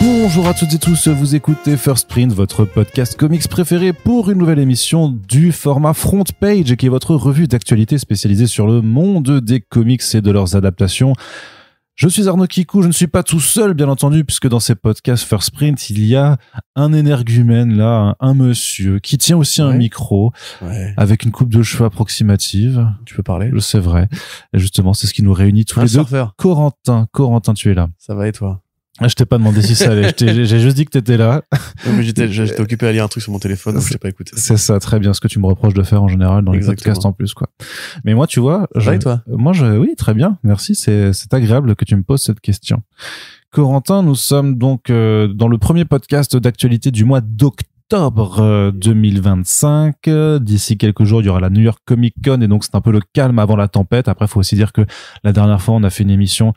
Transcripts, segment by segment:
Bonjour à toutes et tous, vous écoutez First Print, votre podcast comics préféré pour une nouvelle émission du format Front Page, qui est votre revue d'actualité spécialisée sur le monde des comics et de leurs adaptations. Je suis Arnaud Kikou, je ne suis pas tout seul bien entendu, puisque dans ces podcasts First Print, il y a un énergumène là, un monsieur qui tient aussi un micro, avec une coupe de cheveux approximative. Tu peux parler? C'est vrai. Et justement, c'est ce qui nous réunit tous les deux. Corentin, tu es là. Ça va et toi? Je t'ai pas demandé si ça allait, j'ai juste dit que t'étais là. Non, mais j'étais occupé à lire un truc sur mon téléphone, donc je t'ai pas écouté. C'est ça, très bien, ce que tu me reproches de faire en général dans les podcasts en plus, quoi. Mais moi, tu vois, et toi? Oui, très bien, merci, c'est agréable que tu me poses cette question. Corentin, nous sommes donc dans le premier podcast d'actualité du mois d'octobre 2025. D'ici quelques jours, il y aura la New York Comic Con, et donc c'est un peu le calme avant la tempête. Après, il faut aussi dire que la dernière fois, on a fait une émission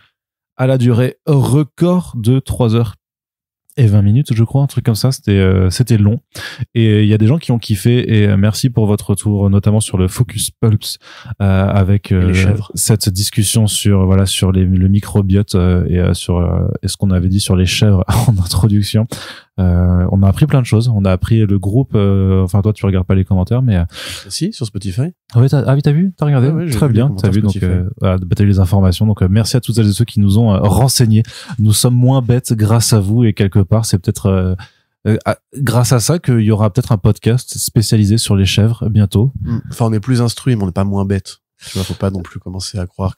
à la durée record de 3h20, je crois, un truc comme ça. C'était long. Et il y a des gens qui ont kiffé, et merci pour votre retour, notamment sur le Focus Pulps, avec cette discussion sur le microbiote et sur ce qu'on avait dit sur les chèvres en introduction. On a appris plein de choses. On a appris le groupe. Enfin, toi, tu regardes pas les commentaires, mais si, sur Spotify. Ah oui, t'as vu? T'as regardé? Ouais, très bien. T'as vu, donc t'as eu les informations. Donc merci à toutes celles et ceux qui nous ont renseignés. Nous sommes moins bêtes grâce à vous, et quelque part, c'est peut-être grâce à ça qu'il y aura peut-être un podcast spécialisé sur les chèvres bientôt. Enfin, on est plus instruits, mais on n'est pas moins bêtes. Tu vois, faut pas non plus commencer à croire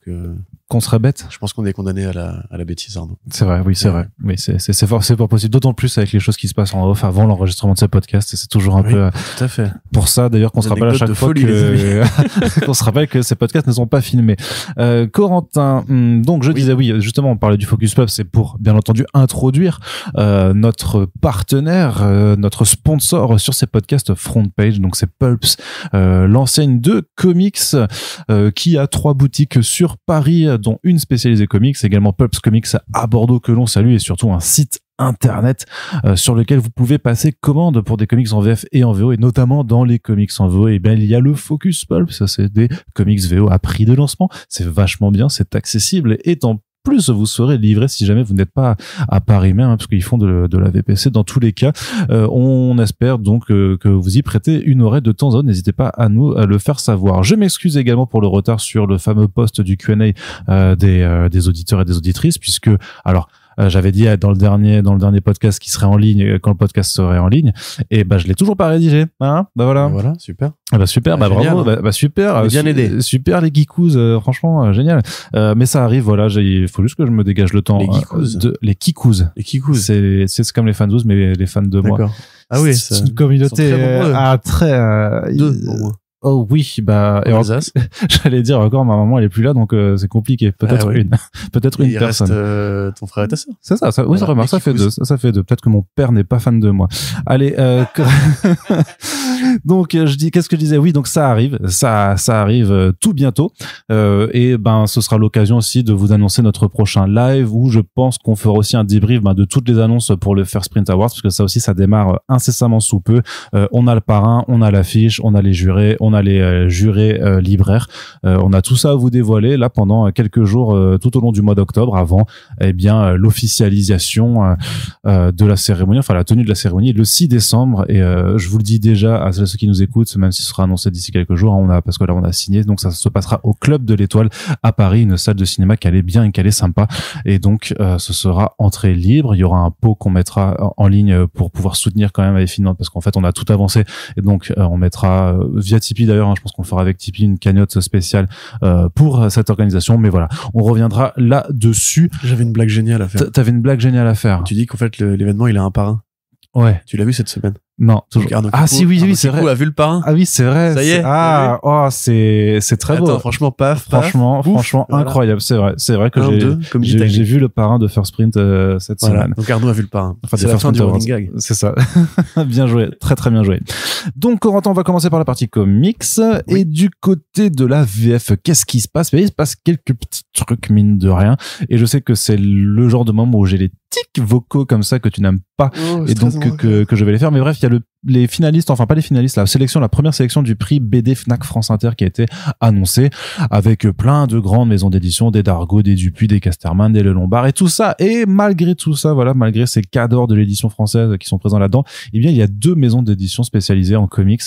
qu'on serait bête. Je pense qu'on est condamné à la bêtise, Arnaud. C'est vrai, oui, c'est vrai. Mais c'est fort possible. D'autant plus avec les choses qui se passent en off avant l'enregistrement de ce podcast. Et c'est toujours un peu. Tout à fait. Pour ça, d'ailleurs, qu'on se rappelle à chaque fois qu'on se rappelle que ces podcasts ne sont pas filmés. Corentin, donc je disais, oui, justement, on parlait du Focus Pub, c'est pour, bien entendu, introduire notre partenaire, notre sponsor sur ces podcasts Front Page. Donc c'est Pulps, l'enseigne de comics qui a 3 boutiques sur Paris, dont une spécialisée comics, également Pulps Comics à Bordeaux, que l'on salue, et surtout un site internet sur lequel vous pouvez passer commande pour des comics en VF et en VO, et notamment dans les comics en VO, et ben il y a le Focus Pulp, ça c'est des comics VO à prix de lancement, c'est vachement bien, c'est accessible, et en plus vous serez livré si jamais vous n'êtes pas à Paris même, parce qu'ils font de la VPC dans tous les cas. On espère donc que vous y prêtez une oreille de temps en temps. N'hésitez pas à nous le faire savoir. Je m'excuse également pour le retard sur le fameux post du Q&A des auditeurs et des auditrices, puisque j'avais dit dans le dernier podcast qui serait en ligne quand le podcast serait en ligne, et je l'ai toujours pas rédigé, hein. Voilà, super. Super, bravo, super, bien aidé. Super les geekous, franchement génial. Mais ça arrive, voilà, il faut juste que je me dégage le temps. Les geekous. C'est comme les fans 12, mais les fans de moi. D'accord. Ah oui, c'est une communauté très pour moi. Oh oui, et j'allais dire encore, ma maman elle est plus là, donc c'est compliqué. Peut-être une personne. Reste ton frère et ta sœur. C'est ça. Oui, ça remarque. Ça fait deux. Peut-être que mon père n'est pas fan de moi. Allez. Donc qu'est-ce que je disais? Oui, donc ça arrive tout bientôt. Et ce sera l'occasion aussi de vous annoncer notre prochain live, où je pense qu'on fera aussi un débrief de toutes les annonces pour le First Print Awards, parce que ça aussi ça démarre incessamment sous peu. On a le parrain, on a l'affiche, on a les jurés, on a les jurés libraires, on a tout ça à vous dévoiler là pendant quelques jours tout au long du mois d'octobre, avant l'officialisation de la cérémonie, enfin la tenue de la cérémonie le 6 décembre, et je vous le dis déjà à ceux qui nous écoutent, même si ce sera annoncé d'ici quelques jours, parce que là on a signé, donc ça se passera au Club de l'Étoile à Paris, une salle de cinéma qui est bien et qui est sympa, et donc ce sera entrée libre. Il y aura un pot qu'on mettra en ligne pour pouvoir soutenir quand même les finances, parce qu'en fait on a tout avancé, et donc on mettra via Tipeee d'ailleurs, je pense qu'on le fera avec Tipeee, une cagnotte spéciale pour cette organisation, mais voilà, on reviendra là-dessus. J'avais une blague géniale à faire. T'avais une blague géniale à faire. Tu dis qu'en fait l'événement il a un parrain. Ouais. Tu l'as vu cette semaine? Non, toujours. Oui, c'est vrai. A vu le parrain? Ah oui, c'est vrai. Ça y est. C'est très beau. Franchement, franchement, voilà. Incroyable. C'est vrai que j'ai vu le parrain de First Print cette semaine. Donc Arnaud a vu le parrain. Enfin, c'est la fin du running gag. C'est ça. Bien joué. Très très bien joué. Donc Corentin, on va commencer par la partie comics. Oui. Et du côté de la VF, qu'est-ce qui se passe? Il se passe quelques petits trucs, mine de rien. Et je sais que c'est le genre de moment où j'ai les tics vocaux comme ça que tu n'aimes pas. Et donc que je vais les faire. Mais bref, il y a le les finalistes, enfin pas les finalistes, la première sélection du prix BD Fnac France Inter qui a été annoncée avec plein de grandes maisons d'édition, des Dargaud, des Dupuis, des Casterman, des Le Lombard et tout ça. Et malgré tout ça, voilà, malgré ces cadors de l'édition française qui sont présents là-dedans, eh bien il y a 2 maisons d'édition spécialisées en comics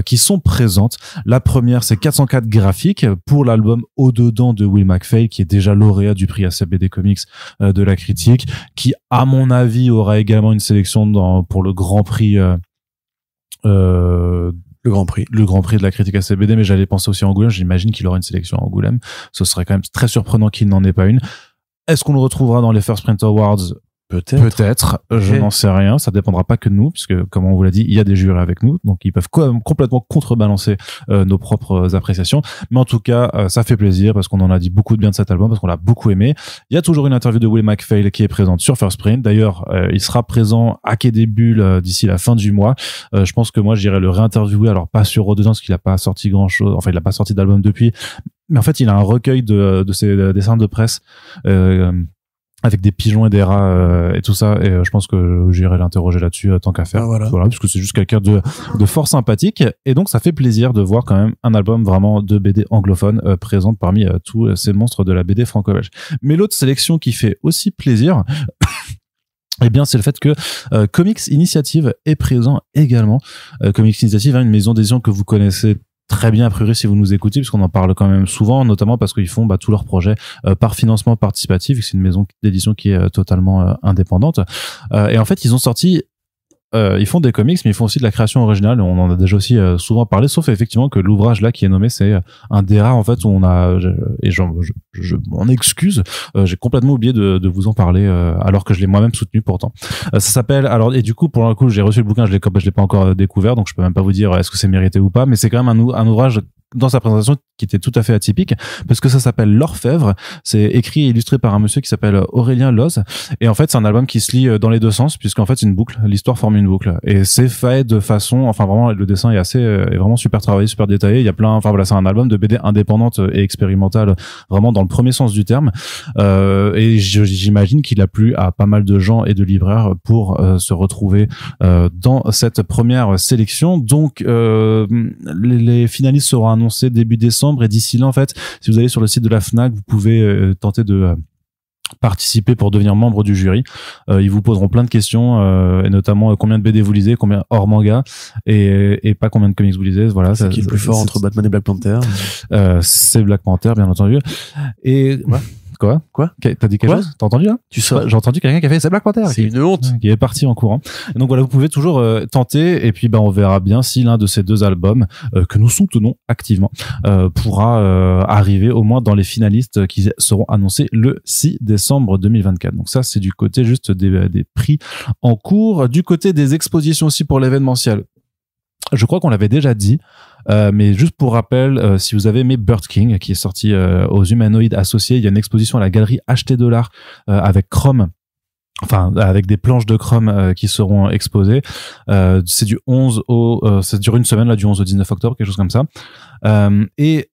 qui sont présentes. La première, c'est 404 Graphiques pour l'album Au-dedans de Will McPhail, qui est déjà lauréat du prix ACBD Comics de la critique, qui à mon avis aura également une sélection pour le Grand Prix le Grand Prix de la critique ACBD, mais j'allais penser aussi à Angoulême. J'imagine qu'il aura une sélection à Angoulême. Ce serait quand même très surprenant qu'il n'en ait pas une. Est-ce qu'on le retrouvera dans les First Print Awards? Peut-être. Je n'en sais rien. Ça dépendra pas que de nous, puisque, comme on vous l'a dit, il y a des jurys avec nous, donc ils peuvent complètement contrebalancer nos propres appréciations. Mais en tout cas, ça fait plaisir parce qu'on en a dit beaucoup de bien de cet album, parce qu'on l'a beaucoup aimé. Il y a toujours une interview de Will McPhail qui est présente sur First Print. D'ailleurs, il sera présent à Quai des Bulles d'ici la fin du mois. Je pense que moi, j'irai le réinterviewer. Alors pas sur Au-dedans, parce qu'il a pas sorti grand-chose. Enfin, il a pas sorti d'album depuis. Mais en fait, il a un recueil de ses dessins de presse. Avec des pigeons et des rats et tout ça, et je pense que j'irai l'interroger là-dessus tant qu'à faire. Voilà, parce que c'est juste quelqu'un de fort sympathique, et donc ça fait plaisir de voir quand même un album vraiment de BD anglophone présent parmi tous ces monstres de la BD franco-belge. Mais l'autre sélection qui fait aussi plaisir, eh bien, c'est le fait que Comics Initiative est présent également. Comics Initiative, une maison d'édition que vous connaissez très bien a priori si vous nous écoutez, puisqu'on en parle quand même souvent, notamment parce qu'ils font tous leurs projets par financement participatif. C'est une maison d'édition qui est totalement indépendante, et en fait ils ont sorti ils font des comics, mais ils font aussi de la création originale. On en a déjà aussi souvent parlé, sauf effectivement que l'ouvrage là qui est nommé, c'est un des rares en fait où on a, et je m'en excuse, j'ai complètement oublié de vous en parler alors que je l'ai moi-même soutenu pourtant. Ça s'appelle, alors, et du coup pour le coup j'ai reçu le bouquin, je l'ai pas encore découvert, donc je peux même pas vous dire est-ce que c'est mérité ou pas, mais c'est quand même un ouvrage dans sa présentation qui était tout à fait atypique, parce que ça s'appelle L'Orfèvre. C'est écrit et illustré par un monsieur qui s'appelle Aurélien Loz, et en fait c'est un album qui se lit dans les deux sens, puisqu'en fait c'est une boucle, l'histoire forme une boucle, et c'est fait de façon, enfin vraiment le dessin est est vraiment super travaillé, super détaillé. Il y a plein, enfin voilà, c'est un album de BD indépendante et expérimentale, vraiment dans le premier sens du terme, et j'imagine qu'il a plu à pas mal de gens et de libraires pour se retrouver dans cette première sélection. Donc les finalistes seront annoncé début décembre, et d'ici là en fait si vous allez sur le site de la Fnac, vous pouvez tenter de participer pour devenir membre du jury. Ils vous poseront plein de questions, et notamment combien de BD vous lisez, combien hors manga, et pas combien de comics vous lisez. Voilà, c'est qui est le plus fort entre Batman et Black Panther. C'est Black Panther bien entendu. Et Quoi T'as dit quelque chose? T'as entendu là? Tu sais, j'ai entendu quelqu'un qui a fait c'est Black Panther. C'est une honte. Qui est parti en courant. Et donc voilà, vous pouvez toujours tenter, et puis on verra bien si l'un de ces deux albums que nous soutenons activement pourra arriver au moins dans les finalistes qui seront annoncés le 6 décembre 2024. Donc ça c'est du côté juste des prix en cours. Du côté des expositions aussi pour l'événementiel, je crois qu'on l'avait déjà dit, mais juste pour rappel, si vous avez aimé Bird King, qui est sorti aux Humanoïdes Associés, il y a une exposition à la galerie HT$ avec Chrome, enfin avec des planches de Chrome qui seront exposées. C'est du 11 ça dure une semaine là, du 11 au 19 octobre, quelque chose comme ça. Et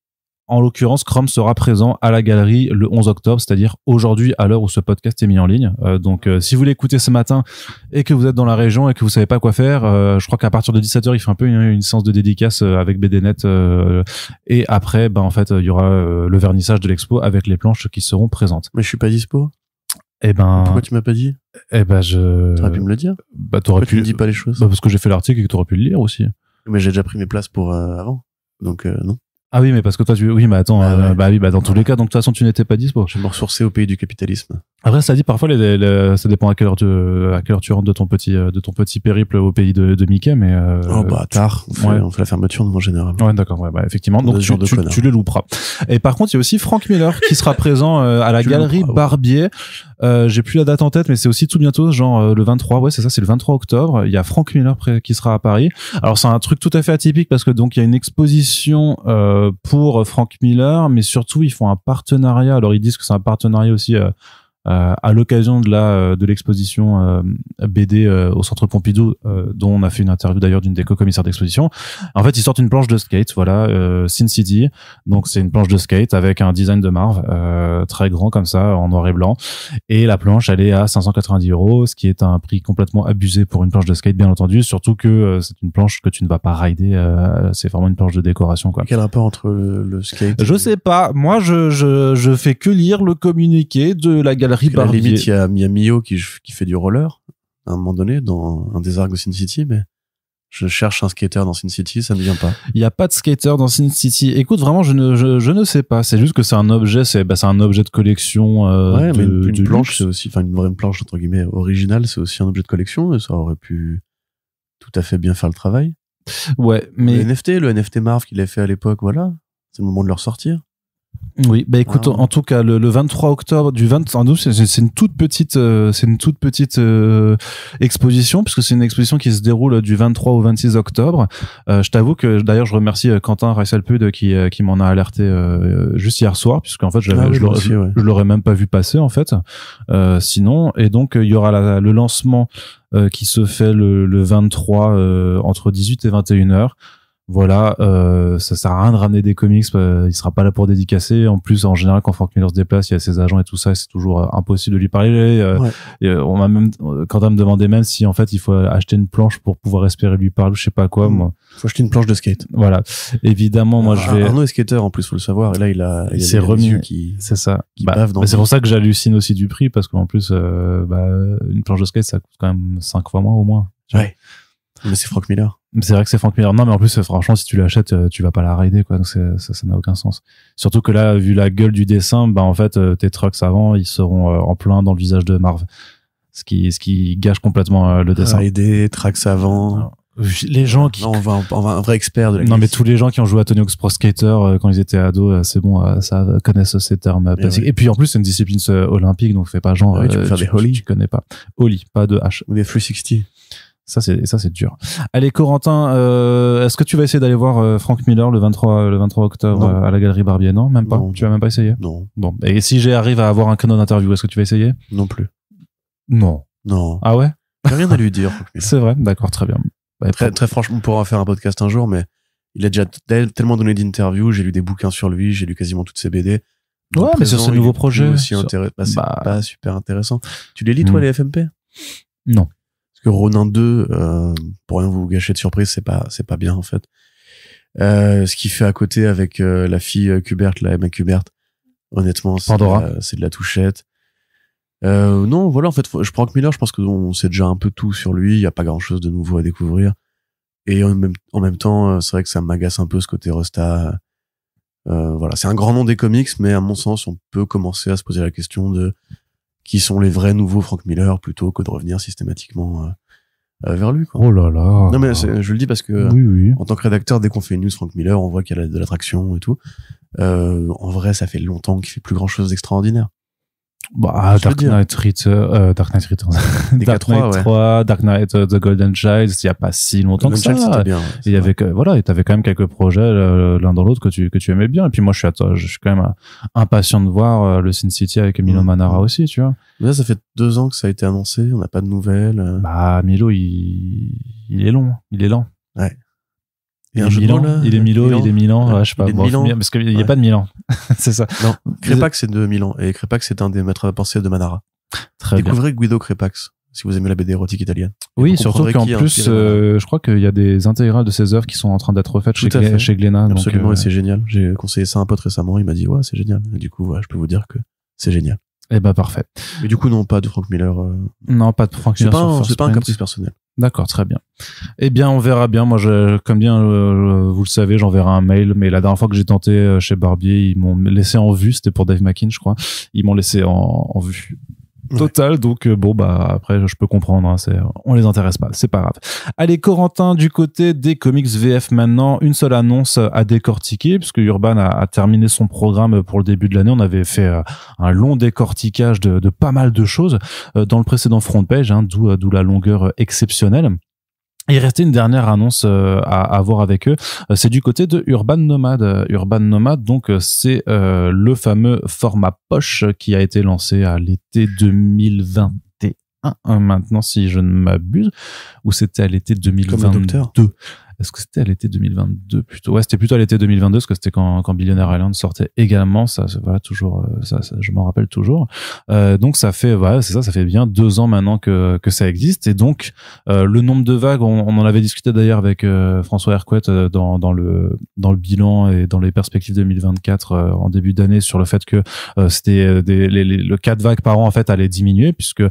en l'occurrence, Chrome sera présent à la galerie le 11 octobre, c'est-à-dire aujourd'hui à l'heure où ce podcast est mis en ligne. Donc si vous l'écoutez ce matin et que vous êtes dans la région et que vous savez pas quoi faire, je crois qu'à partir de 17h, il fait un peu une séance de dédicace avec BDNet, et après en fait, il y aura le vernissage de l'expo avec les planches qui seront présentes. Mais je suis pas dispo. Pourquoi tu m'as pas dit? T'aurais pu me le dire. Pourquoi tu me dis pas les choses? Parce que j'ai fait l'article et que t'aurais pu le lire aussi. Mais j'ai déjà pris mes places pour avant. Donc non. Ah oui, mais parce que toi oui, mais attends, dans tous les cas, donc de toute façon tu n'étais pas dispo. Je vais me ressourcer au pays du capitalisme. Après, ça dit parfois ça dépend à quelle heure tu rentres de ton petit périple au pays de Mickey, mais tard. On fait la fermeture en général. Ouais, d'accord, effectivement. Donc tu le louperas. Et par contre, il y a aussi Frank Miller qui sera présent à la galerie Barbier. J'ai plus la date en tête, mais c'est aussi tout bientôt, genre le 23. Ouais, c'est ça, c'est le 23 octobre. Il y a Frank Miller qui sera à Paris. Alors c'est un truc tout à fait atypique parce que donc il y a une exposition pour Frank Miller, mais surtout ils font un partenariat. Alors ils disent que c'est un partenariat aussi à l'occasion de l'exposition BD au Centre Pompidou, dont on a fait une interview d'ailleurs d'une des co-commissaires d'exposition. En fait, ils sortent une planche de skate, voilà, Sin City. Donc c'est une planche de skate avec un design de Marv très grand comme ça, en noir et blanc. Et la planche, elle est à 590 €, ce qui est un prix complètement abusé pour une planche de skate, bien entendu. Surtout que c'est une planche que tu ne vas pas rider. C'est vraiment une planche de décoration, quoi. Quel rapport entre le skate? Je sais pas. Moi, je fais que lire le communiqué de la galerie Barbier. À la limite, il y a Mio qui fait du roller à un moment donné dans un des arcs de Sin City, mais je cherche un skater dans Sin City, ça ne vient pas. Il y a pas de skater dans Sin City. Écoute, vraiment, je ne sais pas. C'est juste que c'est un objet, c'est un objet de collection. Ouais, mais une planche, c'est aussi, enfin une vraie planche entre guillemets originale, c'est aussi un objet de collection et ça aurait pu tout à fait bien faire le travail. Ouais, mais le NFT Marv qu'il a fait à l'époque, voilà, c'est le moment de le ressortir. Oui, bah écoute, en tout cas, le 23 octobre du 22, c'est une toute petite, exposition, puisque c'est une exposition qui se déroule du 23 au 26 octobre. Je t'avoue que, d'ailleurs, je remercie Quentin Reiselpud qui m'en a alerté, juste hier soir, puisqu'en fait, je l'aurais même pas vu passer, en fait. Sinon, et donc, il y aura le lancement, qui se fait le 23, entre 18 et 21 heures. Voilà, ça sert à rien de ramener des comics, il sera pas là pour dédicacer. En plus, en général, quand Frank Miller se déplace, il y a ses agents et tout ça, et c'est toujours impossible de lui parler. Et on m'a même, quand on me demandait même si en fait il faut acheter une planche pour pouvoir espérer lui parler, je sais pas quoi. Moi, faut acheter une planche de skate. Voilà, évidemment, moi je vais. Arnaud est skater en plus, faut le savoir. Et là, il a s'est remis qui, c'est ça. C'est pour ça que j'hallucine aussi du prix, parce qu'en plus, une planche de skate, ça coûte quand même 5 fois moins au moins. Ouais. Mais c'est Frank Miller. C'est vrai que c'est Frank Miller. Non, mais en plus, franchement, si tu l'achètes, tu vas pas la rider, quoi. Donc ça n'a aucun sens. Surtout que là, vu la gueule du dessin, en fait, tes trucks avant, ils seront en plein dans le visage de Marv. Ce qui gâche complètement le dessin. Rider, tracks avant. Les gens qui... Non, on va un vrai expert de la Non, mais tous les gens qui ont joué à Tony Hawk's Pro Skater quand ils étaient ados, c'est bon, ça connaissent ces termes classiques. Ouais. Et puis en plus, c'est une discipline olympique, donc fais pas genre, tu peux faire des ollies. Tu connais pas. Ollie, pas de H. Ou des 360. Ça c'est dur. Allez, Corentin, est-ce que tu vas essayer d'aller voir Frank Miller le 23 octobre à la galerie Barbier? Non, même pas. Non. Tu vas même pas essayer? Non. Bon, et si j'arrive à avoir un créneau d'interview, est-ce que tu vas essayer? Non plus. Non. Ah ouais? J'ai rien à lui dire. C'est vrai, d'accord, très bien. Très franchement, on pourra faire un podcast un jour, mais il a déjà tellement donné d'interviews, j'ai lu des bouquins sur lui, j'ai lu quasiment toutes ses BD. Ouais, mais sur ce nouveau projet aussi c'est pas super intéressant. Tu les lis toi les FMP? Non. Que Ronin 2, pour rien vous gâcher de surprise, c'est pas bien en fait. Ce qu'il fait à côté avec la fille Kubert, la Emma Kubert, honnêtement, c'est de la touchette. Non, voilà, en fait, je prends Frank Miller, je pense qu'on sait déjà un peu tout sur lui, il y a pas grand chose de nouveau à découvrir. Et en même temps, c'est vrai que ça m'agace un peu ce côté Rosta. Voilà, c'est un grand nom des comics, mais à mon sens, on peut commencer à se poser la question de qui sont les vrais nouveaux Frank Miller plutôt que de revenir systématiquement vers lui, quoi. Oh là là. Non mais je le dis parce que oui. En tant que rédacteur, dès qu'on fait une news Frank Miller, on voit qu'il y a de l'attraction et tout. En vrai, ça fait longtemps qu'il fait plus grand chose d'extraordinaire. Dark Knight Returns, Dark Knight 3, Dark Knight The Golden Child, il y a pas si longtemps que ça. C'était bien. Il y avait et t'avais quand même quelques projets l'un dans l'autre que tu aimais bien. Et puis moi je suis quand même impatient de voir le Sin City avec Milo Manara aussi, tu vois. Mais là, ça fait 2 ans que ça a été annoncé, on n'a pas de nouvelles. Milo il est long, il est lent. Ouais. Il est Milan, je sais pas. Parce qu'il n'y a pas de Milan. C'est ça. Non, Crépax c'est de Milan, et Crépax c'est un des maîtres à penser de Manara. Découvrez Guido Crépax, si vous aimez la BD érotique italienne. Oui, surtout qu'en plus, je crois qu'il y a des intégrales de ses œuvres qui sont en train d'être refaites chez Glénat. Absolument, et c'est génial. J'ai conseillé ça à un pote récemment, il m'a dit, ouais, c'est génial. Et du coup, je peux vous dire que c'est génial. Eh ben, parfait. Mais du coup, non, pas de Frank Miller. Non, pas de Frank Miller. C'est pas un caprice personnel. D'accord, très bien. Eh bien, on verra bien. Moi, comme bien vous le savez, j'enverrai un mail. Mais la dernière fois que j'ai tenté chez Barbier, ils m'ont laissé en vue. C'était pour Dave McKean, je crois. Ils m'ont laissé en vue totale. Donc après, je peux comprendre. On les intéresse pas. C'est pas grave. Allez, Corentin, du côté des comics VF maintenant, une seule annonce à décortiquer, puisque Urban a terminé son programme pour le début de l'année. On avait fait un long décortiquage de pas mal de choses dans le précédent front page, d'où la longueur exceptionnelle. Il restait une dernière annonce à voir avec eux. C'est du côté de Urban Nomad. Urban Nomad, donc c'est le fameux format poche qui a été lancé à l'été 2021 maintenant, si je ne m'abuse, ou c'était à l'été 2022. Est-ce que c'était à l'été 2022 plutôt? Ouais, c'était plutôt à l'été 2022 parce que c'était quand Billionaire Island sortait également. Ça voilà, toujours, ça je m'en rappelle toujours. Donc ça fait, voilà, c'est ça, ça fait bien 2 ans maintenant que ça existe. Et donc le nombre de vagues, on en avait discuté d'ailleurs avec François Hercouet dans le bilan et dans les perspectives 2024 en début d'année sur le fait que c'était le 4 vagues par an en fait allait diminuer puisque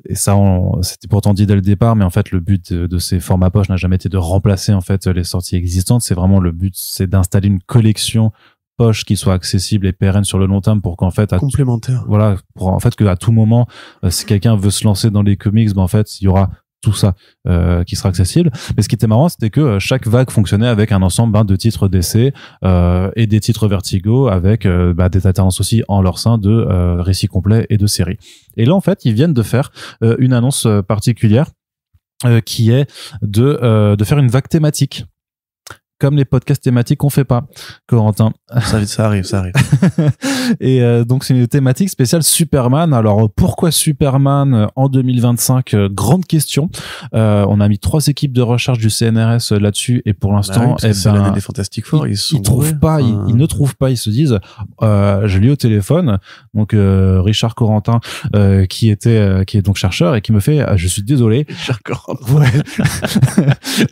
et ça, c'était pourtant dit dès le départ, mais en fait, le but de ces formats poche n'a jamais été de remplacer en fait les sorties existantes. C'est vraiment le but, c'est d'installer une collection poche qui soit accessible et pérenne sur le long terme pour qu'en fait, complémentaire. Voilà, pour en fait que à tout moment, si quelqu'un veut se lancer dans les comics, ben en fait, il y aura tout ça qui sera accessible. Mais ce qui était marrant, c'était que chaque vague fonctionnait avec un ensemble de titres d'essai et des titres Vertigo avec des alternances aussi en leur sein de récits complets et de séries. Et là, en fait, ils viennent de faire une annonce particulière qui est de faire une vague thématique. Comme les podcasts thématiques qu'on fait pas, Corentin. Ça arrive. Et donc c'est une thématique spéciale Superman. Alors pourquoi Superman en 2025? Grande question. On a mis 3 équipes de recherche du CNRS là-dessus et pour l'instant, c'est l'année des Fantastic Four. Ils trouvent pas. Ils ne trouvent pas. Ils se disent. Je l'ai au téléphone. Donc Richard Corentin, qui est donc chercheur et qui me fait. Je suis désolé. Richard Corentin. Ouais.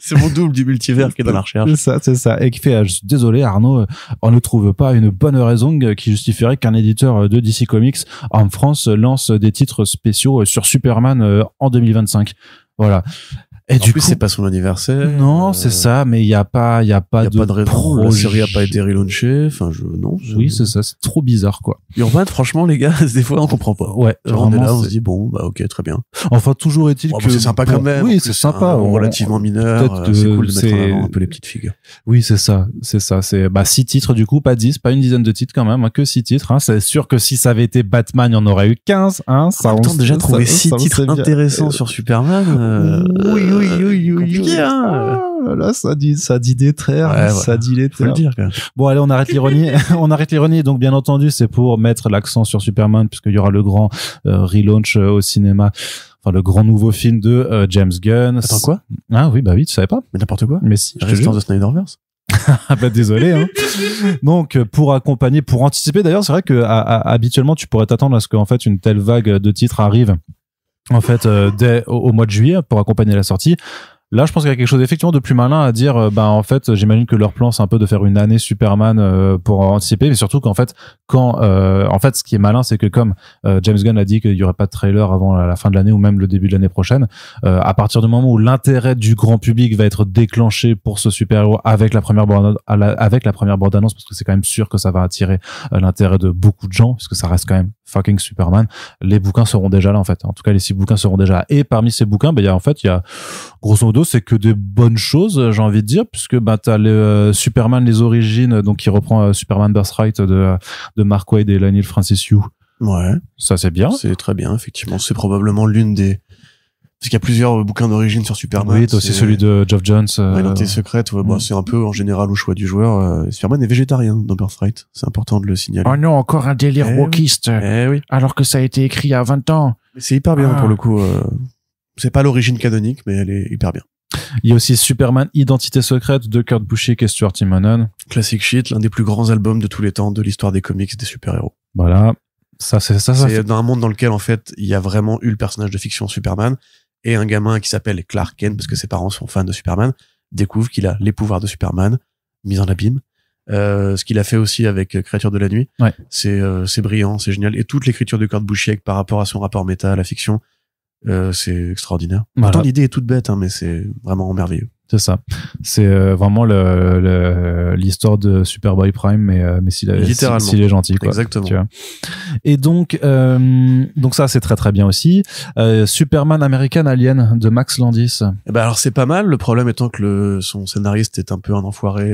C'est mon double du multivers qui est dans la recherche. C'est ça. Et qui fait, je suis désolé, Arnaud, on ne trouve pas une bonne raison qui justifierait qu'un éditeur de DC Comics en France lance des titres spéciaux sur Superman en 2025. Voilà. Et en plus, c'est pas son anniversaire. Non, c'est ça, mais il y a pas de raison. La série a pas été relaunchée. Enfin, Oui, c'est ça. C'est trop bizarre, quoi. Urban, franchement, les gars, des fois, on comprend pas. Ouais. Genre, on est là, on se dit, bon, bah, ok, très bien. Enfin, toujours est-il que. C'est sympa quand même. Oui, c'est sympa. Relativement mineur. C'est cool de mettre en avant un peu les petites figures. Oui, c'est ça. C'est 6 titres, du coup, pas 10, pas une dizaine de titres quand même, que 6 titres, hein. C'est sûr que si ça avait été Batman, il y en aurait eu 15, hein. Ça, on a déjà trouvé 6 titres intéressants sur Superman. Oui. Là, ça dit des traits, ouais, ça dit les traits. Faut le dire, quand même. Bon, allez, on arrête l'ironie. Donc, bien entendu, c'est pour mettre l'accent sur Superman, puisqu'il y aura le grand relaunch au cinéma. Enfin, le grand nouveau film de James Gunn. Attends, quoi? Ah oui, bah oui, tu savais pas? Mais n'importe quoi. Mais si. La résistance de Snyderverse. Ah bah désolé, hein. Donc pour anticiper, d'ailleurs, c'est vrai que habituellement tu pourrais t'attendre à ce qu'en fait une telle vague de titres arrive en fait dès au mois de juillet pour accompagner la sortie. Là, je pense qu'il y a quelque chose effectivement de plus malin à dire. En fait, j'imagine que leur plan, c'est un peu de faire une année Superman pour anticiper, mais surtout qu'en fait, en fait, ce qui est malin, c'est que comme James Gunn a dit qu'il y aurait pas de trailer avant la fin de l'année ou même le début de l'année prochaine, à partir du moment où l'intérêt du grand public va être déclenché pour ce super-héros avec la première bande-annonce, parce que c'est quand même sûr que ça va attirer l'intérêt de beaucoup de gens, parce que ça reste quand même fucking Superman. Les bouquins seront déjà là, en fait. En tout cas, les 6 bouquins seront déjà là. Et parmi ces bouquins, il y a grosso modo, c'est que des bonnes choses, j'ai envie de dire, puisque t'as le Superman les origines, donc qui reprend Superman Birthright de Mark Waid et Leinil Francis Yu. Ouais, ça c'est bien. C'est très bien, effectivement. C'est probablement l'une des parce qu'il y a plusieurs bouquins d'origine sur Superman. Oui, t'as aussi celui de Geoff Johns. Identité secrète. C'est un peu en général au choix du joueur. Superman est végétarien dans Birthright. C'est important de le signaler. Oh non, encore un délire wokiste. Oui. Alors que ça a été écrit il y a 20 ans. Mais c'est hyper bien pour le coup. C'est pas l'origine canonique, mais elle est hyper bien. Il y a aussi Superman Identité secrète de Kurt Busiek et Stuart Immonen. Classic shit, l'un des plus grands albums de tous les temps de l'histoire des comics des super-héros. Voilà. C'est dans un monde dans lequel, en fait, il y a vraiment eu le personnage de fiction Superman et un gamin qui s'appelle Clark Kent, parce que ses parents sont fans de Superman, découvre qu'il a les pouvoirs de Superman, mis en abîme. Ce qu'il a fait aussi avec Créature de la Nuit. Ouais. C'est brillant, c'est génial. Et toute l'écriture de Kurt Busiek par rapport à son rapport méta à la fiction, c'est extratraordinaire. Voilà. Pourtant, l'idée est toute bête, hein, mais c'est vraiment merveilleux. C'est ça. C'est vraiment l'histoire de Superboy Prime, mais s'il est gentil, quoi. Exactement. Tu vois. Et donc ça, c'est très très bien aussi. Superman American Alien de Max Landis. Et ben alors c'est pas mal. Le problème étant que son scénariste est un peu un enfoiré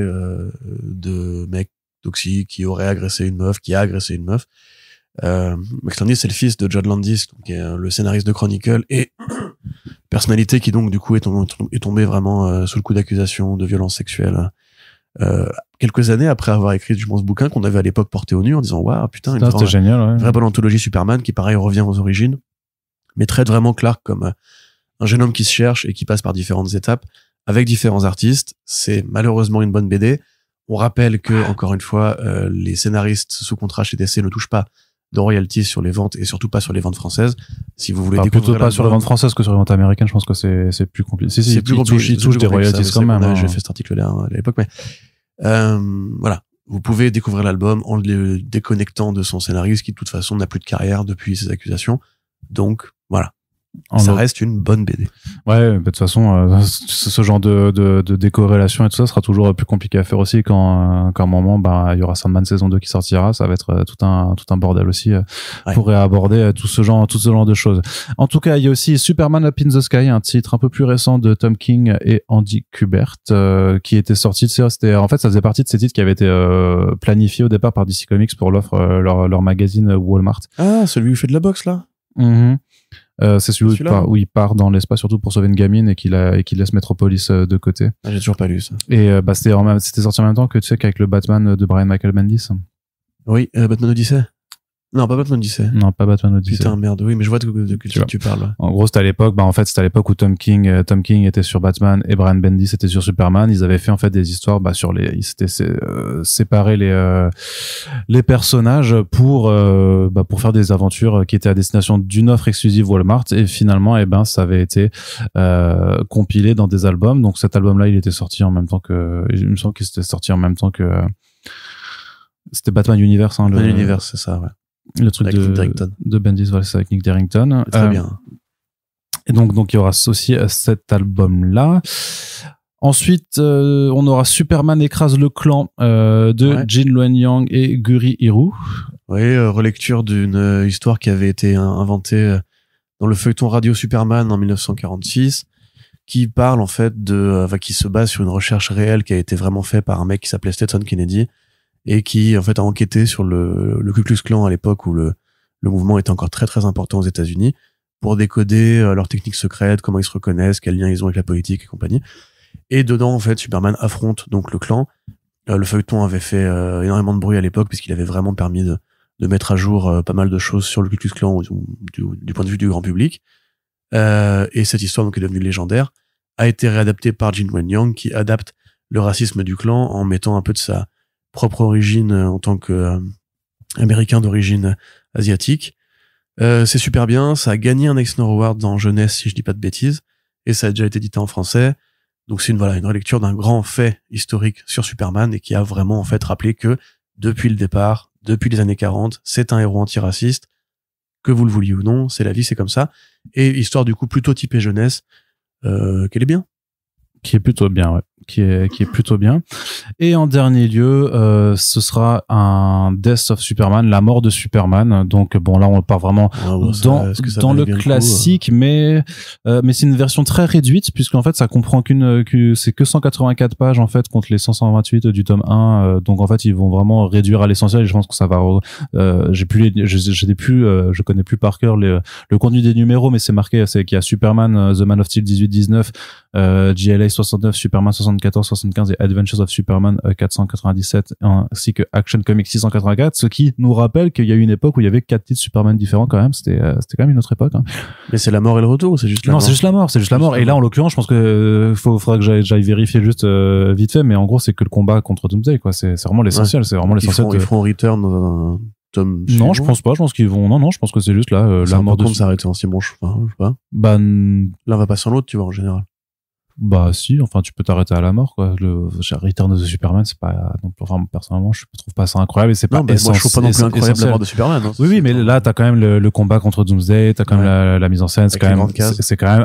de mec toxique qui aurait agressé une meuf, qui a agressé une meuf. Max Landis, c'est le fils de John Landis, qui est le scénariste de Chronicle et personnalité qui donc du coup est tombée vraiment sous le coup d'accusations de violences sexuelles. Quelques années après avoir écrit je pense ce bouquin qu'on avait à l'époque porté au nu en disant waouh putain c'était génial, ouais. Une vraie bonne anthologie Superman qui pareil revient aux origines mais traite vraiment Clark comme un jeune homme qui se cherche et qui passe par différentes étapes avec différents artistes. C'est malheureusement une bonne BD. On rappelle que encore une fois les scénaristes sous contrat chez DC ne touchent pas de royalties sur les ventes et surtout pas sur les ventes françaises. Si vous voulez découvrir plutôt pas sur les ventes françaises que sur les ventes américaines, je pense que c'est plus compliqué. Si, c'est plus compliqué. Ils touchent des royalties quand même. J'ai fait cet article-là à l'époque, mais voilà. Vous pouvez découvrir l'album en le déconnectant de son scénariste qui de toute façon n'a plus de carrière depuis ces accusations. Donc voilà. Ça reste une bonne BD. Ouais, de toute façon, ce genre de décorrélation et tout ça sera toujours plus compliqué à faire aussi quand à un moment, il y aura Sandman saison 2 qui sortira. Ça va être tout un bordel aussi pour réaborder tout ce genre de choses. En tout cas, il y a aussi Superman Up in the Sky, un titre un peu plus récent de Tom King et Andy Kubert, qui était sorti. C'était, en fait, ça faisait partie de ces titres qui avaient été planifiés au départ par DC Comics pour leur magazine Walmart. Ah, celui où il fait de la boxe, là? Mm-hmm. C'est celui où il part dans l'espace surtout pour sauver une gamine et qu'il laisse Metropolis de côté. J'ai toujours pas lu ça. Et c'était sorti en même temps que tu sais qu'avec le Batman de Brian Michael Bendis. Oui, Batman Odyssey. Non, pas Batman Odyssey. Non, pas Batman Odyssey. Putain, merde, oui, mais je vois de qui tu parles. En gros, c'était à l'époque, c'était à l'époque où Tom King était sur Batman et Brian Bendis était sur Superman. Ils avaient fait, en fait, des histoires, ils s'étaient séparés les personnages pour faire des aventures qui étaient à destination d'une offre exclusive Walmart. Et finalement, ça avait été, compilé dans des albums. Donc, cet album-là, il était sorti en même temps il me semble qu'il s'était sorti en même temps que, c'était Batman Universe, hein. Batman Universe, c'est ça, ouais. Le truc de Bendis, voilà, c'est avec Nick Darrington. Très bien. Et donc il y aura aussi cet album-là. Ensuite, on aura Superman écrase le clan de Jin Luen Yang et Guri Hiru. Oui, relecture d'une histoire qui avait été inventée dans le feuilleton radio Superman en 1946, qui parle en fait qui se base sur une recherche réelle qui a été vraiment faite par un mec qui s'appelait Stetson Kennedy et qui en fait a enquêté sur le Ku Klux Klan à l'époque où le mouvement était encore très très important aux États-Unis pour décoder leurs techniques secrètes, comment ils se reconnaissent, quels liens ils ont avec la politique et compagnie. Et dedans en fait Superman affronte donc le clan. Le feuilleton avait fait énormément de bruit à l'époque puisqu'il avait vraiment permis de mettre à jour pas mal de choses sur le Ku Klux Klan du point de vue du grand public. Et cette histoire donc est devenue légendaire, a été réadaptée par Jin Luen Yang qui adapte le racisme du clan en mettant un peu de sa propre origine en tant que américain d'origine asiatique. C'est super bien, ça a gagné un Eisner Award en jeunesse si je dis pas de bêtises et ça a déjà été édité en français. Donc c'est une relecture d'un grand fait historique sur Superman et qui a vraiment en fait rappelé que depuis le départ, depuis les années 40, c'est un héros antiraciste, que vous le vouliez ou non, c'est la vie, c'est comme ça. Et histoire du coup plutôt typée jeunesse, qu'elle est bien. Qui est plutôt bien, ouais. Qui est plutôt bien. Et en dernier lieu, ce sera un Death of Superman, la mort de Superman. Donc bon, là on part vraiment dans le classique, mais c'est une version très réduite puisqu'en fait ça comprend c'est que 184 pages en fait contre les 128 du tome 1. Donc en fait ils vont vraiment réduire à l'essentiel. Et je pense que ça va. Je connais plus par cœur le contenu des numéros, mais c'est marqué, c'est qu'il y a Superman, The Man of Steel 18-19, GLA 69, Superman 74, 75 et Adventures of Superman 497 ainsi que Action Comics 684, ce qui nous rappelle qu'il y a eu une époque où il y avait 4 titres Superman différents quand même. C'était quand même une autre époque, hein. Mais c'est la mort et le retour ou c'est juste la mort? Non, c'est juste la mort. Et là en l'occurrence je pense que faudra que j'aille vérifier juste vite fait, mais en gros c'est que le combat contre Doomsday, quoi. C'est vraiment l'essentiel. C'est vraiment l'essentiel. Ils feront return dans un tome suivant. Non, je pense pas. Je pense qu'ils vont. Non, je pense que c'est juste là la mort de. Ça s'arrêter en si bon, je sais pas. Bah là on va passer en l'autre, tu vois, en général. Bah si, enfin tu peux t'arrêter à la mort, quoi. Le Return of the Superman, c'est pas, enfin personnellement je trouve pas ça incroyable et c'est pas moi je trouve pas non plus incroyable la mort de Superman, hein. Oui, mais là t'as quand même le combat contre Doomsday, t'as quand même la mise en scène, c'est quand même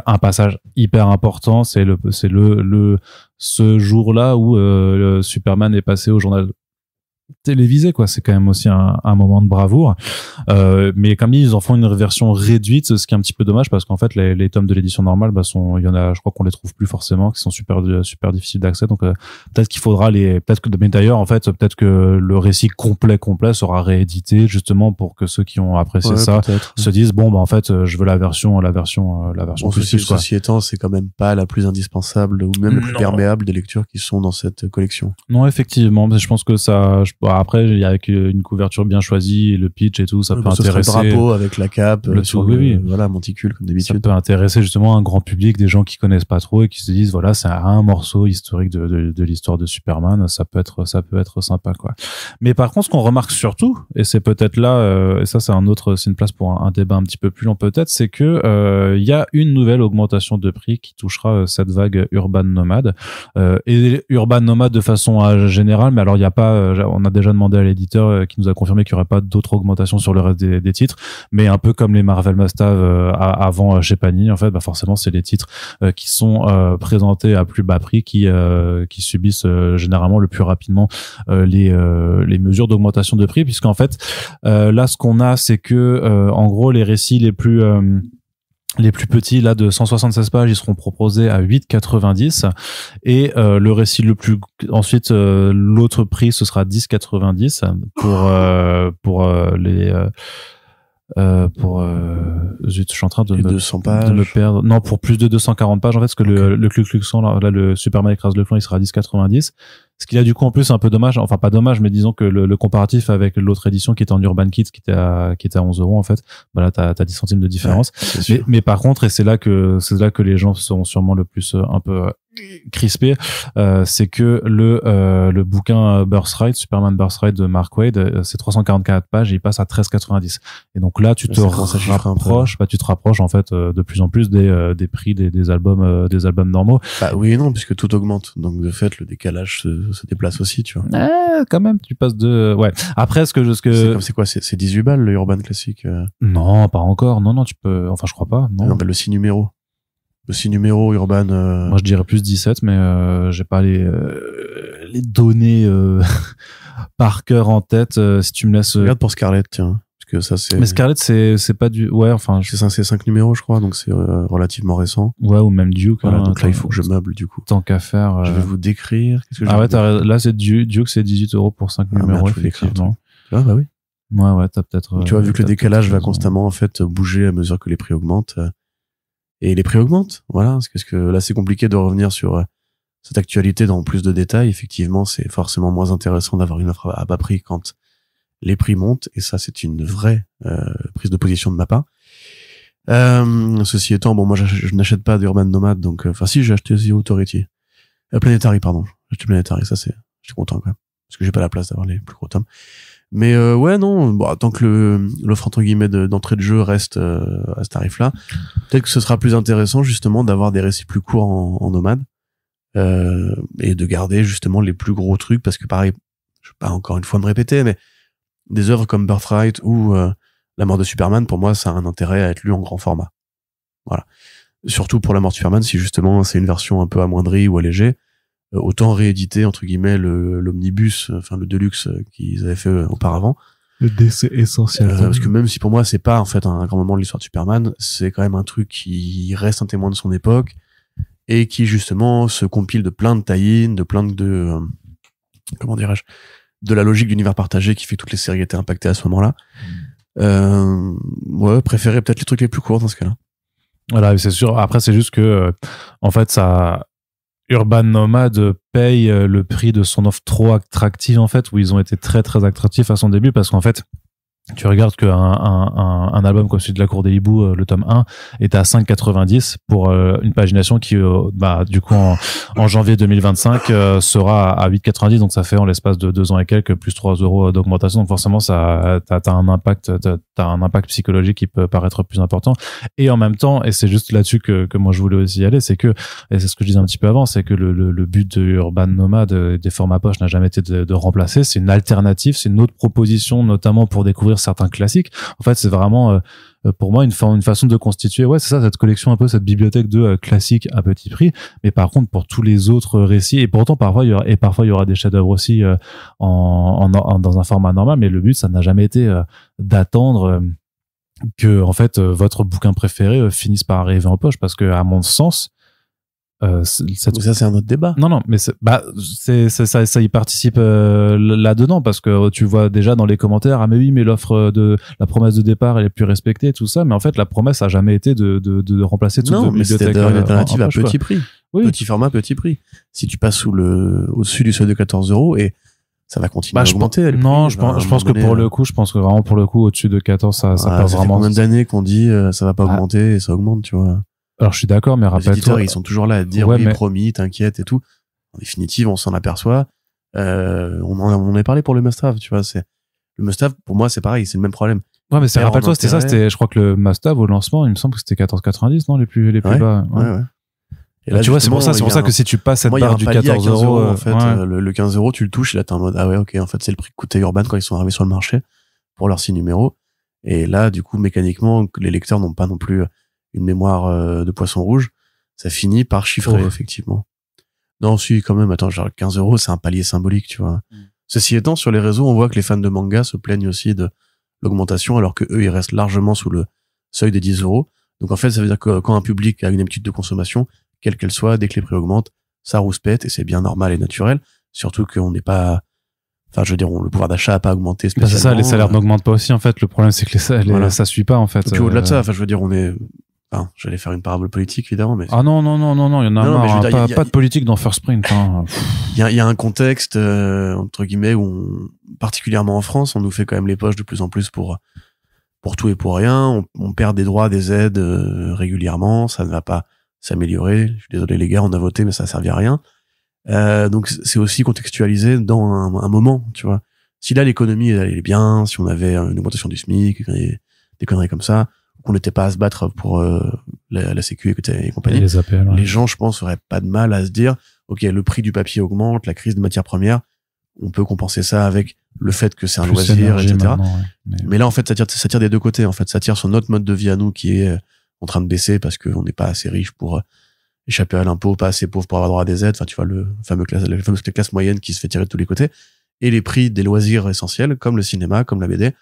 un passage hyper important. Ce jour-là où Superman est passé au journal télévisé, quoi. C'est quand même aussi un moment de bravoure. Mais comme dit, ils en font une version réduite, ce qui est un petit peu dommage parce qu'en fait, les tomes de l'édition normale, il y en a, je crois qu'on les trouve plus forcément, qui sont super difficiles d'accès. Donc, peut-être qu'il faudra mais d'ailleurs, en fait, peut-être que le récit complet sera réédité justement pour que ceux qui ont apprécié ça se disent, bon, bah, en fait, je veux la version plus, quoi. Ceci étant, c'est quand même pas la plus indispensable ou même la plus perméable des lectures qui sont dans cette collection. Non, effectivement, mais je pense que ça, après, il y a avec une couverture bien choisie, le pitch et tout, ça peut intéresser. Le drapeau avec la cape, voilà, monticule comme d'habitude. Ça peut intéresser justement un grand public, des gens qui connaissent pas trop et qui se disent, voilà, c'est un morceau historique de l'histoire de Superman, ça peut être sympa, quoi. Mais par contre, ce qu'on remarque surtout, et c'est peut-être là, et ça c'est une place pour un débat un petit peu plus long peut-être, c'est que il y a une nouvelle augmentation de prix qui touchera cette vague Urban Nomad, et Urban Nomad de façon générale, mais alors il y a pas, on a déjà demandé à l'éditeur qui nous a confirmé qu'il y aurait pas d'autres augmentations sur le reste des titres, mais un peu comme les Marvel Must-Have avant chez Panini, en fait, bah forcément c'est les titres qui sont présentés à plus bas prix qui subissent généralement le plus rapidement les mesures d'augmentation de prix, puisqu'en fait là ce qu'on a, c'est que en gros les récits les plus petits, là, de 176 pages, ils seront proposés à 8,90 et le récit le plus, ensuite l'autre prix ce sera 10,90 pour zut, je suis en train de 200 pages. De me perdre. Non, pour plus de 240 pages en fait, parce que le Ku Klux Klan, là, le Superman écrase le clan, il sera à 10,90. Ce qu'il a du coup en plus un peu dommage, enfin pas dommage, mais disons que le comparatif avec l'autre édition qui était en Urban Kids qui était à 11 € en fait, bah là t'as 10 centimes de différence. Ouais, mais par contre, et c'est là que les gens seront sûrement le plus un peu crispé, c'est que le bouquin Birthright, Superman Birthright de Mark Waid, c'est 344 pages et il passe à 13,90. Et donc là, tu te rapproches en fait de plus en plus des prix des albums normaux. Bah oui et non, puisque tout augmente. Donc de fait, le décalage se déplace aussi, tu vois. Quand même, tu passes ouais. Après, c'est quoi, c'est 18 balles le Urban classique? Non, pas encore. Non, tu peux, enfin, je crois pas. Non, bah, le 6 numéros. Le 6 numéros Urban. Moi, je dirais plus 17, mais j'ai pas les données par cœur en tête. Si tu me laisses. Regarde pour Scarlett, tiens. Parce que ça, c'est. Mais Scarlett, c'est pas du. Ouais, enfin. C'est 5 numéros, je crois, donc c'est relativement récent. Ouais, ou même Duke. Voilà, donc là, il faut que je meuble, du coup. Tant qu'à faire. Je vais vous décrire. Là, c'est Duke, c'est 18 € pour 5 numéros, effectivement. Ah, bah oui. Ouais, t'as peut-être. Tu vois, vu que le décalage va constamment, en fait, bouger à mesure que les prix augmentent. Et les prix augmentent, voilà, parce que là c'est compliqué de revenir sur cette actualité dans plus de détails. Effectivement, c'est forcément moins intéressant d'avoir une offre à bas prix quand les prix montent, et ça c'est une vraie prise de position de ma part. Ceci étant, bon, moi je n'achète pas d'Urban Nomad, donc enfin si, j'ai acheté The Authority, Planetary, pardon, j'ai acheté Planetary, ça j'étais content quand même, parce que j'ai pas la place d'avoir les plus gros tomes. Mais ouais, non, bon, tant que l'offre entre guillemets d'entrée de jeu reste à ce tarif-là, peut-être que ce sera plus intéressant justement d'avoir des récits plus courts en nomade et de garder justement les plus gros trucs, parce que pareil, je vais pas encore une fois me répéter, mais des œuvres comme Birthright ou La mort de Superman, pour moi, ça a un intérêt à être lu en grand format. Voilà. Surtout pour La mort de Superman, si justement c'est une version un peu amoindrie ou allégée, autant rééditer entre guillemets l'omnibus, enfin le deluxe qu'ils avaient fait auparavant. Le DC essentiel. Parce que même si pour moi c'est pas en fait un grand moment de l'histoire de Superman, c'est quand même un truc qui reste un témoin de son époque et qui justement se compile de plein de tie-in, de plein de comment dirais-je, de la logique d'univers partagé qui fait que toutes les séries étaient impactées à ce moment-là. Ouais, préférer peut-être les trucs les plus courts dans ce cas-là. Voilà, c'est sûr. Après, c'est juste que en fait, ça Urban Nomad paye le prix de son offre trop attractive, en fait, où ils ont été très très attractifs à son début, parce qu'en fait, tu regardes qu'un album comme celui de La Cour des Hiboux, le tome 1, est à 5,90 pour une pagination qui, du coup, en janvier 2025, sera à 8,90. Donc, ça fait en l'espace de 2 ans et quelques, plus 3 € d'augmentation. Donc, forcément, t'as un impact psychologique qui peut paraître plus important. Et en même temps, et c'est juste là-dessus que moi je voulais aussi y aller, c'est que, et c'est ce que je disais un petit peu avant, c'est que le but de Urban Nomad, des formats poche, n'a jamais été de remplacer. C'est une alternative, c'est une autre proposition, notamment pour découvrir découvrir certains classiques. En fait, c'est vraiment pour moi une façon de constituer, ouais, c'est ça, cette collection, un peu cette bibliothèque de classiques à petit prix. Mais par contre, pour tous les autres récits, et pourtant parfois il y aura des chefs-d'œuvre aussi dans un format normal. Mais le but, ça n'a jamais été d'attendre que en fait votre bouquin préféré finisse par arriver en poche, parce que à mon sens, ça c'est un autre débat. Non, mais ça y participe là-dedans, parce que tu vois déjà dans les commentaires, ah mais oui, mais la promesse de départ elle est plus respectée, tout ça, mais en fait la promesse a jamais été de remplacer toute non, mais c'était une alternative à petit prix, oui. Petit format, petit prix. Si tu passes au-dessus du seuil de 14 €, et ça va continuer à augmenter. Je pense que vraiment pour le coup au-dessus de 14 ça passe vraiment. Combien d'années qu'on dit ça va pas augmenter, et ça augmente, tu vois. Alors je suis d'accord, mais rappelle-toi, les éditeurs, ils sont toujours là à te dire oui, promis, t'inquiète et tout. En définitive, on s'en aperçoit. On en a parlé pour le must-have, tu vois. Le must-have, pour moi, c'est pareil, c'est le même problème. Ouais, mais rappelle-toi, je crois que le must-have au lancement, il me semble que c'était 14,90, non, les plus bas. Ouais. Et là, tu vois, c'est pour ça que si tu passes cette barre du 14 €, en fait, le 15 €, tu le touches, et là t'es en mode ah ouais, ok, en fait c'est le prix que coûtait Urban quand ils sont arrivés sur le marché pour leurs 6 numéros. Et là, du coup, mécaniquement, les lecteurs n'ont pas non plus une mémoire de poisson rouge. Ça finit par chiffrer, effectivement. Non, si, quand même, attends, genre 15 €, c'est un palier symbolique, tu vois. Ceci étant, sur les réseaux, on voit que les fans de manga se plaignent aussi de l'augmentation, alors que eux, ils restent largement sous le seuil des 10 €. Donc en fait, ça veut dire que quand un public a une habitude de consommation, quelle qu'elle soit, dès que les prix augmentent, ça rouspète, et c'est bien normal et naturel. Surtout qu'on n'est pas... Enfin, je veux dire, le pouvoir d'achat a pas augmenté spécialement. C'est ça, les salaires n'augmentent pas aussi, en fait. Le problème, c'est que ça suit pas, en fait. Et puis au-delà de ça, enfin, je veux dire, Enfin, j'allais faire une parabole politique, évidemment, mais... Ah non, il y en a marre, pas de politique dans First Print. Il y a un contexte, entre guillemets, où particulièrement en France, on nous fait quand même les poches de plus en plus pour tout et pour rien. On perd des droits, des aides régulièrement, ça ne va pas s'améliorer. Je suis désolé les gars, on a voté, mais ça ne servi à rien. Donc c'est aussi contextualisé dans un moment, tu vois. Si là l'économie elle est bien, si on avait une augmentation du SMIC, des conneries comme ça, qu'on n'était pas à se battre pour la sécu et compagnie, les APL, les gens, je pense, auraient pas de mal à se dire, ok, le prix du papier augmente, la crise de matières premières, on peut compenser ça avec le fait que c'est un loisir, etc. Mais là, en fait, ça tire des deux côtés. En fait, ça tire sur notre mode de vie à nous qui est en train de baisser parce qu'on n'est pas assez riche pour échapper à l'impôt, pas assez pauvre pour avoir droit à des aides. Enfin, tu vois, la fameuse classe moyenne qui se fait tirer de tous les côtés. Et les prix des loisirs essentiels, comme le cinéma, comme la BD.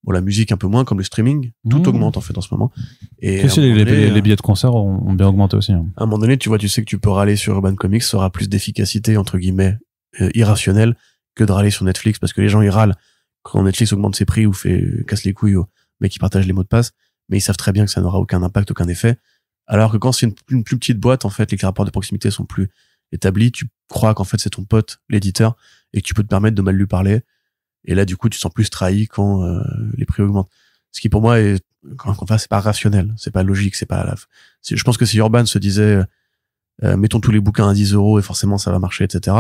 Bon, la musique un peu moins, comme le streaming. Tout augmente, en fait, en ce moment. Et les billets de concert ont bien augmenté aussi. Hein. À un moment donné, tu vois, tu sais que tu peux râler sur Urban Comics, ça aura plus d'efficacité, entre guillemets, irrationnelle, que de râler sur Netflix, parce que les gens, ils râlent quand Netflix augmente ses prix ou casse les couilles aux mecs qui partagent les mots de passe, mais ils savent très bien que ça n'aura aucun impact, aucun effet. Alors que quand c'est une plus petite boîte, en fait, les rapports de proximité sont plus établis, tu crois qu'en fait c'est ton pote, l'éditeur, et que tu peux te permettre de mal lui parler. Et là, du coup, tu te sens plus trahi quand les prix augmentent. Ce qui, pour moi, c'est pas rationnel, c'est pas logique, je pense que si Urban se disait, mettons tous les bouquins à 10 € et forcément ça va marcher, etc.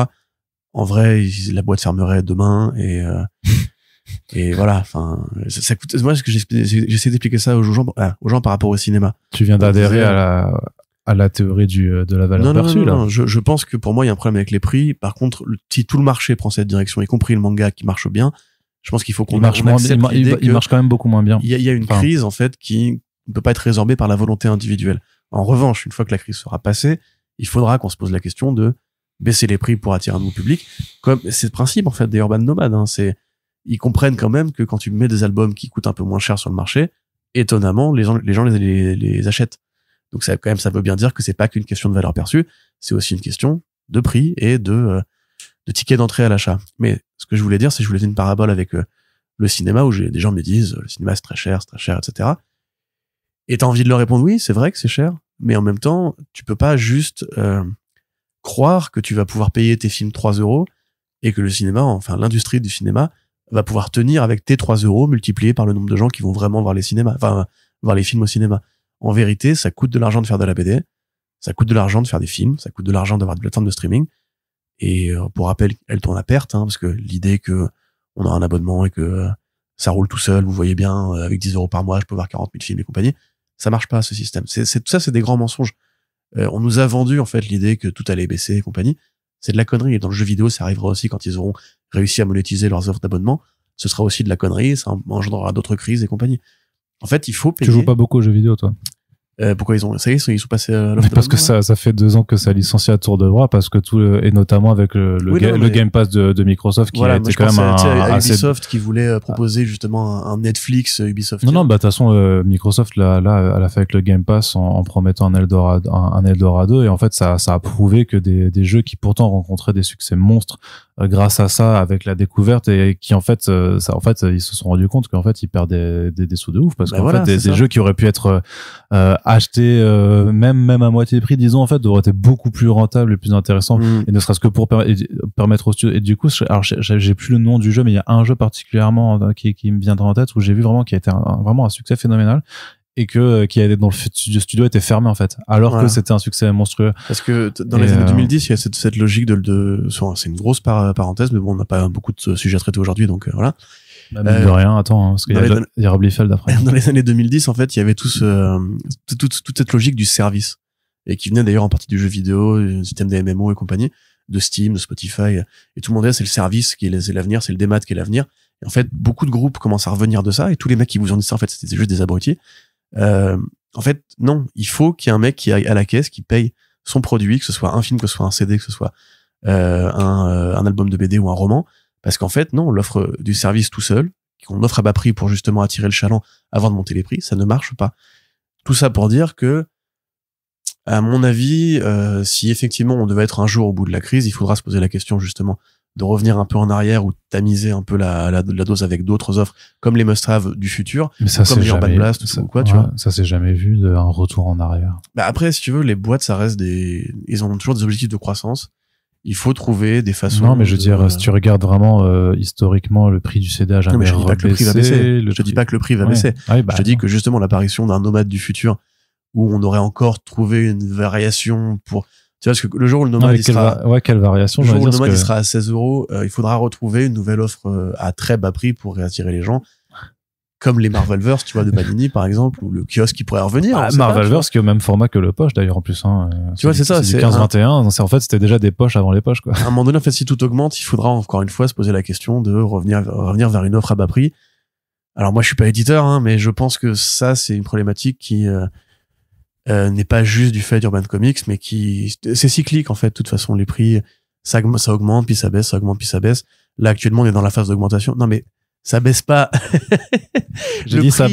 En vrai, la boîte fermerait demain et voilà. Enfin, ça coûte. Moi, ce que j'essaie d'expliquer ça aux gens par rapport au cinéma. Tu viens d'adhérer à la théorie de la valeur perçue, là. Non, je pense que pour moi, il y a un problème avec les prix. Par contre, si tout le marché prend cette direction, y compris le manga qui marche bien, je pense qu'il faut qu'on accepte l'idée il marche quand même beaucoup moins bien. Il y a une crise, en fait, qui ne peut pas être résorbée par la volonté individuelle. En revanche, une fois que la crise sera passée, il faudra qu'on se pose la question de baisser les prix pour attirer un nouveau public. Comme c'est le principe, en fait, des Urban Nomades, hein. Ils comprennent quand même que quand tu mets des albums qui coûtent un peu moins cher sur le marché, étonnamment, les gens les achètent. Donc ça veut bien dire que c'est pas qu'une question de valeur perçue, c'est aussi une question de prix et de ticket d'entrée à l'achat. Mais ce que je voulais dire, c'est que je voulais faire une parabole avec le cinéma où des gens me disent le cinéma c'est très cher, etc. Et t'as envie de leur répondre oui, c'est vrai que c'est cher, mais en même temps, tu peux pas juste croire que tu vas pouvoir payer tes films 3 € et que le cinéma, enfin l'industrie du cinéma, va pouvoir tenir avec tes 3 € multipliés par le nombre de gens qui vont vraiment voir les films au cinéma. En vérité, ça coûte de l'argent de faire de la BD, ça coûte de l'argent de faire des films, ça coûte de l'argent d'avoir des plateformes de streaming. Et pour rappel, elles tournent à perte, hein, parce que l'idée que on a un abonnement et que ça roule tout seul, vous voyez bien, avec 10 € par mois, je peux voir 40 000 films et compagnie, ça marche pas, ce système. Tout ça, c'est des grands mensonges. On nous a vendu, en fait, l'idée que tout allait baisser et compagnie. C'est de la connerie. Et dans le jeu vidéo, ça arrivera aussi quand ils auront réussi à monétiser leurs offres d'abonnement. ce sera aussi de la connerie, ça engendrera d'autres crises et compagnie. En fait, il faut payer. Tu joues pas beaucoup aux jeux vidéo, toi? Pourquoi ils sont passés à l'offre? Parce que ça fait 2 ans que ça licencie à tour de bras, parce que et notamment avec le Game Pass de Microsoft, qui a été quand même à Ubisoft qui voulait proposer justement un Netflix Ubisoft. Non, de toute façon, Microsoft, là, elle a fait avec le Game Pass en promettant un Eldorado, et en fait, ça a prouvé que des jeux qui pourtant rencontraient des succès monstres, grâce à ça, avec la découverte, et qui en fait, ils se sont rendus compte qu'en fait, ils perdaient des sous de ouf, parce qu'en fait, des jeux qui auraient pu être acheter même à moitié prix, disons, en fait, auraient été beaucoup plus rentables et plus intéressants, et ne serait-ce que pour permettre aux studios. Et du coup, alors j'ai plus le nom du jeu, mais il y a un jeu particulièrement qui me viendra en tête, où j'ai vu vraiment qui a été vraiment un succès phénoménal, et qui a, dans le studio était fermé en fait, alors que c'était un succès monstrueux. Parce que dans les années 2010, il y a cette logique c'est une grosse parenthèse, mais bon, on n'a pas beaucoup de sujets à traiter aujourd'hui, donc voilà. Bah, de rien, attends, parce qu'il y a Rob Liefeld après. Dans les années 2010, en fait, il y avait toute cette logique du service, et qui venait d'ailleurs en partie du jeu vidéo, du système des MMO et compagnie, de Steam, de Spotify, et tout le monde disait c'est le service qui est l'avenir, c'est le démat qui est l'avenir. Et en fait, beaucoup de groupes commencent à revenir de ça, et tous les mecs qui vous ont dit ça, en fait, c'était juste des abrutis. En fait, non, il faut qu'il y ait un mec qui aille à la caisse, qui paye son produit, que ce soit un film, que ce soit un CD, que ce soit un album de BD ou un roman, parce qu'en fait, non, l'offre du service tout seul, qu'on offre à bas prix pour justement attirer le chaland avant de monter les prix, ça ne marche pas. Tout ça pour dire que, à mon avis, si effectivement on devait être un jour au bout de la crise, il faudra se poser la question justement de revenir un peu en arrière ou de tamiser un peu la dose avec d'autres offres comme les must-have du futur, mais ça, comme les Urban Blast ou quoi, tu vois. Ça s'est jamais vu un retour en arrière. Bah après, si tu veux, les boîtes, ça reste ils ont toujours des objectifs de croissance. Il faut trouver des façons. Non, mais je veux dire, si tu regardes vraiment historiquement, le prix du CD a jamais rebaissé. Je dis pas que le prix va baisser. Je te dis que justement l'apparition d'un nomade du futur où on aurait encore trouvé une variation pour. Tu vois, parce que le jour où le nomade quelle variation? Le jour où le nomade il sera à 16 €, il faudra retrouver une nouvelle offre à très bas prix pour réattirer les gens. Comme les Marvelverse, tu vois, de Panini, par exemple, ou le kiosque qui pourrait revenir. Marvelverse qui est au même format que le poche, d'ailleurs, en plus, hein. Tu vois, c'est ça. C'est 15-21. En fait, c'était déjà des poches avant les poches, quoi. À un moment donné, en fait, si tout augmente, il faudra encore une fois se poser la question de revenir vers une offre à bas prix. Alors, moi, je suis pas éditeur, hein, mais je pense que ça, c'est une problématique qui, n'est pas juste du fait d'Urban Comics, mais c'est cyclique, en fait. De toute façon, les prix, ça augmente, puis ça baisse, ça augmente, puis ça baisse. Là, actuellement, on est dans la phase d'augmentation. Non, mais, ça baisse pas. J'ai dit ça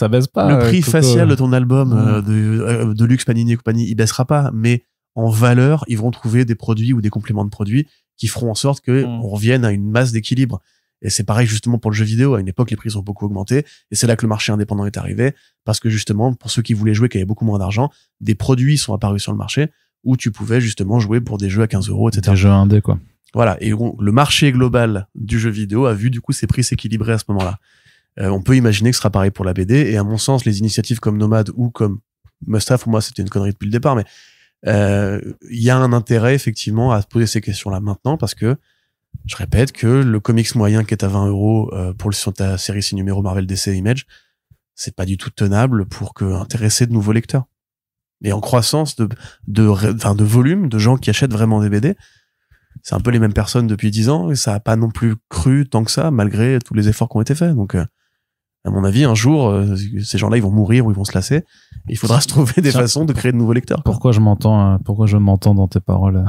baisse pas. Le prix facial de ton album de luxe Panini et compagnie, il baissera pas, mais en valeur, ils vont trouver des produits ou des compléments de produits qui feront en sorte que on revienne à une masse d'équilibre. Et c'est pareil justement pour le jeu vidéo. À une époque, les prix ont beaucoup augmenté, et c'est là que le marché indépendant est arrivé, parce que justement, pour ceux qui voulaient jouer, qui avaient beaucoup moins d'argent, des produits sont apparus sur le marché où tu pouvais justement jouer pour des jeux à 15 €, etc. Des jeux indés, quoi. Voilà, et le marché global du jeu vidéo a vu du coup ses prix s'équilibrer à ce moment-là. On peut imaginer que ce sera pareil pour la BD, et à mon sens, les initiatives comme Nomad ou comme Must-Have, pour moi c'était une connerie depuis le départ, mais il y a un intérêt effectivement à se poser ces questions-là maintenant, parce que je répète que le comics moyen qui est à 20 € sur ta série 6 numéros Marvel DC Image, c'est pas du tout tenable pour intéresser de nouveaux lecteurs. Et en croissance de volume, de gens qui achètent vraiment des BD, c'est un peu les mêmes personnes depuis 10 ans, et ça a pas non plus cru tant que ça, malgré tous les efforts qui ont été faits. Donc, à mon avis, un jour, ces gens-là, ils vont mourir ou ils vont se lasser. Et il faudra se trouver des façons de créer de nouveaux lecteurs. Pourquoi je m'entends dans tes paroles?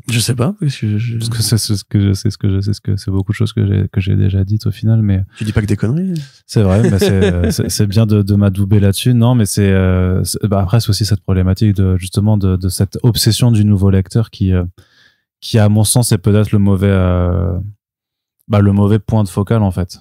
Je sais pas. Parce que c'est beaucoup de choses que j'ai déjà dites au final, mais. Tu dis pas que des conneries. C'est vrai, mais c'est bien de m'adouber là-dessus. Non, mais après, c'est aussi cette problématique justement de cette obsession du nouveau lecteur qui, à mon sens, est peut-être le mauvais point de focal, en fait.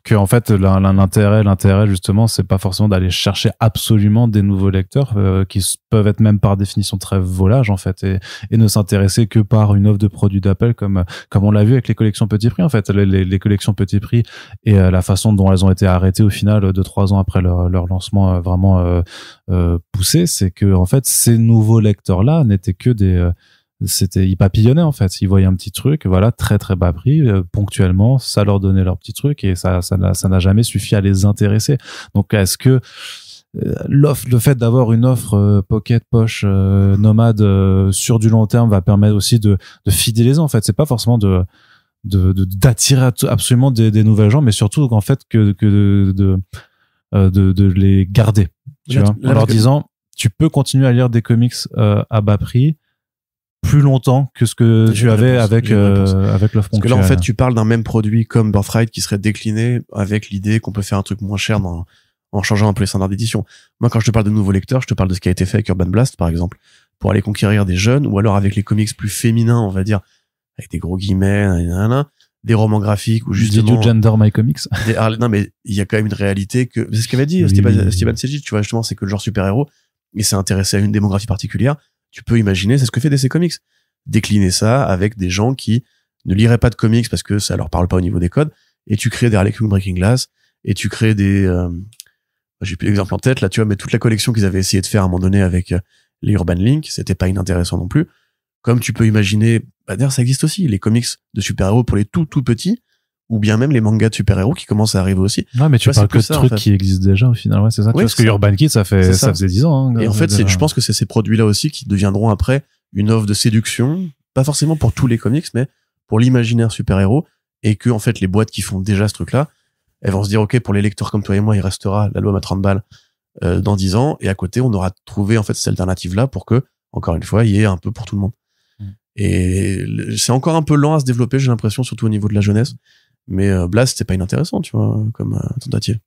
Que, en fait, l'intérêt, justement, c'est pas forcément d'aller chercher absolument des nouveaux lecteurs, qui peuvent être même par définition très volages, en fait, et ne s'intéresser que par une offre de produits d'appel, comme on l'a vu avec les collections Petit Prix, en fait. Les collections Petit Prix et la façon dont elles ont été arrêtées au final 2-3 ans après leur lancement vraiment poussé, c'est que, en fait, ces nouveaux lecteurs-là n'étaient que ils papillonnaient, en fait. Ils voyaient un petit truc, voilà, très très bas prix, ponctuellement, ça leur donnait leur petit truc, et ça n'a jamais suffi à les intéresser. Donc, est-ce que le fait d'avoir une offre pocket, poche, nomade sur du long terme va permettre aussi de fidéliser, en fait. C'est pas forcément d'attirer absolument des nouvelles gens, mais surtout en fait que de les garder, en leur disant tu peux continuer à lire des comics à bas prix plus longtemps que ce que tu avais avec Lovecraft. Parce que là en fait tu parles d'un même produit comme Birthright qui serait décliné avec l'idée qu'on peut faire un truc moins cher en changeant un peu les standards d'édition. Moi quand je te parle de nouveaux lecteurs, je te parle de ce qui a été fait avec Urban Blast par exemple, pour aller conquérir des jeunes, ou alors avec les comics plus féminins, on va dire, avec des gros guillemets, des romans graphiques ou justement du gender my comics. Non mais il y a quand même une réalité que c'est ce qu'avait dit Steven Sejic, tu vois, justement, c'est que le genre super-héros il s'est intéressé à une démographie particulière. Tu peux imaginer, c'est ce que fait DC Comics, décliner ça avec des gens qui ne liraient pas de comics parce que ça leur parle pas au niveau des codes, et tu crées des Harley Quinn Breaking Glass, et tu crées des j'ai plus l'exemple en tête là, tu vois, mais toute la collection qu'ils avaient essayé de faire à un moment donné avec les Urban Link, c'était pas inintéressant non plus. Comme tu peux imaginer, d'ailleurs ça existe aussi, les comics de super-héros pour les tout petits, ou bien même les mangas de super-héros qui commencent à arriver aussi. Ouais, mais tu parles que de trucs qui existent déjà au final, ouais, c'est ça. Oui, parce que Urban Kid, ça faisait 10 ans. Et en fait, je pense que c'est ces produits-là aussi qui deviendront après une offre de séduction, pas forcément pour tous les comics, mais pour l'imaginaire super-héros, et que, en fait, les boîtes qui font déjà ce truc-là, elles vont se dire, OK, pour les lecteurs comme toi et moi, il restera l'album à 30 balles, dans 10 ans, et à côté, on aura trouvé, en fait, cette alternative-là pour que, encore une fois, il y ait un peu pour tout le monde. Et c'est encore un peu lent à se développer, j'ai l'impression, surtout au niveau de la jeunesse. Mais Blast, c'est pas inintéressant, tu vois, comme tentative.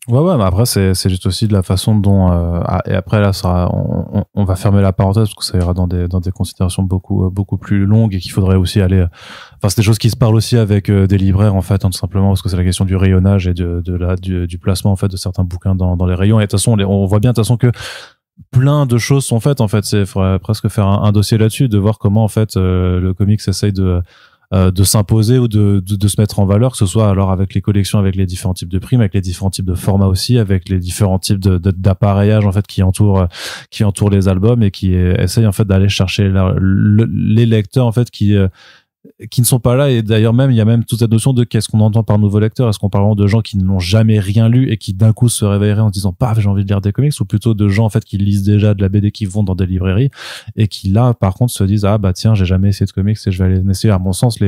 Ouais, mais après, c'est juste aussi de la façon dont, et après, là, on va fermer la parenthèse parce que ça ira dans des considérations beaucoup plus longues et qu'il faudrait aussi aller, enfin, c'est des choses qui se parlent aussi avec des libraires, en fait, tout simplement, parce que c'est la question du rayonnage et du placement, en fait, de certains bouquins dans les rayons. Et de toute façon, on voit bien, de toute façon, que plein de choses sont faites, en fait. Il faudrait presque faire un dossier là-dessus, de voir comment, en fait, le comics essaye de s'imposer ou de se mettre en valeur, que ce soit alors avec les collections, avec les différents types de primes, avec les différents types de formats aussi, avec les différents types d'appareillage en fait qui entourent les albums et qui essayent en fait d'aller chercher les lecteurs en fait qui ne sont pas là. Et d'ailleurs même il y a même toute cette notion de qu'est-ce qu'on entend par nouveaux lecteurs. Est-ce qu'on parle vraiment de gens qui n'ont jamais rien lu et qui d'un coup se réveilleraient en se disant paf, j'ai envie de lire des comics, ou plutôt de gens en fait qui lisent déjà de la BD, qui vont dans des librairies et qui là par contre se disent ah bah tiens, j'ai jamais essayé de comics et je vais aller essayer. À mon sens,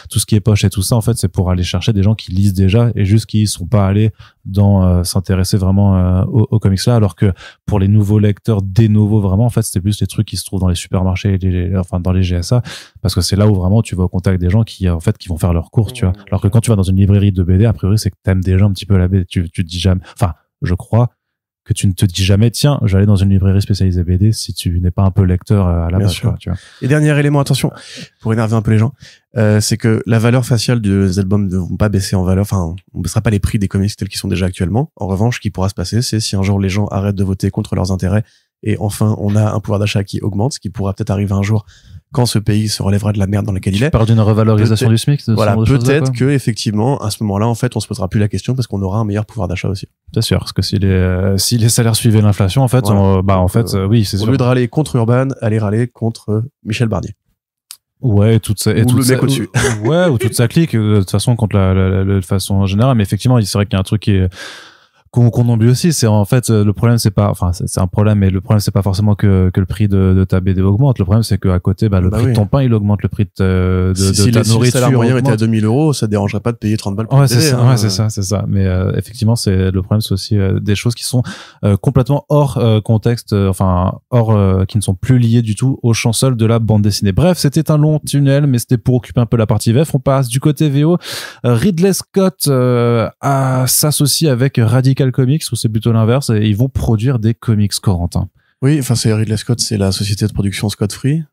tout ce qui est poche et tout ça en fait c'est pour aller chercher des gens qui lisent déjà et juste qui sont pas allés dans s'intéresser vraiment aux comics là, alors que pour les nouveaux lecteurs, des nouveaux vraiment en fait c'était plus les trucs qui se trouvent dans les supermarchés enfin dans les GSA, parce que c'est là où vraiment tu vas au contact des gens qui en fait qui vont faire leurs courses, tu vois. Alors que quand tu vas dans une librairie de BD, a priori c'est que t'aimes déjà un petit peu la BD, tu te dis jamais, enfin je crois que tu ne te dis jamais tiens je vais aller dans une librairie spécialisée BD si tu n'es pas un peu lecteur à la base, quoi, tu vois. Et dernier élément, attention, pour énerver un peu les gens, c'est que la valeur faciale des albums ne vont pas baisser en valeur, enfin on ne baissera pas les prix des comics tels qu'ils sont déjà actuellement. En revanche, ce qui pourra se passer, c'est si un jour les gens arrêtent de voter contre leurs intérêts et enfin on a un pouvoir d'achat qui augmente, ce qui pourra peut-être arriver un jour quand ce pays se relèvera de la merde dans laquelle il est. Tu parles d'une revalorisation du SMIC, voilà, peut-être que effectivement à ce moment-là en fait on se posera plus la question parce qu'on aura un meilleur pouvoir d'achat aussi. C'est sûr, parce que si les salaires suivaient l'inflation en fait, voilà. Oui, c'est sûr. Au lieu de râler contre Urban, aller râler contre Michel Barnier. Ouais, toute ça, ou le mec au-dessus. Ouais, ou toute sa clique, de toute façon, contre de façon générale. Mais effectivement, c'est vrai qu'il y a un truc qui est, qu'on oublie aussi, c'est en fait le problème, c'est pas, enfin c'est un problème, mais le problème c'est pas forcément que le prix de ta BD augmente. Le problème c'est qu'à côté, le prix de ton pain il augmente, le prix de ta nourriture. Si le salaire moyen était à 2000 €, ça dérangerait pas de payer 30 balles pour c'est ça, c'est ça. Mais effectivement, c'est le problème, c'est aussi des choses qui sont complètement hors contexte, qui ne sont plus liées du tout au champ seul de la bande dessinée. Bref, c'était un long tunnel, mais c'était pour occuper un peu la partie VF. On passe du côté VO. Ridley Scott s'associe avec Radical Comics, ou c'est plutôt l'inverse, et ils vont produire des comics, Corentin. Oui, enfin c'est Ridley Scott, c'est la société de production Scott Free,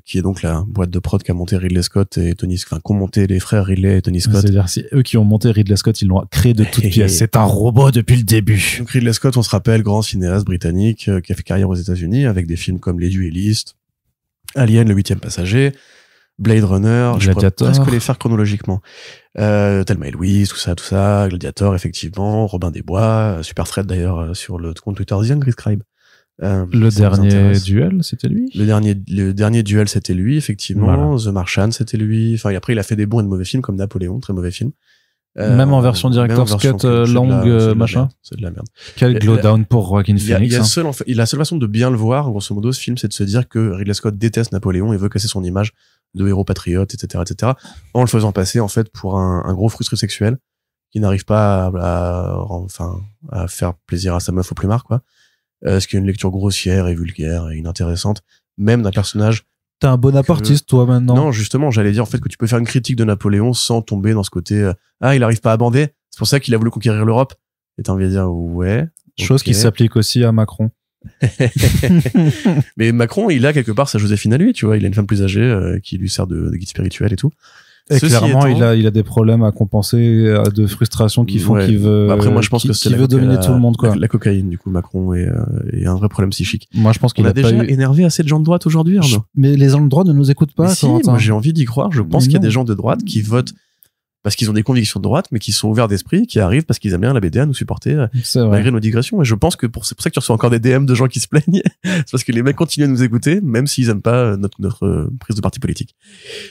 qui est donc la boîte de prod qu'a monté Ridley Scott et qu'ont monté les frères Ridley et Tony Scott. C'est-à-dire, si eux qui ont monté Ridley Scott, ils l'ont créé de toutes pièces. C'est un robot depuis le début. Donc Ridley Scott, on se rappelle, grand cinéaste britannique qui a fait carrière aux États-Unis avec des films comme Les Duellistes, Alien, le 8e passager, Blade Runner, Gladiator. Je pourrais presque les faire chronologiquement. Thelma et Louise, tout ça, Gladiator, effectivement, Robin des Bois, Super Fred d'ailleurs, sur le compte Twitter The Angry Scribe. Le dernier duel, c'était lui? Le dernier duel, c'était lui, effectivement. Voilà. The Martian, c'était lui. Enfin, et après, il a fait des bons et de mauvais films, comme Napoléon, très mauvais film. Même en version Director's Cut, longue, machin. C'est de la merde. Quel glowdown pour Joaquin Phoenix. La seule façon de bien le voir, grosso modo, ce film, c'est de se dire que Ridley Scott déteste Napoléon et veut casser son image de héros patriote, etc., en le faisant passer, en fait, pour un gros frustré sexuel qui n'arrive pas à faire plaisir à sa meuf au plumard, quoi. Ce qui est une lecture grossière et vulgaire et inintéressante, même d'un personnage. T'es un bonapartiste, toi, maintenant. Non, justement, j'allais dire, en fait, que tu peux faire une critique de Napoléon sans tomber dans ce côté, il arrive pas à bander. C'est pour ça qu'il a voulu conquérir l'Europe. Et t'as envie de dire, ouais. Chose qui s'applique aussi à Macron. Mais Macron, il a quelque part sa Joséphine à lui, tu vois. Il a une femme plus âgée, qui lui sert de guide spirituel et tout. Et clairement, il a des problèmes à compenser, de frustration qui font qu'il veut, après, moi, je pense que qu'il veut dominer tout le monde, quoi. La cocaïne, du coup, Macron est un vrai problème psychique. Moi, je pense qu'il a déjà énervé assez de gens de droite aujourd'hui, Arnaud. Mais les gens de droite ne nous écoutent pas, si, moi, j'ai envie d'y croire. Je pense qu'il y a des gens de droite qui votent parce qu'ils ont des convictions de droite, mais qui sont ouverts d'esprit, qui arrivent parce qu'ils aiment bien la BD à nous supporter, malgré nos digressions. Et je pense que c'est pour ça que tu reçois encore des DM de gens qui se plaignent. C'est parce que les mecs continuent à nous écouter, même s'ils aiment pas notre prise de parti politique.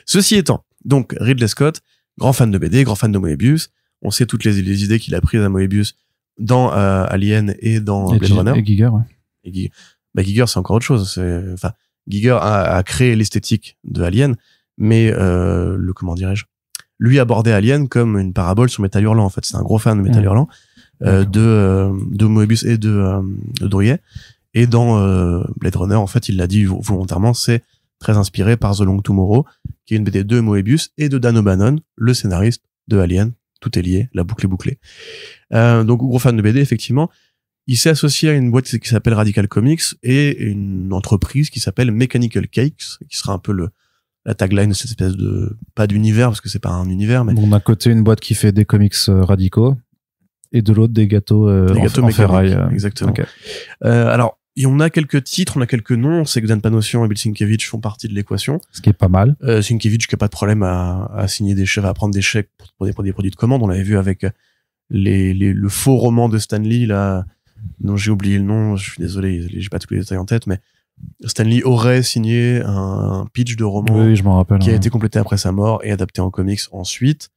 Ceci étant, donc, Ridley Scott, grand fan de BD, grand fan de Moebius. On sait toutes les idées qu'il a prises à Moebius dans Alien et dans Blade Runner. Et Giger, ouais. Giger, c'est encore autre chose. Giger a créé l'esthétique de Alien, mais comment dirais-je, lui abordait Alien comme une parabole sur Métal Hurlant, en fait. C'est un gros fan de Métal Hurlant, de Moebius et de Drouillet. Et dans Blade Runner, en fait, il l'a dit volontairement, c'est très inspiré par The Long Tomorrow, qui est une BD de Moebius et de Dan O'Bannon, le scénariste de Alien. Tout est lié, la boucle est bouclée. Donc, gros fan de BD, effectivement. Il s'est associé à une boîte qui s'appelle Radical Comics et une entreprise qui s'appelle Mechanical Cakes, qui sera un peu la tagline de cette espèce de, pas d'univers, parce que c'est pas un univers, mais. Bon, d'un côté, une boîte qui fait des comics radicaux, et de l'autre, des gâteaux en ferraille. Exactement. Okay. Alors, on a quelques titres, on a quelques noms. C'est que Dan Panosian et Bill Sienkiewicz font partie de l'équation. Ce qui est pas mal. Sienkiewicz qui a pas de problème à signer des chèques, à prendre des chèques pour des produits de commande. On l'avait vu avec le faux roman de Stan Lee, là, dont j'ai oublié le nom. Je suis désolé, j'ai pas tous les détails en tête, mais Stan Lee aurait signé un pitch de roman. Oui, je m'en rappelle. Qui a été complété après sa mort et adapté en comics ensuite.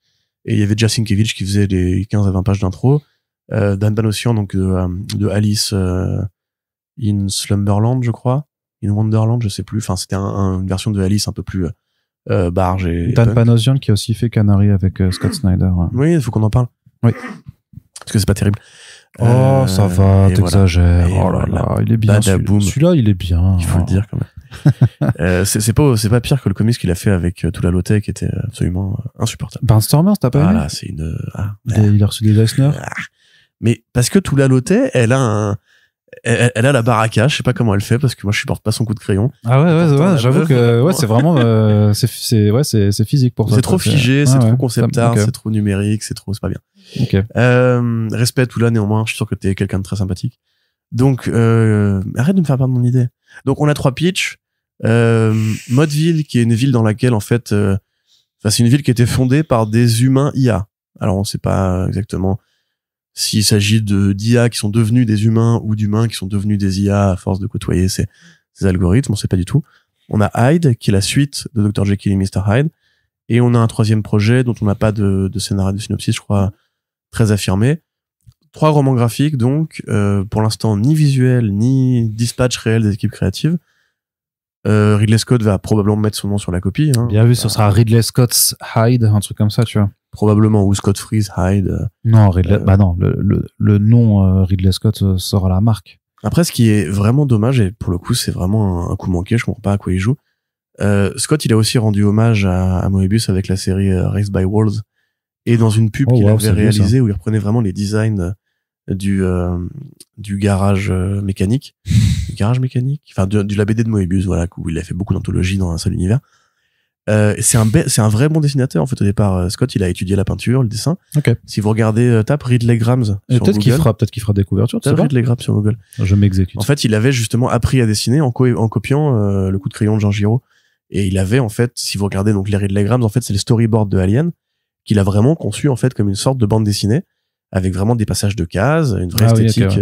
Et il y avait déjà Sienkiewicz qui faisait les 15 à 20 pages d'intro. Dan Panosian, donc, de Alice, in Slumberland, je crois. In Wonderland, je sais plus. Enfin, c'était une version de Alice un peu plus barge et Dan Panosian qui a aussi fait Canary avec Scott Snyder. Oui, il faut qu'on en parle. Oui. Parce que c'est pas terrible. Oh, ça va, t'exagères. Voilà. Oh là là, il est bien. Celui-là, il est bien. Il faut le dire quand même. c'est pas pire que le comics qu'il a fait avec Tula Lotte, qui était absolument insupportable. Barnstormers, t'as pas aimé? Voilà, c'est une. Il a reçu des Eisner. Mais parce que Tula Lotte, elle a la baraka, je sais pas comment elle fait, parce que moi je supporte pas son coup de crayon. Ah ouais, j'avoue que c'est vraiment c'est physique pour toi. C'est trop figé, c'est trop concept art, c'est trop numérique, c'est pas bien. Okay. Respect Tula, néanmoins, je suis sûr que t'es quelqu'un de très sympathique. Donc arrête de me faire perdre mon idée. Donc on a 3 pitchs. Motteville, qui est une ville dans laquelle en fait c'est une ville qui a été fondée par des humains IA. Alors on sait pas exactement s'il s'agit d'IA qui sont devenus des humains ou d'humains qui sont devenus des IA à force de côtoyer ces algorithmes, on sait pas du tout. On a Hyde, qui est la suite de Dr. Jekyll et Mr. Hyde. Et on a un 3e projet dont on n'a pas de scénario, de synopsis, je crois, très affirmé. 3 romans graphiques, donc, pour l'instant, ni visuel, ni dispatch réel des équipes créatives. Ridley Scott va probablement mettre son nom sur la copie. Hein. Bien vu, ce sera Ridley Scott's Hyde, un truc comme ça, tu vois. Probablement, ou Scott Freeze Hyde. Non, Ridley, non, le nom Ridley Scott sera la marque. Après, ce qui est vraiment dommage, et pour le coup, c'est vraiment un coup manqué, je comprends pas à quoi il joue. Scott, il a aussi rendu hommage à Moebius avec la série Raised by Wolves, et dans une pub qu'il avait réalisée où il reprenait vraiment les designs du garage mécanique. Garage mécanique? Enfin, de la BD de Moebius, voilà, où il a fait beaucoup d'anthologies dans un seul univers. C'est un vrai bon dessinateur en fait au départ. Scott, il a étudié la peinture, le dessin. Okay. Si vous regardez, tape Ridley Grahams sur peut-être qu'il fera des couvertures. Tape Ridley Grahams sur Google. Je m'exécute. En fait, il avait justement appris à dessiner en copiant le coup de crayon de Jean Giraud. Et il avait en fait, si vous regardez donc les Ridley Grahams, en fait, c'est les storyboards de Alien qu'il a vraiment conçu en fait comme une sorte de bande dessinée avec vraiment des passages de cases, une vraie esthétique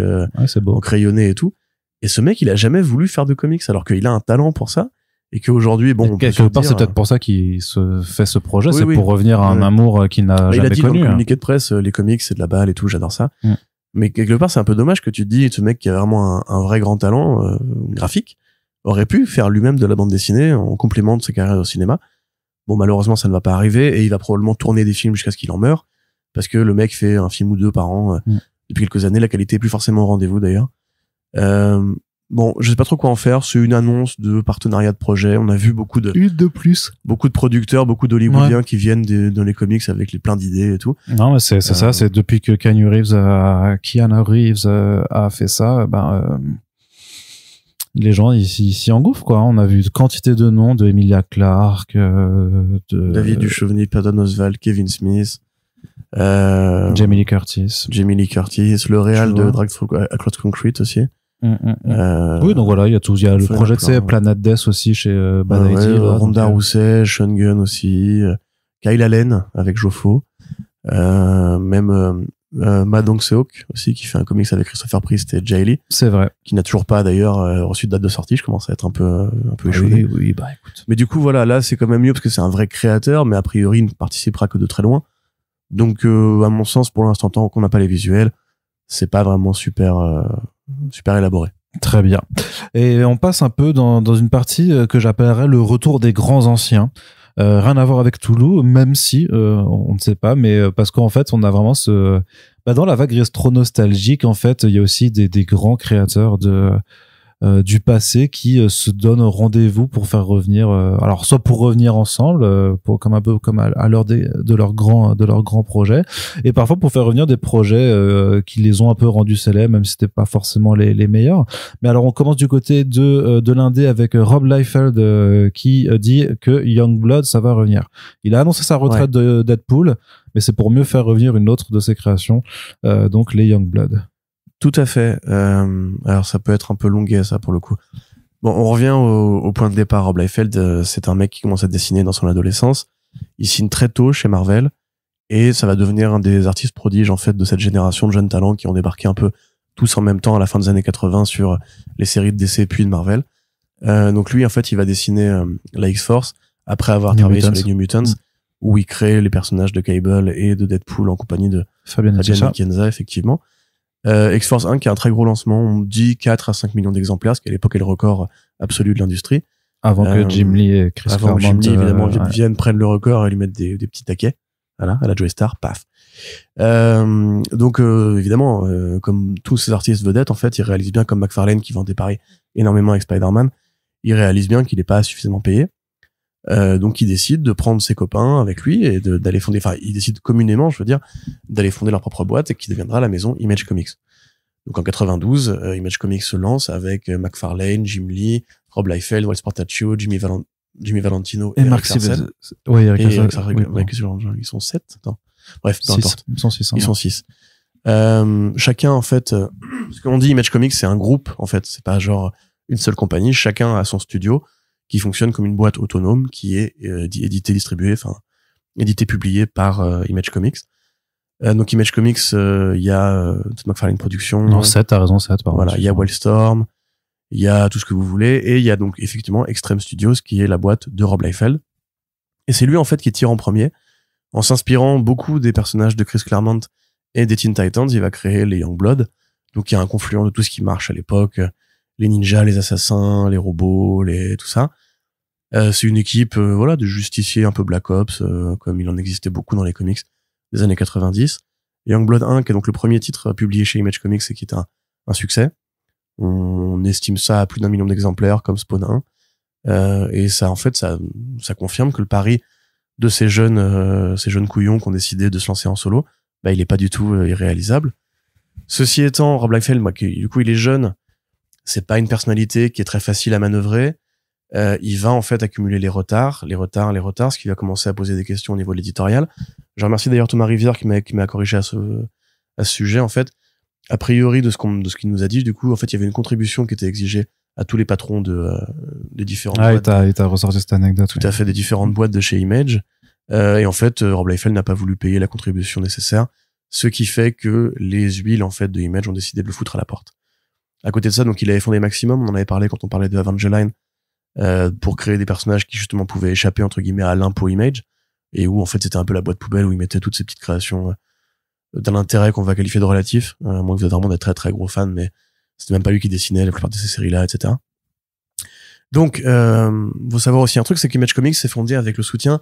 c'est beau. en crayonné et tout. Et ce mec, il a jamais voulu faire de comics alors qu'il a un talent pour ça. Et qu'aujourd'hui, bon, quelque part, c'est peut-être pour ça qu'il se fait ce projet, c'est oui. pour revenir à un amour qu'il n'a jamais connu. Il a dit dans le communiqué de presse, les comics, c'est de la balle et tout, j'adore ça. Mais quelque part, c'est un peu dommage que tu te dis, ce mec qui a vraiment un vrai grand talent graphique aurait pu faire lui-même de la bande dessinée en complément de sa carrière au cinéma. Bon, malheureusement, ça ne va pas arriver et il va probablement tourner des films jusqu'à ce qu'il en meure parce que le mec fait un film ou deux par an depuis quelques années. La qualité est plus forcément au rendez-vous d'ailleurs. Bon, je sais pas trop quoi en faire. C'est une annonce de partenariat de projet. On a vu beaucoup de producteurs, beaucoup d'Hollywoodiens qui viennent dans les comics avec plein d'idées et tout. Non, mais c'est ça. C'est depuis que Keanu Reeves a fait ça, les gens ils s'y engouffrent quoi. On a vu une quantité de noms de Emilia Clarke, de David Duchovny, Patton Oswalt, Kevin Smith, Jamie Lee Curtis, le réal de Drag Across Concrete aussi. Oui, donc voilà, il y a tout. Il y a le projet de Planet Death aussi chez Bad Idea. Ronda Rousey, Sean Gunn aussi, Kyle Allen avec Joffo, même Ma Dong-seok aussi qui fait un comics avec Christopher Priest et Jay Lee. C'est vrai. Qui n'a toujours pas d'ailleurs reçu de date de sortie. Je commence à être un peu échaudé. Oui, bah écoute. Mais du coup voilà, là c'est quand même mieux parce que c'est un vrai créateur, mais a priori il ne participera que de très loin. Donc à mon sens, pour l'instant, tant qu'on n'a pas les visuels, c'est pas vraiment super élaboré. Très bien. Et on passe un peu dans une partie que j'appellerais le retour des grands anciens. Rien à voir avec Toulouse, même si on ne sait pas, mais parce qu'en fait on a vraiment dans la vague rétro-nostalgique, en fait il y a aussi des grands créateurs du passé qui se donnent rendez-vous pour faire revenir, alors soit pour revenir ensemble, comme un peu comme à l'heure de leurs grands projets, et parfois pour faire revenir des projets qui les ont un peu rendus célèbres, même si c'était pas forcément les meilleurs. Mais alors on commence du côté de l'indé avec Rob Liefeld qui dit que Youngblood ça va revenir. Il a annoncé sa retraite de Deadpool, mais c'est pour mieux faire revenir une autre de ses créations, donc les Youngblood. Tout à fait. Alors ça peut être un peu longuet ça pour le coup. Bon, on revient au point de départ. Rob Liefeld, c'est un mec qui commence à dessiner dans son adolescence. Il signe très tôt chez Marvel et ça va devenir un des artistes prodiges en fait de cette génération de jeunes talents qui ont débarqué un peu tous en même temps à la fin des années 80 sur les séries de DC puis de Marvel. Donc lui en fait il va dessiner la X-Force après avoir travaillé sur les New Mutants où il crée les personnages de Cable et de Deadpool en compagnie de Fabian Nicieza effectivement. X-Force 1 qui a un très gros lancement, on dit 4 à 5 millions d'exemplaires, ce qui à l'époque est le record absolu de l'industrie. Avant que Jim Lee et Chris Claremont évidemment viennent, prennent le record et lui mettent des petits taquets. Voilà, à la Joey Star, paf. Donc évidemment, comme tous ces artistes vedettes, en fait, ils réalisent bien, comme McFarlane qui vendait pareil énormément avec Spider-Man, ils réalisent bien qu'il n'est pas suffisamment payé. Donc il décide de prendre ses copains avec lui et d'aller fonder, enfin ils décident communément, je veux dire, d'aller fonder leur propre boîte et qui deviendra la maison Image Comics. Donc en 92, Image Comics se lance avec McFarlane, Jim Lee, Rob Liefeld, Walt Sportaccio, Jimmy Valentino et Mark Silvestri. Oui, Eric Larsen. Ils sont 7. Attends. Bref, peu importe. Ils sont 6. Chacun en fait, parce qu'on dit Image Comics, c'est un groupe en fait, c'est pas genre une seule compagnie. Chacun a son studio qui fonctionne comme une boîte autonome qui est édité, publié par Image Comics. Donc Image Comics, il y a McFarlane Productions. Non, 7, t'as raison, 7, pardon. Voilà, il y a Wildstorm, il y a tout ce que vous voulez, et il y a donc effectivement Extreme Studios qui est la boîte de Rob Liefeld. Et c'est lui en fait qui tire en premier, en s'inspirant beaucoup des personnages de Chris Claremont et des Teen Titans. Il va créer les Youngblood, donc il y a un confluent de tout ce qui marche à l'époque. Les ninjas, les assassins, les robots, tout ça. C'est une équipe de justiciers un peu Black Ops, comme il en existait beaucoup dans les comics des années 90. Youngblood 1, qui est donc le premier titre publié chez Image Comics et qui est un succès. On estime ça à plus d'1 million d'exemplaires comme Spawn 1. Et ça, en fait, ça confirme que le pari de ces jeunes couillons qui ont décidé de se lancer en solo, il est pas du tout irréalisable. Ceci étant, Rob Liefeld, du coup, il est jeune. C'est pas une personnalité qui est très facile à manœuvrer. Il va en fait accumuler les retards, ce qui va commencer à poser des questions au niveau de l'éditorial. Je remercie d'ailleurs Thomas Rivière qui m'a corrigé à ce sujet. En fait, a priori de ce qu'il nous a dit, du coup, en fait, il y avait une contribution qui était exigée à tous les patrons des différentes boîtes. Et t'as ressorti cette anecdote. Tout à fait, des différentes boîtes de chez Image. Et en fait, Rob Liefeld n'a pas voulu payer la contribution nécessaire, ce qui fait que les huiles en fait de Image ont décidé de le foutre à la porte. À côté de ça, donc il avait fondé Maximum, on en avait parlé quand on parlait de Evangeline, pour créer des personnages qui justement pouvaient échapper entre guillemets à l'impôt Image, et où en fait c'était un peu la boîte poubelle où ils mettaient toutes ces petites créations d'un intérêt qu'on va qualifier de relatif, à moins que vous êtes vraiment des très très gros fans, mais c'était même pas lui qui dessinait la plupart de ces séries-là, etc. Donc, faut savoir aussi un truc, c'est qu'Image Comics s'est fondé avec le soutien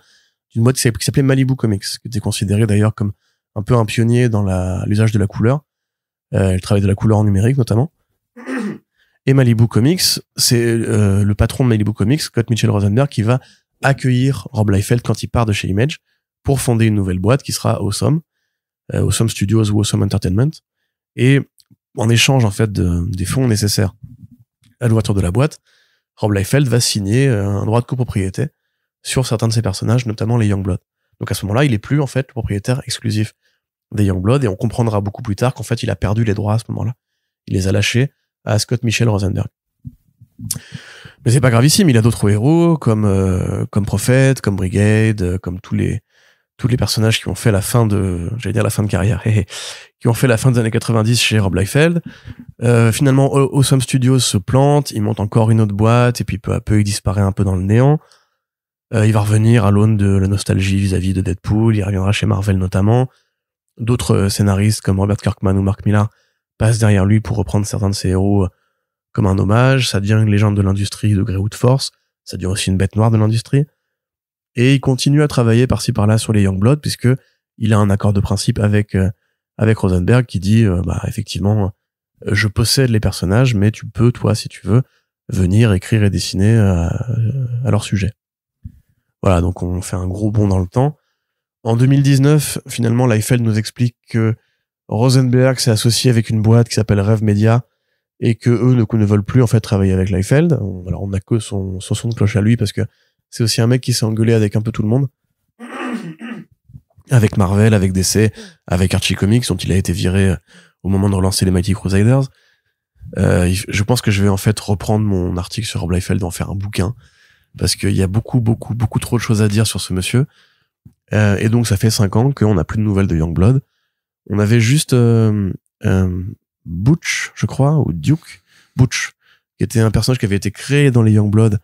d'une boîte qui s'appelait Malibu Comics, qui était considérée d'ailleurs comme un peu un pionnier dans l'usage de la couleur. Elle travaille de la couleur en numérique notamment. Et Malibu Comics, c'est le patron de Malibu Comics, Scott Mitchell Rosenberg, qui va accueillir Rob Liefeld quand il part de chez Image pour fonder une nouvelle boîte qui sera Awesome Studios ou Awesome Entertainment. Et en échange en fait des fonds nécessaires à l'ouverture de la boîte, Rob Liefeld va signer un droit de copropriété sur certains de ses personnages, notamment les Youngblood. Donc à ce moment-là, il est plus en fait le propriétaire exclusif des Youngblood, et on comprendra beaucoup plus tard qu'en fait il a perdu les droits à ce moment-là. Il les a lâchés à Scott Mitchell Rosenberg. Mais c'est pas gravissime, il a d'autres héros comme Prophet, comme Brigade, comme tous les personnages qui ont fait la fin de carrière, qui ont fait la fin des années 90 chez Rob Liefeld. Finalement, Awesome Studios se plante, il monte encore une autre boîte, et puis peu à peu, il disparaît un peu dans le néant. Il va revenir à l'aune de la nostalgie vis-à-vis de Deadpool, il reviendra chez Marvel notamment. D'autres scénaristes comme Robert Kirkman ou Mark Millar passent derrière lui pour reprendre certains de ses héros comme un hommage. Ça devient une légende de l'industrie de Greywood Force, ça devient aussi une bête noire de l'industrie. Et il continue à travailler par-ci par-là sur les Youngblood, puisque il a un accord de principe avec Rosenberg qui dit effectivement, je possède les personnages, mais tu peux, toi, si tu veux, venir écrire et dessiner à leur sujet. Voilà, donc on fait un gros bond dans le temps. En 2019, finalement, Liefeld nous explique que Rosenberg s'est associé avec une boîte qui s'appelle Rev Media, et que eux ne veulent plus en fait travailler avec Liefeld. Alors on n'a que son son de cloche à lui, parce que c'est aussi un mec qui s'est engueulé avec un peu tout le monde. Avec Marvel, avec DC, avec Archie Comics, dont il a été viré au moment de relancer les Mighty Crusaders. Je pense que je vais en fait reprendre mon article sur Rob Liefeld, en faire un bouquin, parce qu'il y a beaucoup trop de choses à dire sur ce monsieur. Et donc ça fait 5 ans qu'on n'a plus de nouvelles de Youngblood. On avait juste Butch, je crois, ou Duke Butch, qui était un personnage qui avait été créé dans les Youngblood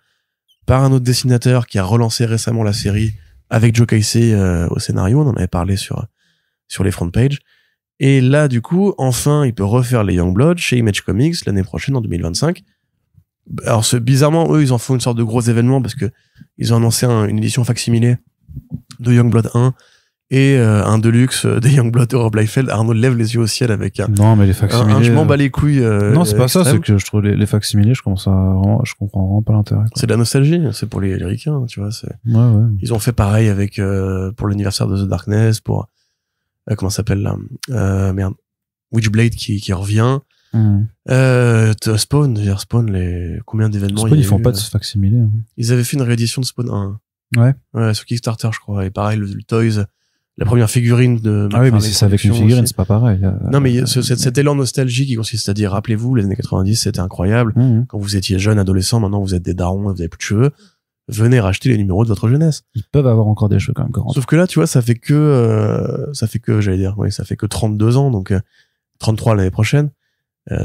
par un autre dessinateur qui a relancé récemment la série avec Joe Casey au scénario. On en avait parlé sur les front pages. Et là, du coup, enfin, il peut refaire les Youngblood chez Image Comics l'année prochaine, en 2025. Alors, bizarrement, eux, ils en font une sorte de gros événement, parce que ils ont annoncé une édition facsimilée de Youngblood 1 et un deluxe des Youngblood de Rob Liefeld. Arnaud lève les yeux au ciel avec non, mais les facsimilés, je m'en bats les couilles. Non, c'est pas extrême. Ça, c'est que je trouve les facsimilés, je comprends vraiment pas l'intérêt, quoi. C'est de la nostalgie, c'est pour les ricains, tu vois. Ouais. Ils ont fait pareil avec pour l'anniversaire de The Darkness, pour comment ça s'appelle là, Witchblade qui revient. Spawn, combien d'événements Spawn, ils font pas de facsimilés, hein. Ils avaient fait une réédition de Spawn 1. Ouais, sur Kickstarter, je crois. Et pareil, le Toys, la première figurine de... Ah oui, mais si c'est avec une figurine, c'est pas pareil. Non, mais cet élan nostalgie qui consiste à dire, rappelez-vous, les années 90, c'était incroyable. Quand vous étiez jeune, adolescent, maintenant vous êtes des darons, vous avez plus de cheveux. Venez racheter les numéros de votre jeunesse. Ils peuvent avoir encore des cheveux quand même. Sauf que là, tu vois, ça fait que 32 ans, donc 33 l'année prochaine.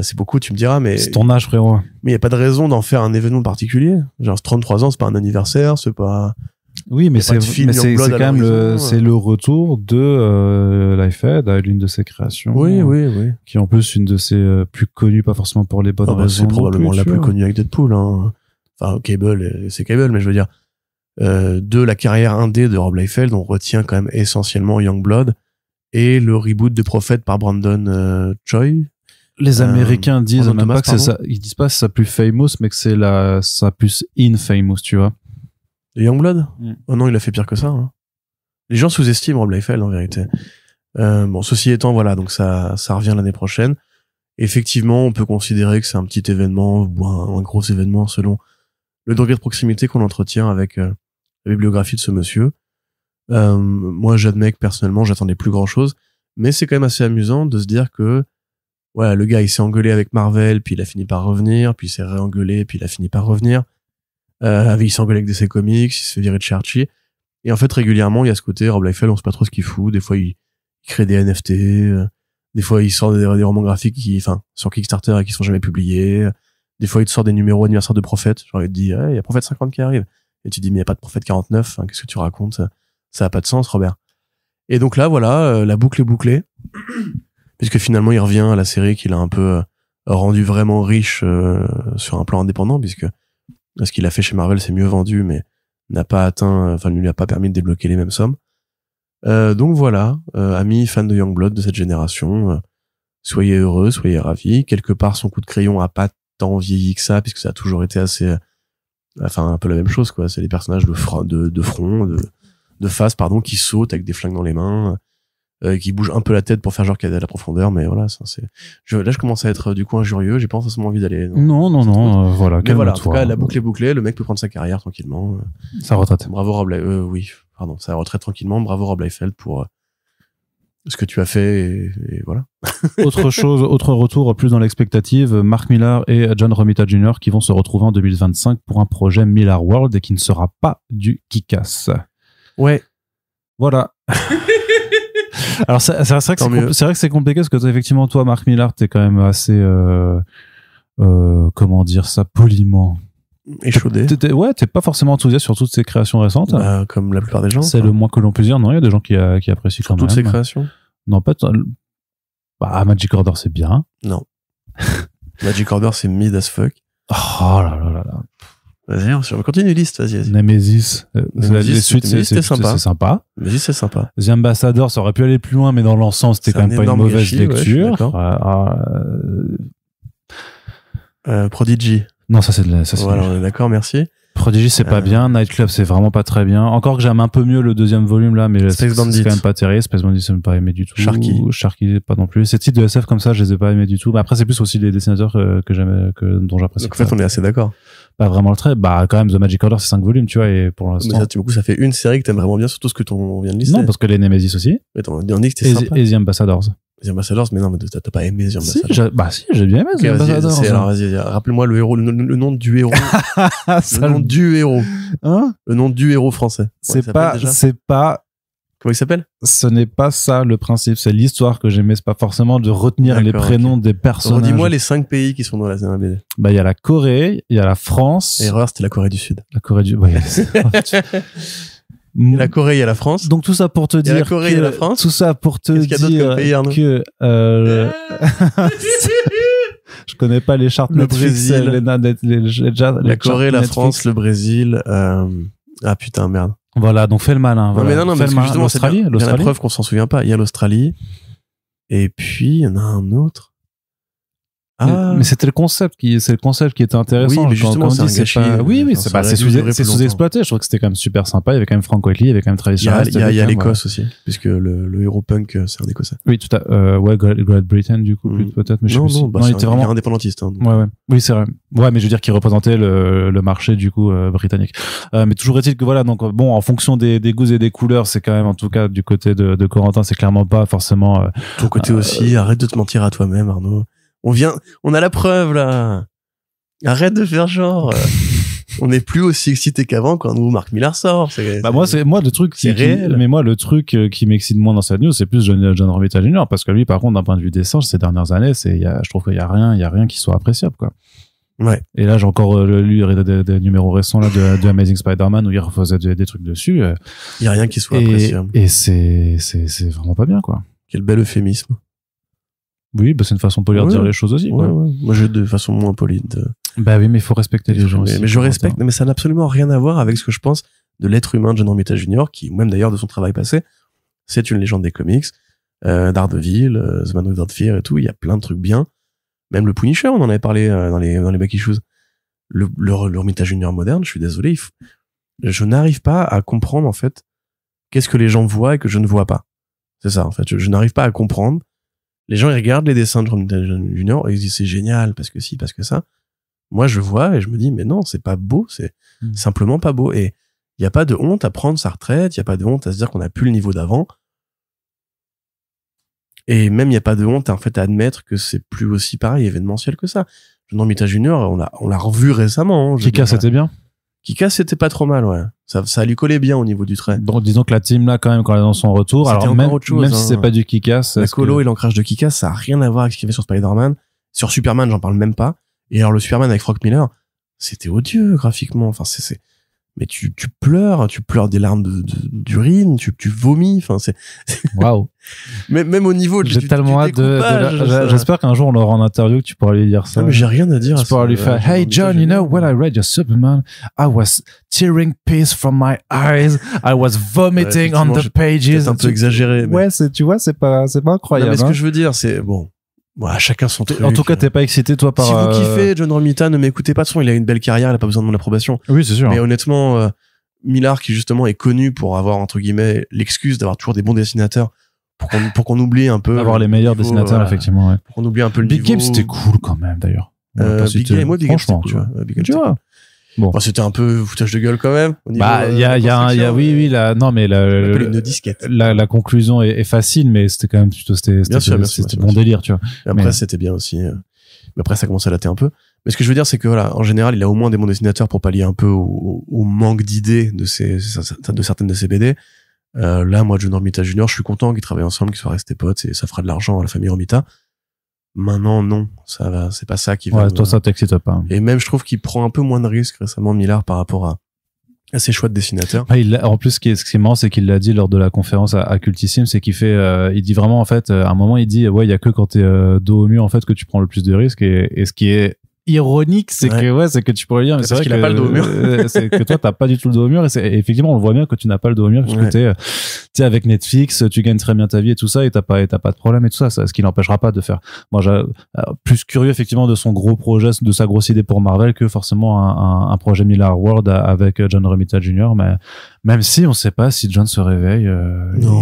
C'est beaucoup, tu me diras, mais... C'est ton âge, frérot. Mais il y a pas de raison d'en faire un événement particulier. Genre, 33 ans, c'est pas un anniversaire, c'est pas... Oui, mais c'est quand même c'est le retour de Liefeld à l'une de ses créations. Oui. Qui est en plus une de ses plus connues, pas forcément pour les bonnes raisons. C'est probablement la plus connue avec Deadpool, hein. Enfin, Cable, c'est Cable, mais je veux dire, de la carrière indé de Rob Liefeld, on retient quand même essentiellement Youngblood et le reboot de Prophet par Brandon Choi. Les Américains disent même pas que c'est ça, ils disent pas que c'est sa plus famous, mais que c'est sa plus infamous, tu vois. De Youngblood? Oh non, il a fait pire que ça, hein. Les gens sous-estiment Rob Liefeld, en vérité. Bon, ceci étant, voilà, donc ça revient l'année prochaine. Effectivement, on peut considérer que c'est un petit événement ou un gros événement selon le degré de proximité qu'on entretient avec la bibliographie de ce monsieur. Moi, j'admets que personnellement, j'attendais plus grand chose, mais c'est quand même assez amusant de se dire que, voilà, le gars, il s'est engueulé avec Marvel, puis il a fini par revenir, puis il s'est réengueulé, puis il a fini par revenir. Il s'est engueulé avec DC Comics, il se fait virer de chez Archie. Et en fait, régulièrement, il y a ce côté, Rob Liefeld, on sait pas trop ce qu'il fout. Des fois, il crée des NFT, des fois, il sort des romans graphiques sur Kickstarter et qui sont jamais publiés. Des fois, il te sort des numéros anniversaire de Prophète. Genre, il te dit, il y a Prophète 50 qui arrive. Et tu dis, mais il n'y a pas de Prophète 49. Enfin, qu'est-ce que tu racontes? Ça a pas de sens, Robert. Et donc là, voilà, la boucle est bouclée. Puisque finalement, il revient à la série qu'il a un peu rendu vraiment riche sur un plan indépendant, puisque ce qu'il a fait chez Marvel, c'est mieux vendu, mais n'a pas atteint, enfin, ne lui a pas permis de débloquer les mêmes sommes. Donc voilà, amis fans de Youngblood de cette génération, soyez heureux, soyez ravis. Quelque part, son coup de crayon a pas tant vieilli que ça, puisque ça a toujours été assez, enfin, un peu la même chose, quoi. C'est des personnages de front, de face, pardon, qui sautent avec des flingues dans les mains, qui bougent un peu la tête pour faire genre qu'il y a de la profondeur, mais voilà, ça c'est. Là, je commence à être du coup injurieux. J'ai pas forcément envie d'aller. Non, voilà. Mais voilà, en tout cas, la boucle est bouclée. Le mec peut prendre sa carrière tranquillement. Sa retraite. Bravo Rob. Oui, pardon, sa retraite tranquillement. Bravo Rob Liefeld pour ce que tu as fait et voilà. Autre retour plus dans l'expectative, Mark Millar et John Romita Jr. qui vont se retrouver en 2025 pour un projet Millar World et qui ne sera pas du Kick-Ass. Ouais. Voilà. Alors c'est vrai que c'est compliqué parce que effectivement toi Mark Millar t'es quand même assez comment dire ça poliment échaudé. T'es pas forcément enthousiaste sur toutes ces créations récentes. Comme la plupart des gens. C'est le moins que l'on puisse dire. Non, il y a des gens qui apprécient quand même. Toutes ces créations. Non, pas. Magic Order c'est bien. Non. Magic Order c'est mid as fuck. Oh là là là là. Vas-y, on continue liste, vas-y. Nemesis. Les suites, c'est sympa. Nemesis, c'est sympa. The Ambassador, ça aurait pu aller plus loin, mais dans l'ensemble, c'était quand même pas une mauvaise lecture. Prodigy. Non, ça c'est voilà, on est d'accord, merci. Prodigy, c'est pas bien. Nightclub, c'est vraiment pas très bien. Encore que j'aime un peu mieux le deuxième volume, là, mais c'est quand même pas terrible. Space Bandit, c'est pas aimé du tout. Sharky, pas non plus. Ces titres de SF comme ça, je les ai pas aimés du tout. Mais après, c'est plus aussi les dessinateurs dont j'apprécie. Donc, en fait, on est assez d'accord. Pas vraiment le trait. Quand même, The Magic Order, c'est 5 volumes, tu vois, et pour l'instant. Mais du coup, ça fait une série que t'aimes vraiment bien, surtout ce que on vient de lister. Non, parce que les Nemesis aussi. Mais on dit que c'était sympa. Et The Ambassadors. The Ambassadors, mais non, mais t'as pas aimé The Ambassadors. Si, j'ai bien aimé The Ambassadors. Alors, vas-y, rappelle-moi le héros, le nom du héros. Le nom du héros. Hein? Le nom du héros français. C'est pas. Comment il s'appelle? Ce n'est pas ça le principe, c'est l'histoire que j'aimais, c'est pas forcément de retenir les prénoms des personnages. Dis-moi les 5 pays qui sont dans la BD. Il y a la Corée, il y a la France. Erreur, c'était la Corée du Sud. La Corée du ouais. La Corée, il y a la France. Donc tout ça pour te dire la Corée, il y a la France. Tout ça pour te dire que je connais pas les chartes le Brésil, la Corée, la France, le Brésil. Ah putain, merde. Voilà, donc fais le malin. Voilà. Non, mais justement, l'Australie. Il y a la preuve qu'on s'en souvient pas. Il y a l'Australie. Et puis, il y en a un autre. Mais c'était le concept qui était intéressant. Oui, mais justement, c'est un gâchis. C'est sous-exploité. Je trouve que c'était quand même super sympa. Il y avait quand même Frank Whiteley, il y avait quand même Travis Charest. Il y a l'Écosse aussi, puisque le héros punk, c'est un Écossais. Oui, tout à Great Britain, du coup, peut-être, mais je sais pas. Non, il était vraiment indépendantiste. Ouais. Oui, c'est vrai. Ouais, mais je veux dire qu'il représentait le marché, du coup, britannique. Mais toujours est-il que voilà, donc, bon, en fonction des goûts et des couleurs, c'est quand même, en tout cas, du côté de Corentin, c'est clairement pas forcément, ton côté aussi, arrête de te mentir à toi-même, Arnaud. On a la preuve, là. Arrête de faire genre. On n'est plus aussi excité qu'avant quand un nouveau Mark Millar sort. Le truc qui m'excite moins dans cette news, c'est plus John Romita Jr. parce que lui, par contre, d'un point de vue dessin, ces dernières années, je trouve qu'il y a rien qui soit appréciable, quoi. Ouais. Et là, j'ai encore lu des numéros récents, là, de Amazing Spider-Man où il refaisait des trucs dessus. Il y a rien qui soit appréciable. Et c'est vraiment pas bien, quoi. Quel bel euphémisme. Oui, c'est une façon polie de dire les choses aussi. Ouais. Moi, j'ai de façon moins polie. Oui, mais il faut respecter les gens aussi. Mais je respecte, mais ça n'a absolument rien à voir avec ce que je pense de l'être humain de John Romita Jr., qui, même d'ailleurs de son travail passé, c'est une légende des comics, Daredevil, The Man Without Fear et tout, il y a plein de trucs bien. Même le Punisher, on en avait parlé dans les back issues. Le Romita Jr. moderne, je suis désolé, je n'arrive pas à comprendre, en fait, qu'est-ce que les gens voient et que je ne vois pas. C'est ça, en fait. Je n'arrive pas à comprendre. Les gens, ils regardent les dessins de Romita Jr. et ils disent c'est génial parce que si, parce que ça. Moi, je vois et je me dis mais non, c'est pas beau, c'est simplement pas beau. Et il y a pas de honte à prendre sa retraite, il y a pas de honte à se dire qu'on a plus le niveau d'avant. Et même il y a pas de honte en fait à admettre que c'est plus aussi pareil événementiel que ça. John Romita Jr. on l'a revu récemment. Kika, c'était bien. Kika, c'était pas trop mal, ouais. Ça lui collait bien au niveau du trait. Bon, disons que la team là, quand même, quand elle est dans son retour, alors même si c'est pas du Kick-Ass. La colo et l'ancrage de Kick-Ass, ça a rien à voir avec ce qu'il y avait sur Spider-Man. Sur Superman, j'en parle même pas. Et alors le Superman avec Frank Miller, c'était odieux graphiquement. Enfin, mais tu pleures des larmes d'urine, tu vomis. Enfin, waouh. Même au niveau j'ai tellement hâte j'espère qu'un jour on l'aura en interview que tu pourras lui dire ça. Non, mais j'ai rien à dire. Tu pourras lui faire, hey John, you know, when I read your Superman, I was tearing piss from my eyes, I was vomiting on the pages. C'est un peu exagéré. Mais... Ouais, tu vois, c'est pas incroyable. Non, mais ce que je veux dire, c'est bon. Ouais, chacun son truc. En tout cas, t'es pas excité, toi, par... Si vous kiffez John Romita, ne m'écoutez pas. De toute façon, il a une belle carrière, il a pas besoin de mon approbation. Oui, c'est sûr. Mais honnêtement, Millar, qui justement est connu pour avoir, entre guillemets, l'excuse d'avoir toujours des bons dessinateurs, pour qu'on oublie un peu. Avoir les meilleurs dessinateurs, effectivement, ouais. Pour qu'on oublie un peu le Big niveau. Game, c'était cool quand même, d'ailleurs. Big Game, moi, Big Game, c'était cool, tu vois. Bon, c'était un peu foutage de gueule quand même. Au niveau, il y a, oui, non, mais une disquette. La conclusion est facile, mais c'était quand même plutôt, c'était bon délire, tu vois. Et après, c'était bien aussi. Mais après, ça commence à latter un peu. Mais ce que je veux dire, c'est que voilà, en général, il a au moins des bons dessinateurs pour pallier un peu au manque d'idées de certaines de ses BD. Là, moi, John Romita Jr., je suis content qu'ils travaillent ensemble, qu'ils soient restés potes, et ça fera de l'argent à la famille Romita. Maintenant, non, ça va, c'est pas ça qui va. Ouais, toi, ça t'excite pas. Et même, je trouve qu'il prend un peu moins de risques récemment, Millar, par rapport à ses choix de dessinateurs. En plus, ce qui est marrant, c'est qu'il l'a dit lors de la conférence à Cultissime, c'est qu'il fait, il dit vraiment, en fait, à un moment, il dit, ouais, il y a que quand t'es dos au mur, en fait, que tu prends le plus de risques, et ce qui est ironique, c'est que tu pourrais dire, mais c'est vrai qu'il a pas le dos au mur. C'est que toi, t'as pas du tout le dos au mur, et effectivement, on le voit bien que tu n'as pas le dos au mur, parce que t'es avec Netflix, tu gagnes très bien ta vie et tout ça, et t'as pas de problème et tout ça, ce qui n'empêchera pas de faire. Moi, plus curieux, effectivement, de son gros projet, de sa grosse idée pour Marvel, que forcément un projet Millar World avec John Romita Jr., mais même si on sait pas si John se réveille,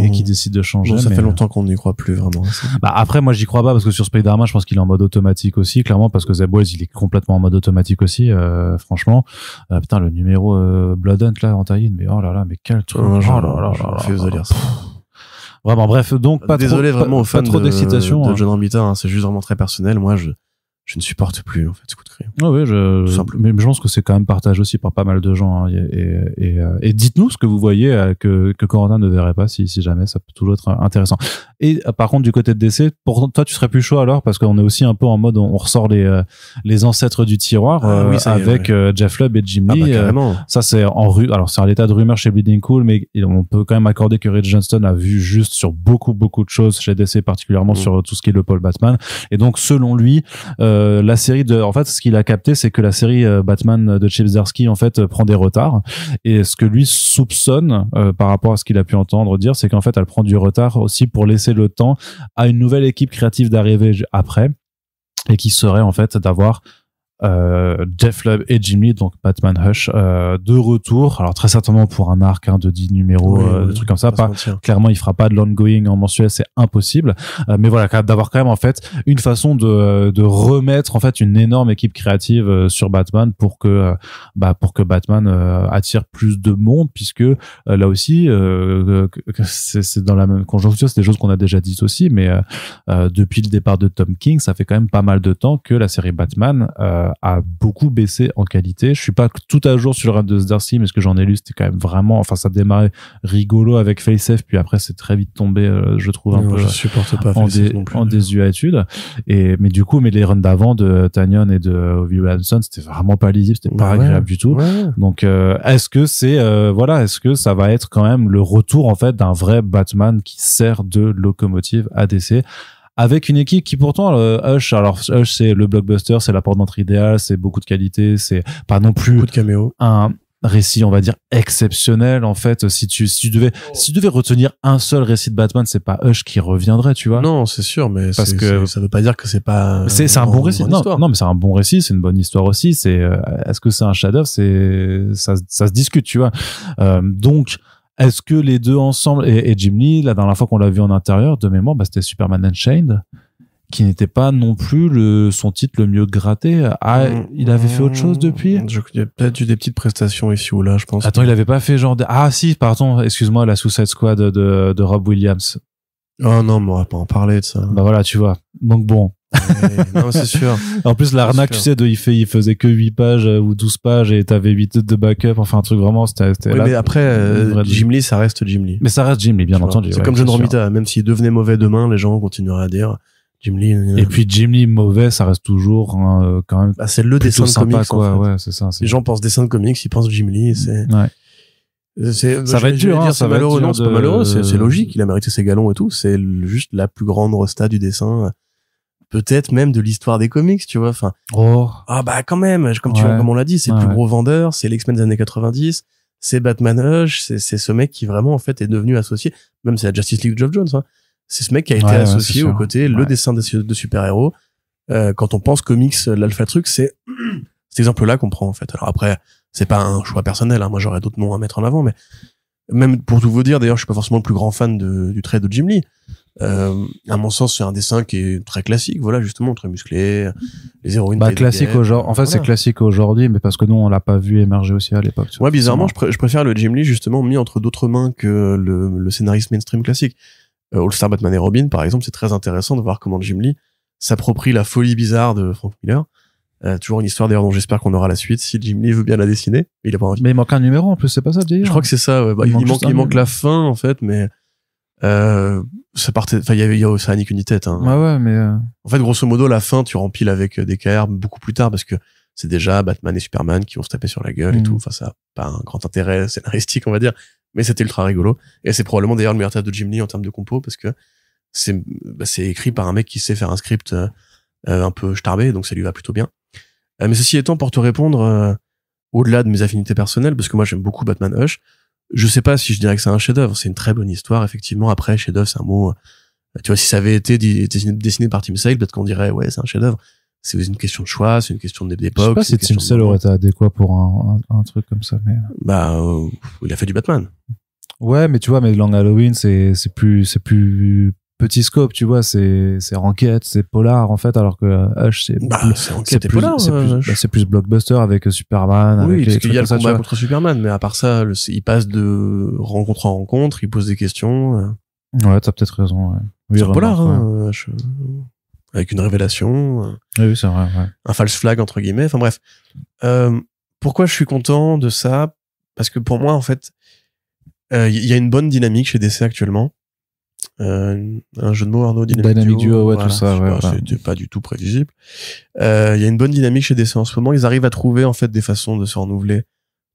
et qu'il décide de changer. Non, ça fait longtemps qu'on n'y croit plus, vraiment. Après, moi, j'y crois pas, parce que sur Spider-Man, je pense qu'il est en mode automatique aussi, clairement, parce que Zeb Wells, il est complètement en mode automatique aussi, franchement. Putain, le numéro Blood Hunt là en tie-in, mais oh là là, mais quel truc. Vraiment, bref, donc désolé vraiment aux fans d'excitation de John Romita, hein, c'est juste vraiment très personnel. Moi, je ne supporte plus en fait ce coup de crayon. Ah oui, mais je pense que c'est quand même partagé aussi par pas mal de gens, hein, et dites-nous ce que vous voyez que Corentin ne verrait pas, si jamais, ça peut toujours être intéressant. Et par contre, du côté de DC, pour toi, tu serais plus chaud alors, parce qu'on est aussi un peu en mode, on ressort les ancêtres du tiroir, avec Jeff Lubb et Jim Lee. Ça, c'est alors c'est à l'état de rumeur chez Bleeding Cool, mais on peut quand même accorder que Reed Johnston a vu juste sur beaucoup de choses chez DC, particulièrement sur tout ce qui est le Paul Batman. Et donc, selon lui, la série en fait, ce qu'il a capté, c'est que la série Batman de Chip Zdarsky, en fait, prend des retards. Et ce que lui soupçonne, par rapport à ce qu'il a pu entendre dire, c'est qu'en fait, elle prend du retard aussi pour laisser le temps à une nouvelle équipe créative d'arriver après, et qui serait en fait d'avoir Jeff Lubb et Jim Lee, donc Batman Hush, de retour, alors très certainement pour un arc de 10 numéros, des trucs comme ça, clairement il fera pas de l'ongoing en mensuel, c'est impossible, mais voilà, d'avoir quand même en fait une façon de remettre en fait une énorme équipe créative sur Batman pour que Batman attire plus de monde, puisque là aussi c'est dans la même conjoncture, c'est des choses qu'on a déjà dites aussi, mais depuis le départ de Tom King, ça fait quand même pas mal de temps que la série Batman a beaucoup baissé en qualité. Je suis pas tout à jour sur le run de Zdarsky, mais ce que j'en ai lu, c'était quand même vraiment, enfin, ça démarrait rigolo avec Faceoff, puis après c'est très vite tombé, je trouve un peu je supporte pas en désuétude. Mais du coup, les runs d'avant de Tanyon et de Ovi Williamson, c'était vraiment pas lisible, c'était pas agréable du tout. Donc est-ce que est-ce que ça va être quand même le retour en fait d'un vrai Batman qui sert de locomotive à DC, avec une équipe qui pourtant Hush, c'est le blockbuster, c'est la porte d'entrée idéale, c'est beaucoup de qualité, c'est pas non plus beaucoup de caméos, un récit, on va dire, exceptionnel. En fait, si tu devais retenir un seul récit de Batman, c'est pas Hush qui reviendrait, tu vois. Non, c'est sûr, mais ça veut pas dire que c'est pas c'est un bon récit. Non, mais c'est un bon récit, c'est une bonne histoire aussi, est-ce que c'est un chef-d'œuvre, ça se discute, tu vois. Donc est-ce que les deux ensemble, et Jim Lee, la dernière fois qu'on l'a vu en intérieur, de mémoire, c'était Superman Unchained, qui n'était pas non plus son titre le mieux gratté. Il avait fait autre chose depuis? Il y a peut-être eu des petites prestations ici ou là, je pense. Attends, il avait pas fait genre si, pardon, excuse-moi, la Suicide Squad de Rob Williams. Oh non, mais on va pas en parler de ça. Bah voilà, tu vois. Donc bon. Non, c'est sûr. En plus, l'arnaque, tu sais, il faisait que 8 pages ou 12 pages et t'avais 8 de backup, enfin un truc vraiment, c'était là, mais après, Jim Lee, ça reste Jim Lee. Mais ça reste Jim Lee, bien entendu. C'est comme John Romita, même s'il devenait mauvais demain, les gens continueraient à dire Jim Lee. Et puis Jim Lee mauvais, ça reste toujours quand même. Bah, c'est le dessin de sympa, comics, quoi. en fait. Ouais, c'est ça. Les gens pensent dessin de comics, ils pensent Jim Lee, c'est. Ouais. Ça va être dur, hein, c'est malheureux. Non, c'est pas malheureux, c'est logique. Il a mérité ses galons et tout. C'est juste la plus grande resta du dessin. Peut-être même de l'histoire des comics, tu vois. Enfin. Ah, bah, quand même. Comme on l'a dit, c'est le plus gros vendeur. C'est l'X-Men des années 90. C'est Batman Hush. C'est ce mec qui vraiment, en fait, est devenu associé. Même c'est la Justice League de Geoff Jones, hein. C'est ce mec qui a été associé au côté le dessin de super-héros. Quand on pense comics, l'alpha truc, c'est cet exemple-là qu'on prend, en fait. Alors après, c'est pas un choix personnel, hein. Moi, j'aurais d'autres noms à mettre en avant, mais même pour tout vous dire, d'ailleurs, je suis pas forcément le plus grand fan du trait de Jim Lee. À mon sens, c'est un dessin qui est très classique, voilà, justement, très musclé, les héroïnes. Bah, classique aujourd'hui. En fait, c'est classique aujourd'hui, mais parce que nous, on l'a pas vu émerger aussi à l'époque. Ouais, bizarrement, je préfère le Jim Lee, justement, mis entre d'autres mains que le scénariste mainstream classique. All-Star Batman et Robin, par exemple, c'est très intéressant de voir comment Jim Lee s'approprie la folie bizarre de Frank Miller. Toujours une histoire d'ailleurs dont j'espère qu'on aura la suite si Jim Lee veut bien la dessiner. Il a pas envie. Mais il manque un numéro en plus, c'est pas ça d'ailleurs. Je crois que c'est ça. Ouais. Bah, il manque la fin en fait, mais ça partait. Enfin, ça a ni qu'une ni tête. Hein. Ouais, mais en fait, grosso modo, la fin, tu rempiles avec des KR beaucoup plus tard parce que c'est déjà Batman et Superman qui vont se taper sur la gueule et tout. Enfin, ça a pas un grand intérêt scénaristique, on va dire, mais c'était ultra rigolo. Et c'est probablement d'ailleurs le meilleur théâtre de Jim Lee en termes de compo parce que c'est écrit par un mec qui sait faire un script un peu starbé, donc ça lui va plutôt bien. Mais ceci étant, pour te répondre, au-delà de mes affinités personnelles, parce que moi j'aime beaucoup Batman Hush, je sais pas si je dirais que c'est un chef-d'œuvre. C'est une très bonne histoire, effectivement. Après, chef-d'œuvre, c'est un mot. Tu vois, si ça avait été dessiné par Tim Sale, peut-être qu'on dirait ouais, c'est un chef-d'œuvre. C'est une question de choix, c'est une question d'époque. Je sais pas si Tim Sale aurait été adéquat pour un truc comme ça, mais. Bah, il a fait du Batman. Ouais, mais tu vois, mais Long Halloween, c'est plus petit scope, tu vois, c'est enquête, c'est polar en fait, alors que Hush c'est enquête et polar. C'est plus blockbuster avec Superman. Oui, avec parce qu'il y a le combat contre Superman, mais à part ça, il passe de rencontre en rencontre, il pose des questions. Ouais, t'as peut-être raison. Ouais. Oui, c'est un polar, hein, avec une révélation. Oui, c'est vrai. Ouais. Un false flag entre guillemets. Enfin bref, pourquoi je suis content de ça? Parce que pour moi, en fait, il y a une bonne dynamique chez DC actuellement. Un jeu de mots, Arnaud, Dynamic Duo, ouais, voilà, tout ça, ouais. C'était pas du tout prévisible. Il y a une bonne dynamique chez DC en ce moment. Ils arrivent à trouver, en fait, des façons de se renouveler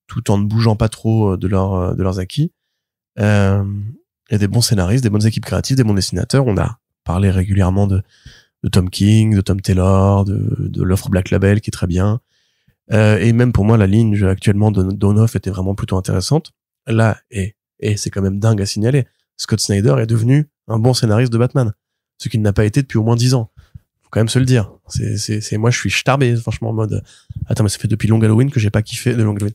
tout en ne bougeant pas trop de leurs acquis. Il y a des bons scénaristes, des bonnes équipes créatives, des bons dessinateurs. On a parlé régulièrement de Tom King, de Tom Taylor, de l'offre Black Label qui est très bien. Et même pour moi, la ligne actuellement de Dawn of était vraiment plutôt intéressante. Là, et c'est quand même dingue à signaler, Scott Snyder est devenu un bon scénariste de Batman, ce qu'il n'a pas été depuis au moins 10 ans. Faut quand même se le dire. C'est moi, je suis starbé, franchement, en mode, attends, mais ça fait depuis Long Halloween que j'ai pas kiffé, de Long Halloween,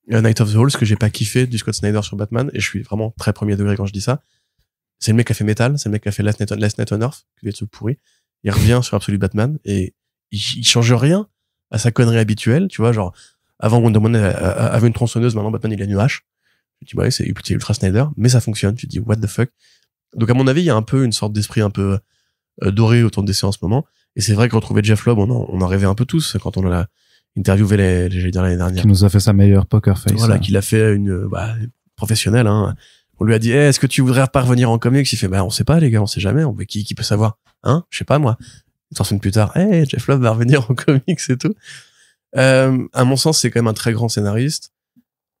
Night of the Owls que j'ai pas kiffé du Scott Snyder sur Batman, et je suis vraiment très premier degré quand je dis ça. C'est le mec qui a fait Metal, c'est le mec qui a fait Last Night on Earth, qui est ce pourri. Il revient sur Absolute Batman, et il change rien à sa connerie habituelle, tu vois, genre, avant Wonder Woman avait une tronçonneuse, maintenant Batman il a une hache. Tu dis, ouais, c'est ultra Snyder, mais ça fonctionne. Tu te dis, what the fuck? Donc, à mon avis, il y a un peu une sorte d'esprit un peu doré autour de DC en ce moment. Et c'est vrai que retrouver Jeff Loeb, on en rêvait un peu tous quand on l'a interviewé j'allais dire l'année dernière. Qui nous a fait sa meilleure poker face. Voilà, qu'il a fait une, professionnelle, hein. On lui a dit, est-ce que tu voudrais pas revenir en comics? Il fait, on sait pas, les gars, on sait jamais. Qui peut savoir? Hein? Je sais pas, moi. 3 semaines plus tard, Jeff Loeb va revenir en comics et tout. À mon sens, c'est quand même un très grand scénariste.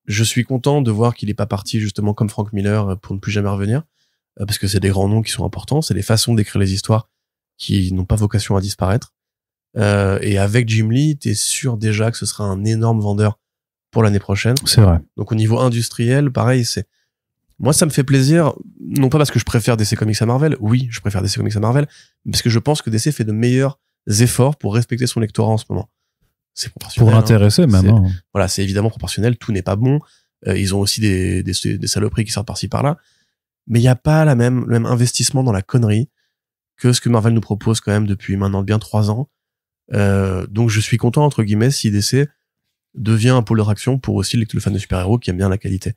Je suis content de voir qu'il est pas parti justement comme Frank Miller pour ne plus jamais revenir, parce que c'est des grands noms qui sont importants, c'est des façons d'écrire les histoires qui n'ont pas vocation à disparaître. Et avec Jim Lee, t'es sûr déjà que ce sera un énorme vendeur pour l'année prochaine. C'est vrai. Donc au niveau industriel, pareil, moi ça me fait plaisir, non pas parce que je préfère DC Comics à Marvel, oui, je préfère DC Comics à Marvel, mais parce que je pense que DC fait de meilleurs efforts pour respecter son lectorat en ce moment. C'est proportionnel. Pour l'intéresser, même. Hein. Voilà, c'est évidemment proportionnel. Tout n'est pas bon. Ils ont aussi des saloperies qui sortent par-ci par-là. Mais il n'y a pas le même investissement dans la connerie que ce que Marvel nous propose quand même depuis maintenant bien 3 ans. Donc je suis content, entre guillemets, si DC devient un pôle d'attraction pour aussi le fan de super-héros qui aime bien la qualité.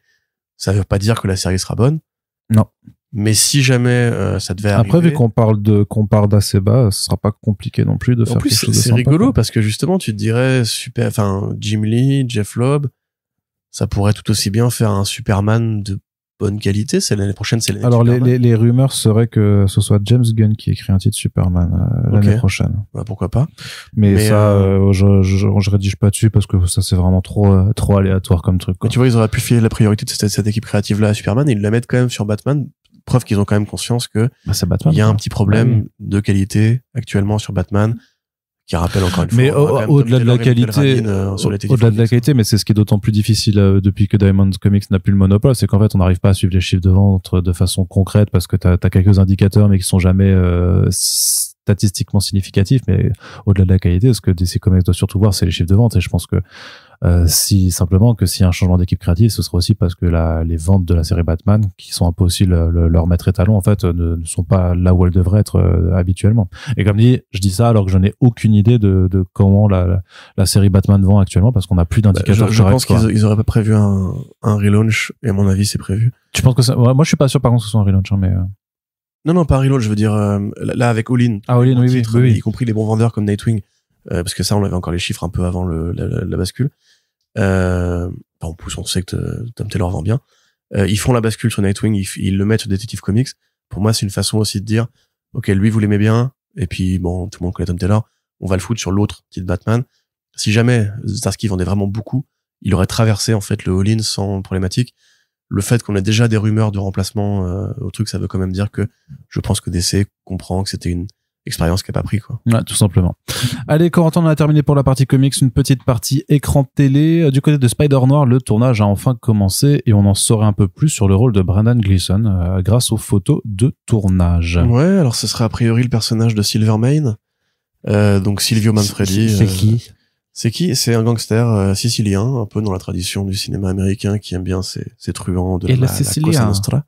Ça veut pas dire que la série sera bonne. Non. Mais si jamais ça devait arriver... Après, vu qu'on part d'assez bas, ce sera pas compliqué non plus de faire quelque chose de sympa. C'est rigolo parce que justement, tu te dirais Jim Lee, Jeff Loeb, ça pourrait tout aussi bien faire un Superman de bonne qualité. C'est l'année prochaine, c'est l'année. Alors les rumeurs seraient que ce soit James Gunn qui écrit un titre Superman l'année prochaine. Bah, pourquoi pas. Mais ça, je rédige pas dessus parce que ça c'est vraiment trop aléatoire comme truc. Mais tu vois, ils auraient pu filer la priorité de cette équipe créative là à Superman et ils la mettent quand même sur Batman. Preuve qu'ils ont quand même conscience que c'est Batman, il y a un petit problème de qualité actuellement sur Batman. Qui rappelle encore une fois. Mais au-delà de la qualité, mais c'est ce qui est d'autant plus difficile depuis que Diamond Comics n'a plus le monopole, c'est qu'en fait on n'arrive pas à suivre les chiffres de vente de façon concrète parce que t'as quelques indicateurs mais qui sont jamais statistiquement significatifs. Mais au-delà de la qualité, ce que DC Comics doit surtout voir, c'est les chiffres de vente. Et je pense que s'il y a un changement d'équipe créative, ce sera aussi parce que les ventes de la série Batman, qui sont un peu aussi leur maître étalon, en fait, ne sont pas là où elles devraient être habituellement. Et comme dit, je dis ça alors que je n'ai aucune idée de comment la série Batman vend actuellement, parce qu'on n'a plus d'indicateurs. Je pense qu'ils auraient pas prévu un relaunch, et à mon avis, c'est prévu. Tu penses que ça... moi, je suis pas sûr par contre que ce soit un relaunch, mais... Non, pas un relaunch, je veux dire, là, avec All-In. Ah, All-In, oui. Y compris les bons vendeurs comme Nightwing, parce que ça, on avait encore les chiffres un peu avant la bascule. En plus, on sait que Tom Taylor vend bien. Ils font la bascule sur Nightwing, ils le mettent sur Detective Comics. Pour moi, c'est une façon aussi de dire, ok, lui, vous l'aimez bien, et puis bon, tout le monde connaît Tom Taylor, on va le foutre sur l'autre titre Batman. Si jamais Zdarsky vendait vraiment beaucoup, il aurait traversé en fait le all-in sans problématique. Le fait qu'on ait déjà des rumeurs de remplacement au truc, ça veut quand même dire que je pense que DC comprend que c'était une expérience qui a pas pris, quoi. Ouais, tout simplement. Allez, Corentin, on a terminé pour la partie comics, une petite partie écran télé. Du côté de Spider-Noir, le tournage a enfin commencé et on en saurait un peu plus sur le rôle de Brendan Gleeson grâce aux photos de tournage. Ouais, alors ce serait a priori le personnage de Silvermane, donc Silvio Manfredi. C'est qui? C'est un gangster sicilien, un peu dans la tradition du cinéma américain qui aime bien ces truands de la Cosa Nostra.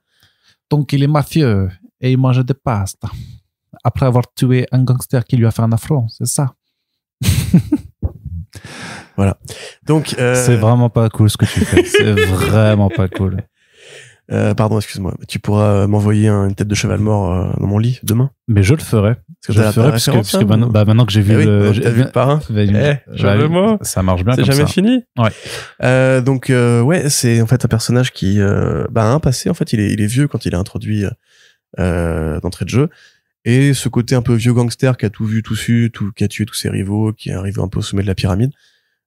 Donc il est mafieux et il mange des pastes. Après avoir tué un gangster qui lui a fait un affront, c'est ça. Voilà. Donc c'est vraiment pas cool ce que tu fais. C'est vraiment pas cool. Pardon, excuse-moi. Tu pourras m'envoyer une tête de cheval mort dans mon lit demain. Mais je le ferai. Je le ferai parce que maintenant que j'ai vu t'as vu le parrain. Ça marche bien. C'est jamais fini. Ouais. Donc ouais, c'est en fait un personnage qui a un passé. En fait, il est vieux quand il est introduit d'entrée de jeu. Et ce côté un peu vieux gangster qui a tout vu, tout su, qui a tué tous ses rivaux, qui est arrivé un peu au sommet de la pyramide,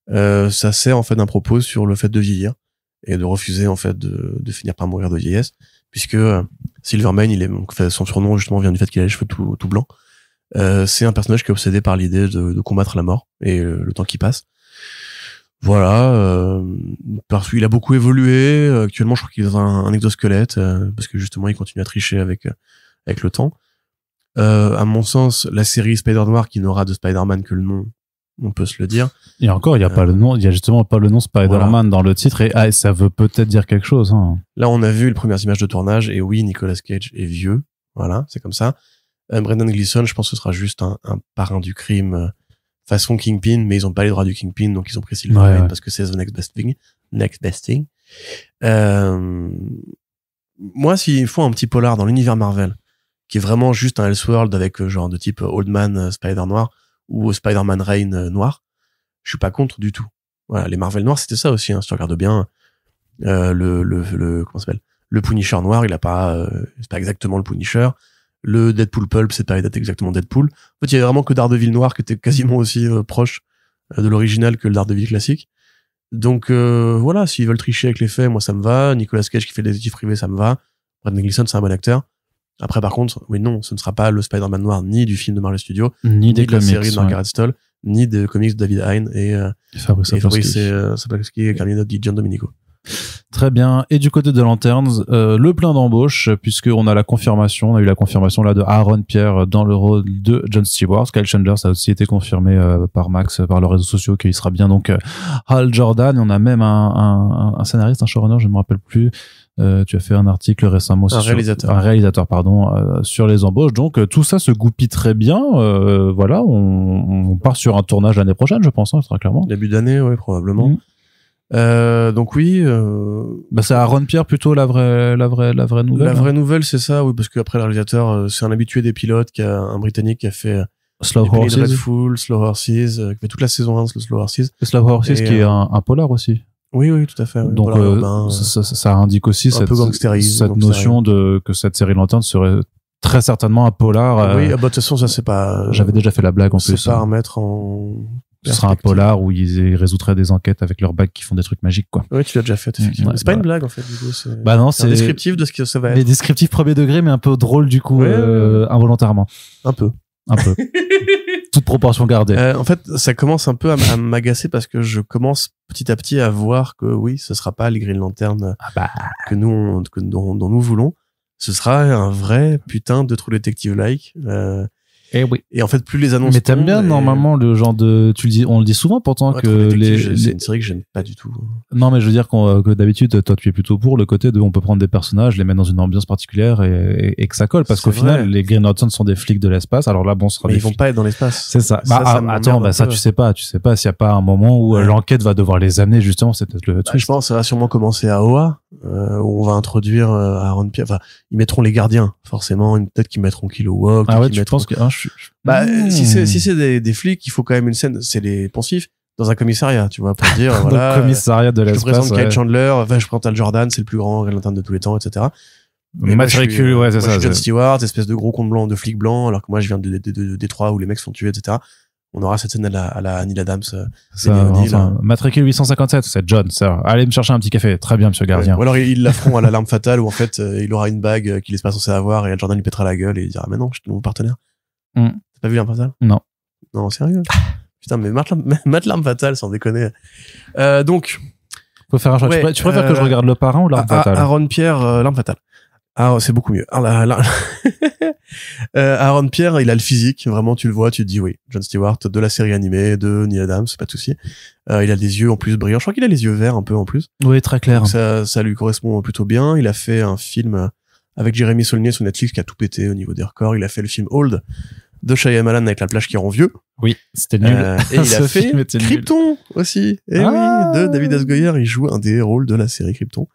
ça sert en fait d'un propos sur le fait de vieillir et de refuser en fait de finir par mourir de vieillesse, puisque Silvermane, son surnom justement vient du fait qu'il a les cheveux tout blancs. C'est un personnage qui est obsédé par l'idée de combattre la mort et le temps qui passe. Voilà, parce qu'il a beaucoup évolué. Actuellement, je crois qu'il a un exosquelette parce que justement, il continue à tricher avec le temps. À mon sens, la série Spider-Noir qui n'aura de Spider-Man que le nom, on peut se le dire. Et encore, il y a pas le nom, il y a justement pas le nom Spider-Man dans le titre et ça veut peut-être dire quelque chose. Hein. Là, on a vu les premières images de tournage et oui, Nicolas Cage est vieux. Voilà, c'est comme ça. Brendan Gleeson, je pense que ce sera juste un parrain du crime façon Kingpin, mais ils ont pas les droits du Kingpin, donc ils ont pris Silvermane parce que c'est the next best thing. Moi, s'ils font un petit polar dans l'univers Marvel, qui est vraiment juste un Elseworld avec genre de type Old Man Spider Noir ou Spider-Man Reign noir, je suis pas contre du tout. Voilà, les Marvel noirs, c'était ça aussi, hein, si tu regardes bien, comment ça s'appelle? Le Punisher noir, c'est pas exactement le Punisher. Le Deadpool Pulp, c'est pas exactement Deadpool. En fait, il y avait vraiment que Daredevil noir qui était quasiment aussi proche de l'original que le Daredevil classique. Donc, voilà, s'ils veulent tricher avec les faits, moi ça me va. Nicolas Cage qui fait des détectives privés, ça me va. Brendan Gleeson, c'est un bon acteur. Après, par contre, oui, non, ce ne sera pas le Spider-Man noir ni du film de Marvel Studios, ni de la série de Margaret Stoll, ni des comics de David Hein et Fabrice Sapkowski et Carmine Di Giandomenico. Très bien. Et du côté de Lanterns, le plein d'embauche, puisqu'on a on a eu la confirmation là de Aaron Pierre dans le rôle de John Stewart. Kyle Chandler, ça a aussi été confirmé par Max, par leurs réseaux sociaux, qu'il sera bien donc Hal Jordan. Et on a même un scénariste, un showrunner, je ne me rappelle plus. Tu as fait un article récemment un réalisateur sur les embauches. Donc tout ça se goupille très bien. Voilà, on part sur un tournage l'année prochaine, je pense, très clairement. Début d'année, oui, probablement. Donc oui, c'est Aaron Pierre plutôt la vraie nouvelle. La vraie nouvelle, c'est ça, oui, parce qu'après le réalisateur, c'est un habitué des pilotes, un Britannique qui a fait Slow Horses, Redfall, Slow Horses, qui fait toute la saison 1 de Slow Horses. Slow Horses qui est un polar aussi. Oui, tout à fait. Donc, ça indique aussi cette notion que cette série Lanterne serait très certainement un polar. Oui, de toute façon, ça c'est pas. J'avais déjà fait la blague en plus. C'est pas à remettre en. Ce sera un polar où ils résoudraient des enquêtes avec leurs bagues qui font des trucs magiques, quoi. Oui, tu l'as déjà fait, effectivement. C'est pas une blague, en fait, du coup. Bah non, c'est un descriptif de ce que ça va être. Mais descriptif premier degré, mais un peu drôle, du coup, involontairement. Un peu. Toute proportion gardée. En fait, ça commence un peu à m'agacer parce que je commence petit à petit à voir que oui, ce sera pas les Green Lantern dont nous voulons. Ce sera un vrai putain de True Detective-like. Et oui. Et en fait, plus les annonces. Mais t'aimes bien normalement le genre de, on le dit souvent pourtant que c'est une série que j'aime pas du tout. Non, mais je veux dire que d'habitude, toi, tu es plutôt pour le côté de, on peut prendre des personnages, les mettre dans une ambiance particulière et que ça colle, parce qu'au final, les Green Lantern sont des flics de l'espace. Alors là, bon, ce sera mais ils vont pas être dans l'espace. C'est ça. Attends, ça, tu sais pas s'il y a pas un moment où l'enquête va devoir les amener, justement, c'est peut-être le truc. Je pense que ça va sûrement commencer à Oa, où on va introduire Aaron Pierre. Enfin, ils mettront les gardiens, forcément. Peut-être qu'ils mettront Kilowog. Ah ouais, tu penses que, si c'est des flics, il faut quand même une scène, c'est les poncifs dans un commissariat, tu vois, pour dire voilà, le commissariat de l'espace. Je présente Kyle Chandler, je présente Hal Jordan, c'est le plus grand Green Lantern de tous les temps, etc. Matricule, ouais, c'est ça. John Stewart, espèce de gros compte blanc, de flic blanc, alors que moi je viens de Détroit où les mecs sont tués, etc. On aura cette scène à la Neil Adams. Matricule 857, c'est John, ça. Allez me chercher un petit café. Très bien, monsieur Gardien. Ou alors ils la feront à l'alarme fatale où en fait il aura une bague qu'il est pas censé avoir et Hal Jordan lui pètera la gueule et il dira mais non, je suis mon partenaire. T'as pas vu l'arme fatale? Non, sérieux? Putain, mais Matt l'arme fatale, sans déconner. Donc. Faut faire un choix. Tu préfères que je regarde Le Parrain ou l'arme fatale? Aaron Pierre, l'arme fatale. Ah, c'est beaucoup mieux. Aaron Pierre, il a le physique. Vraiment, tu le vois, tu te dis oui. John Stewart, de la série animée, de Neil Adams, pas de souci. Il a des yeux en plus brillants. Je crois qu'il a les yeux verts un peu en plus. Oui, très clair. Donc ça lui correspond plutôt bien. Il a fait un film avec Jérémy Saulnier sur Netflix qui a tout pété au niveau des records. Il a fait le film Old de Shyamalan avec la plage qui rend vieux. Oui, c'était nul. Et il a fait Krypton aussi. Et oui, de David S. Goyer. Il joue un des rôles de la série Krypton.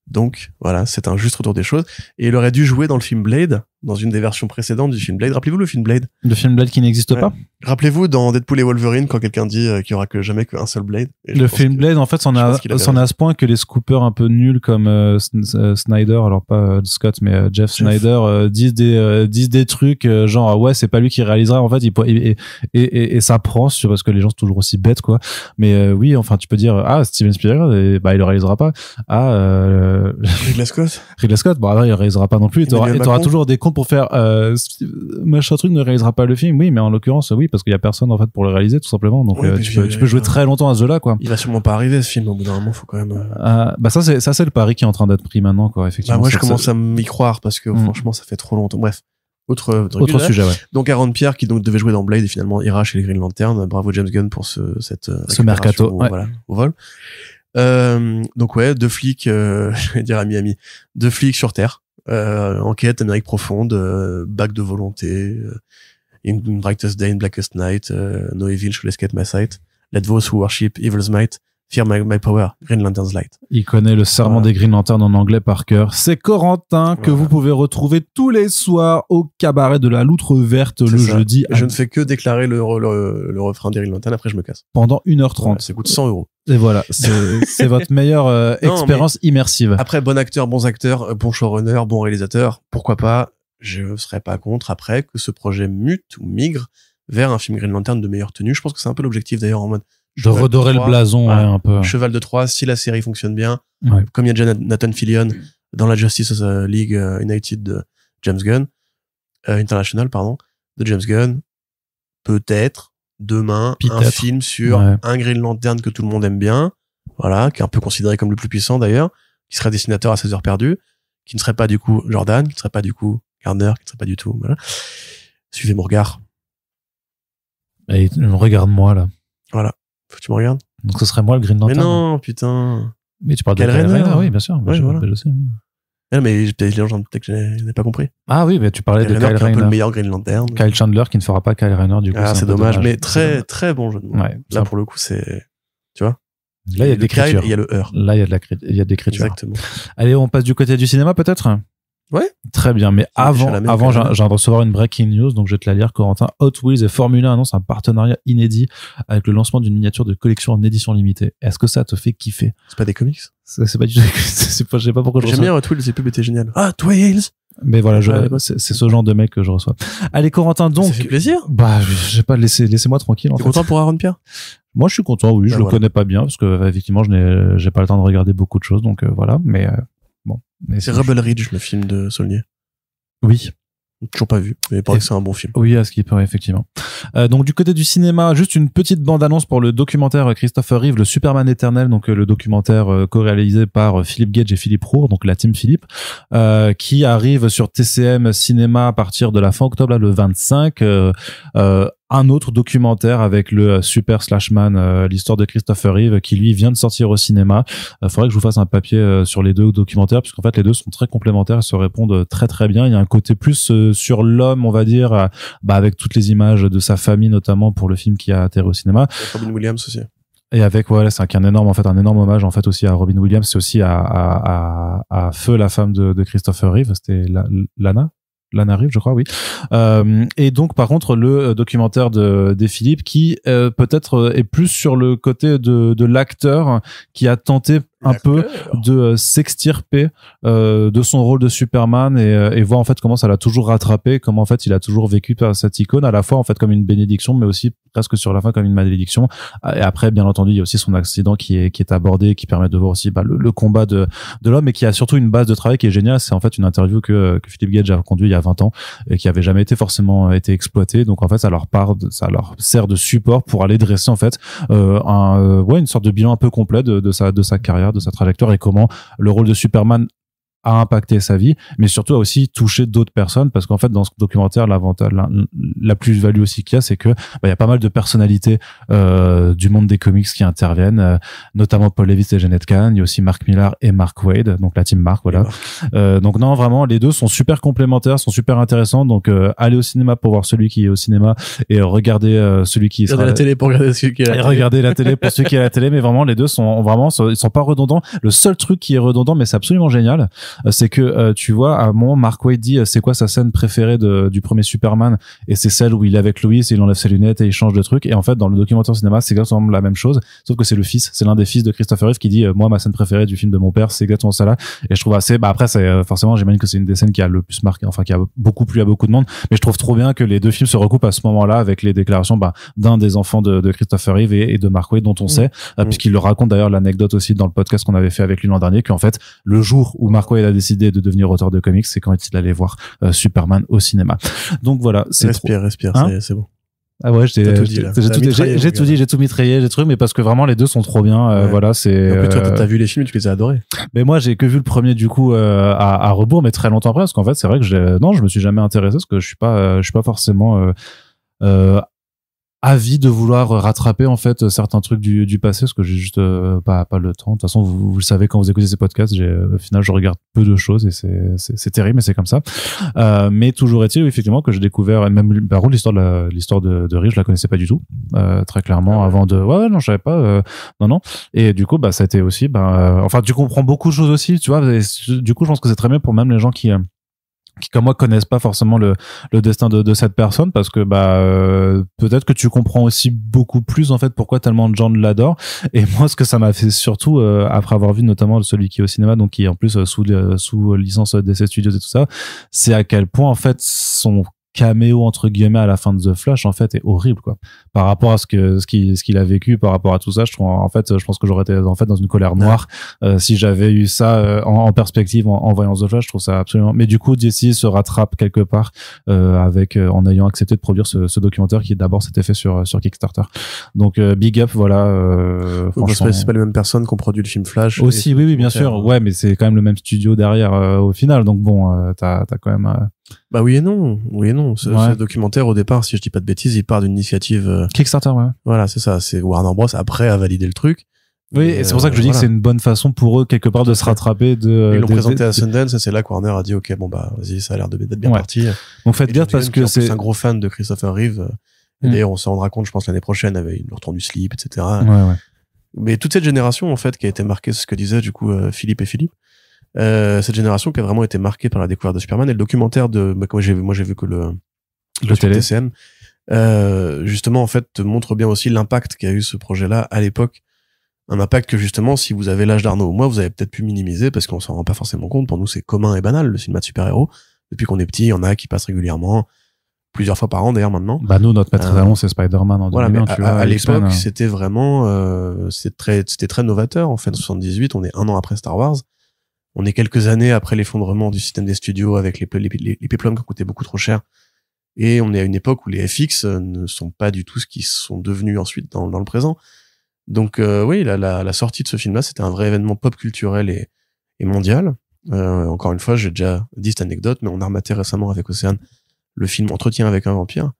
Donc, voilà, c'est un juste retour des choses. Et il aurait dû jouer dans le film Blade, dans une des versions précédentes du film Blade. Rappelez-vous le film Blade? Le film Blade qui n'existe pas? Rappelez-vous dans Deadpool et Wolverine, quand quelqu'un dit qu'il y aura jamais qu'un seul Blade. Le film Blade, en fait, c'en a à ce point que les scoopers un peu nuls comme Snyder, alors pas Scott, mais Jeff Snyder, disent des trucs genre, ouais, c'est pas lui qui réalisera. En fait, et ça prend, parce que les gens sont toujours aussi bêtes, quoi. Mais oui, enfin, tu peux dire, Steven Spielberg, il le réalisera pas. Ridley Scott, il le réalisera pas non plus. T'auras toujours des comptes pour faire machin truc ne réalisera pas le film. Oui, mais en l'occurrence, oui, parce qu'il y a personne en fait pour le réaliser, tout simplement. Donc tu peux jouer très longtemps à ce jeu-là, quoi. Il va sûrement pas arriver ce film. Au bout d'un moment, faut quand même. Ça c'est le pari qui est en train d'être pris maintenant, quoi. Effectivement. Moi, je commence à m'y croire parce que franchement, ça fait trop longtemps. Bref. Autre sujet, ouais. Donc Aaron Pierre qui donc devait jouer dans Blade et finalement ira chez les Green Lantern. Bravo James Gunn pour ce mercato, voilà, au vol. Donc ouais, deux flics, je vais dire à Miami, deux flics sur Terre, enquête, Amérique profonde, bac de volonté, in brightest day, in blackest night, no evil shall escape my sight, let those who worship evil's might fear my power, Green Lantern's light. Il connaît le serment des Green Lantern en anglais par cœur. C'est Corentin que vous pouvez retrouver tous les soirs au cabaret de la Loutre Verte jeudi. Je ne fais que déclarer le refrain des Green Lantern, après je me casse. Pendant 1h30. Ça coûte 100€. Et voilà, c'est votre meilleure expérience immersive. Après, bon acteur, bons acteurs, bon showrunner, bon réalisateur, pourquoi pas, je serais pas contre après que ce projet mute ou migre vers un film Green Lantern de meilleure tenue. Je pense que c'est un peu l'objectif d'ailleurs en mode de redorer le blason, un peu. Cheval de Troie, si la série fonctionne bien, comme il y a déjà Nathan Fillion dans la Justice League United de James Gunn, International, pardon, de James Gunn, peut-être demain un film sur un Green Lantern que tout le monde aime bien, voilà, qui est un peu considéré comme le plus puissant d'ailleurs, qui serait dessinateur à 16 heures perdues, qui ne serait pas du coup Jordan, qui ne serait pas du coup Gardner, qui ne serait pas du tout, voilà. Suivez mon regard. Et regarde-moi là. Voilà. Faut que tu me regardes. Donc ce serait moi le Green Lantern. Mais non, putain. Mais tu parles de Kyle Rayner, oui, bien sûr. Voilà. Je sais. Oui. Non, mais les gens peut-être que je n'ai pas compris. Ah oui, mais tu parlais de Kyle Rayner. Un peu le meilleur Green Lantern. Kyle Chandler qui ne fera pas Kyle Rayner du coup. Ah, c'est dommage, mais très très bon jeu de mots. Ouais, là pour le coup, c'est, tu vois. Là il y a de l'écriture. Il y a le heure. Là il y a de l'écriture. Exactement. Allez, on passe du côté du cinéma peut-être. Ouais. Très bien, mais avant, j'ai de recevoir une breaking news, donc je vais te la lire, Corentin. Hot Wheels et Formule 1 annoncent un partenariat inédit avec le lancement d'une miniature de collection en édition limitée. Est-ce que ça te fait kiffer? C'est pas des comics? C'est pas du tout, je sais pas pourquoi j'aime bien Hot Wheels, c'est pub était génial. Hot Wheels! Mais voilà, c'est ce genre de mec que je reçois. Allez, Corentin, donc. Ça fait plaisir. Bah, j'ai pas laissez-moi tranquille, en fait. T'es content pour Aaron Pierre? Moi, je suis content, oui. Je le connais pas bien, parce que, effectivement, j'ai pas le temps de regarder beaucoup de choses, donc, voilà. Mais, bon. C'est Rebel Ridge, le film de Saulnier. Oui. Toujours pas vu, mais il paraît que c'est un bon film. Oui, à ce qui paraît, effectivement. Donc du côté du cinéma, juste une petite bande-annonce pour le documentaire Christopher Reeve, le Superman éternel, donc le documentaire co-réalisé par Philippe Gage et Philippe Roure, donc la team Philippe, qui arrive sur TCM Cinéma à partir de la fin octobre, là, le 25. Un autre documentaire avec le Super Slashman, l'histoire de Christopher Reeve, qui lui vient de sortir au cinéma. Faudrait que je vous fasse un papier sur les deux documentaires, puisqu'en fait les deux sont très complémentaires et se répondent très très bien. Il y a un côté plus sur l'homme, on va dire, avec toutes les images de sa famille, notamment pour le film qui a atterri au cinéma. Robin Williams aussi. Et avec, voilà, c'est un énorme hommage, en fait, aussi à Robin Williams, c'est aussi à Feu, la femme de Christopher Reeve. C'était Lana Reeve, je crois, oui. Et donc, par contre, le documentaire des Philippe, qui peut-être est plus sur le côté de l'acteur qui a tenté un peu de s'extirper de son rôle de Superman et voir en fait comment ça l'a toujours rattrapé, comment en fait il a toujours vécu cette icône, à la fois en fait comme une bénédiction, mais aussi presque sur la fin comme une malédiction. Et après, bien entendu, il y a aussi son accident qui est abordé, qui permet de voir aussi le combat de l'homme, et qui a surtout une base de travail qui est géniale. C'est en fait une interview que Philippe Gage a conduit il y a 20 ans et qui avait jamais été forcément été exploitée. Donc en fait, ça leur sert de support pour aller dresser en fait une sorte de bilan un peu complet de sa carrière, de sa trajectoire, et comment le rôle de Superman a impacté sa vie, mais surtout a aussi touché d'autres personnes, parce qu'en fait dans ce documentaire, l'avantage, la plus-value aussi qu'il y a, c'est que il y a pas mal de personnalités du monde des comics qui interviennent, notamment Paul Levitz et Jeanette Kahn. Il y a aussi Mark Millar et Mark Waid, donc la team Mark, voilà. Donc non, vraiment les deux sont super complémentaires, sont super intéressants. Donc allez au cinéma pour voir celui qui est au cinéma, et regardez celui qui sera la télé pour regarder celui qui est à la télé. Regardez la télé pour celui qui est à la télé, mais vraiment les deux ils sont pas redondants. Le seul truc qui est redondant, mais c'est absolument génial, c'est que tu vois, à un moment Mark Waid dit c'est quoi sa scène préférée du premier Superman, et c'est celle où il est avec Lois et il enlève ses lunettes et il change de truc. Et en fait dans le documentaire cinéma, c'est exactement la même chose, sauf que c'est l'un des fils de Christopher Reeve qui dit moi ma scène préférée du film de mon père, c'est exactement ça là. Et je trouve assez, après c'est forcément, j'imagine que c'est une des scènes qui a le plus marqué, enfin qui a beaucoup plu à beaucoup de monde, mais je trouve trop bien que les deux films se recoupent à ce moment-là avec les déclarations d'un des enfants de Christopher Reeve et de Mark Waid, dont on sait, puisqu'il le raconte d'ailleurs, l'anecdote aussi dans le podcast qu'on avait fait avec lui l'an dernier, qu'en fait le jour où Mark Waid a décidé de devenir auteur de comics, c'est quand il allait voir Superman au cinéma. Donc voilà, c'est respire, c'est bon. Ah ouais, j'ai tout mitraillé, j'ai trucs, mais parce que vraiment les deux sont trop bien. Voilà, c'est. En plus, toi, t'as vu les films, tu les as adorés. Mais moi, j'ai que vu le premier du coup à rebours, mais très longtemps après, parce qu'en fait, c'est vrai que je me suis jamais intéressé, parce que je suis pas forcément avis de vouloir rattraper en fait certains trucs du passé, parce que j'ai juste pas le temps. De toute façon, vous le savez, quand vous écoutez ces podcasts, au final je regarde peu de choses, et c'est terrible, mais c'est comme ça. Mais toujours est-il effectivement que j'ai découvert, même par contre l'histoire de Reeve, je la connaissais pas du tout, très clairement, avant de non, je savais pas, non. Et du coup ça a été aussi enfin tu comprends beaucoup de choses aussi, tu vois, et du coup je pense que c'est très bien pour même les gens qui comme moi connaissent pas forcément le destin de cette personne, parce que peut-être que tu comprends aussi beaucoup plus en fait pourquoi tellement de gens l'adorent. Et moi, ce que ça m'a fait surtout après avoir vu notamment celui qui est au cinéma, donc qui est en plus sous licence DC Studios et tout ça, c'est à quel point en fait son caméo entre guillemets à la fin de The Flash en fait est horrible, quoi, par rapport à ce qu'il a vécu, par rapport à tout ça. Je pense que j'aurais été en fait dans une colère noire si j'avais eu ça en perspective en voyant The Flash. Je trouve ça absolument, mais du coup DC se rattrape quelque part en ayant accepté de produire ce documentaire qui d'abord s'était fait sur Kickstarter. Donc big up, voilà. Franchement, c'est pas les mêmes personnes qui ont produit le film Flash aussi. Oui bien sûr, ouais, mais c'est quand même le même studio derrière au final, donc bon, t'as quand même oui et non. Ce documentaire, au départ, si je dis pas de bêtises, il part d'une initiative Kickstarter, ouais. Voilà, c'est ça. C'est Warner Bros. Après a validé le truc. Oui, et c'est pour ça que je dis que c'est une bonne façon pour eux quelque part de se rattraper. Ils l'ont présenté à Sundance, et c'est là que Warner a dit ok, vas-y, ça a l'air d'être bien parti. Donc faites gaffe, parce que c'est un gros fan de Christopher Reeve. Et d'ailleurs, on s'en rendra compte, je pense, l'année prochaine avec le retour du slip, etc. Ouais. Mais toute cette génération, en fait, qui a été marquée, c'est ce que disait du coup Philippe et Philippe. Cette génération qui a vraiment été marquée par la découverte de Superman. Et le documentaire moi j'ai vu que le télé. TCM, justement, en fait, te montre bien aussi l'impact qu'a eu ce projet-là à l'époque. Un impact que, justement, si vous avez l'âge d'Arnaud ou moi, vous avez peut-être pu minimiser parce qu'on s'en rend pas forcément compte. Pour nous, c'est commun et banal, le cinéma de super-héros. Depuis qu'on est petit, il y en a qui passent régulièrement, plusieurs fois par an d'ailleurs maintenant. Bah, nous, notre maître étalon, c'est Spider-Man en 2001, tu vois. À l'époque, c'était vraiment, c'était très novateur. En fait, en 78, on est un an après Star Wars. On est quelques années après l'effondrement du système des studios avec les péplums qui coûtaient beaucoup trop cher. Et on est à une époque où les FX ne sont pas du tout ce qu'ils sont devenus ensuite dans le présent. Donc oui, la sortie de ce film-là, c'était un vrai événement pop culturel et mondial. Encore une fois, j'ai déjà dit cette anecdote, mais on a rematé récemment avec Océane le film Entretien avec un vampire,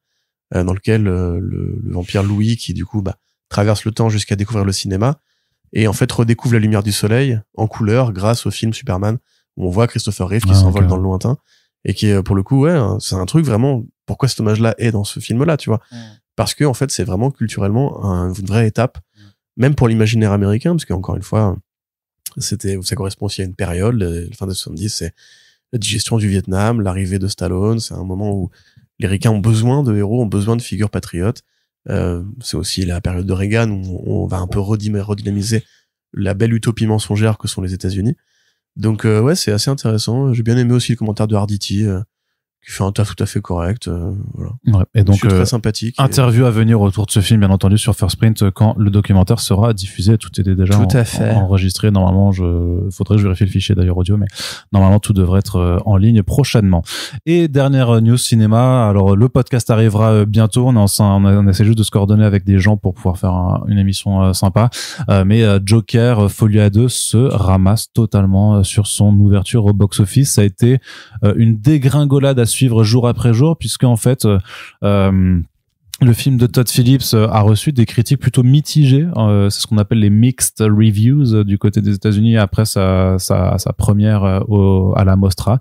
dans lequel le vampire Louis, qui du coup traverse le temps jusqu'à découvrir le cinéma, et en fait redécouvre la lumière du soleil en couleur grâce au film Superman, où on voit Christopher Reeve qui s'envole dans le lointain, et qui pour le coup, c'est un truc vraiment, pourquoi cet hommage-là est dans ce film-là, tu vois. Parce que en fait, c'est vraiment culturellement une vraie étape, même pour l'imaginaire américain, parce qu'encore une fois, ça correspond aussi à une période, la fin des 70, c'est la digestion du Vietnam, l'arrivée de Stallone, c'est un moment où les Ricains ont besoin de héros, ont besoin de figures patriotes. C'est aussi la période de Reagan où on va un peu redynamiser la belle utopie mensongère que sont les États-Unis. Donc ouais, c'est assez intéressant. J'ai bien aimé aussi le commentaire de Arditi, qui fait un taf tout à fait correct. Voilà. Ouais, et donc très sympathique. Interview à venir autour de ce film, bien entendu, sur First Print quand le documentaire sera diffusé. Tout était déjà enregistré. Normalement, faudrait que je vérifie le fichier d'ailleurs audio, mais normalement tout devrait être en ligne prochainement. Et dernière news cinéma. Alors le podcast arrivera bientôt. On essaie juste de se coordonner avec des gens pour pouvoir faire une émission sympa. Mais Joker Folie à 2 se ramasse totalement sur son ouverture au box-office. Ça a été une dégringolade à suivre jour après jour, puisque en fait le film de Todd Phillips a reçu des critiques plutôt mitigées. C'est ce qu'on appelle les mixed reviews du côté des États-Unis après sa première à la Mostra,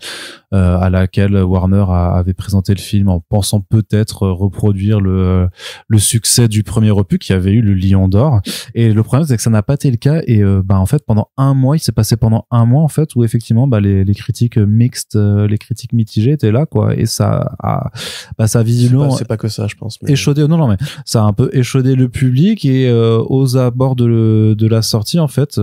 à laquelle Warner avait présenté le film en pensant peut-être reproduire le succès du premier opus qui avait eu le Lion d'Or. Et le problème, c'est que ça n'a pas été le cas. Et en fait, il s'est passé pendant un mois en fait où effectivement les critiques mixtes, les critiques mitigées étaient là, quoi. Et ça a visiblement c'est pas que ça, je pense. Mais... Non, mais ça a un peu échaudé le public et aux abords de la sortie, en fait,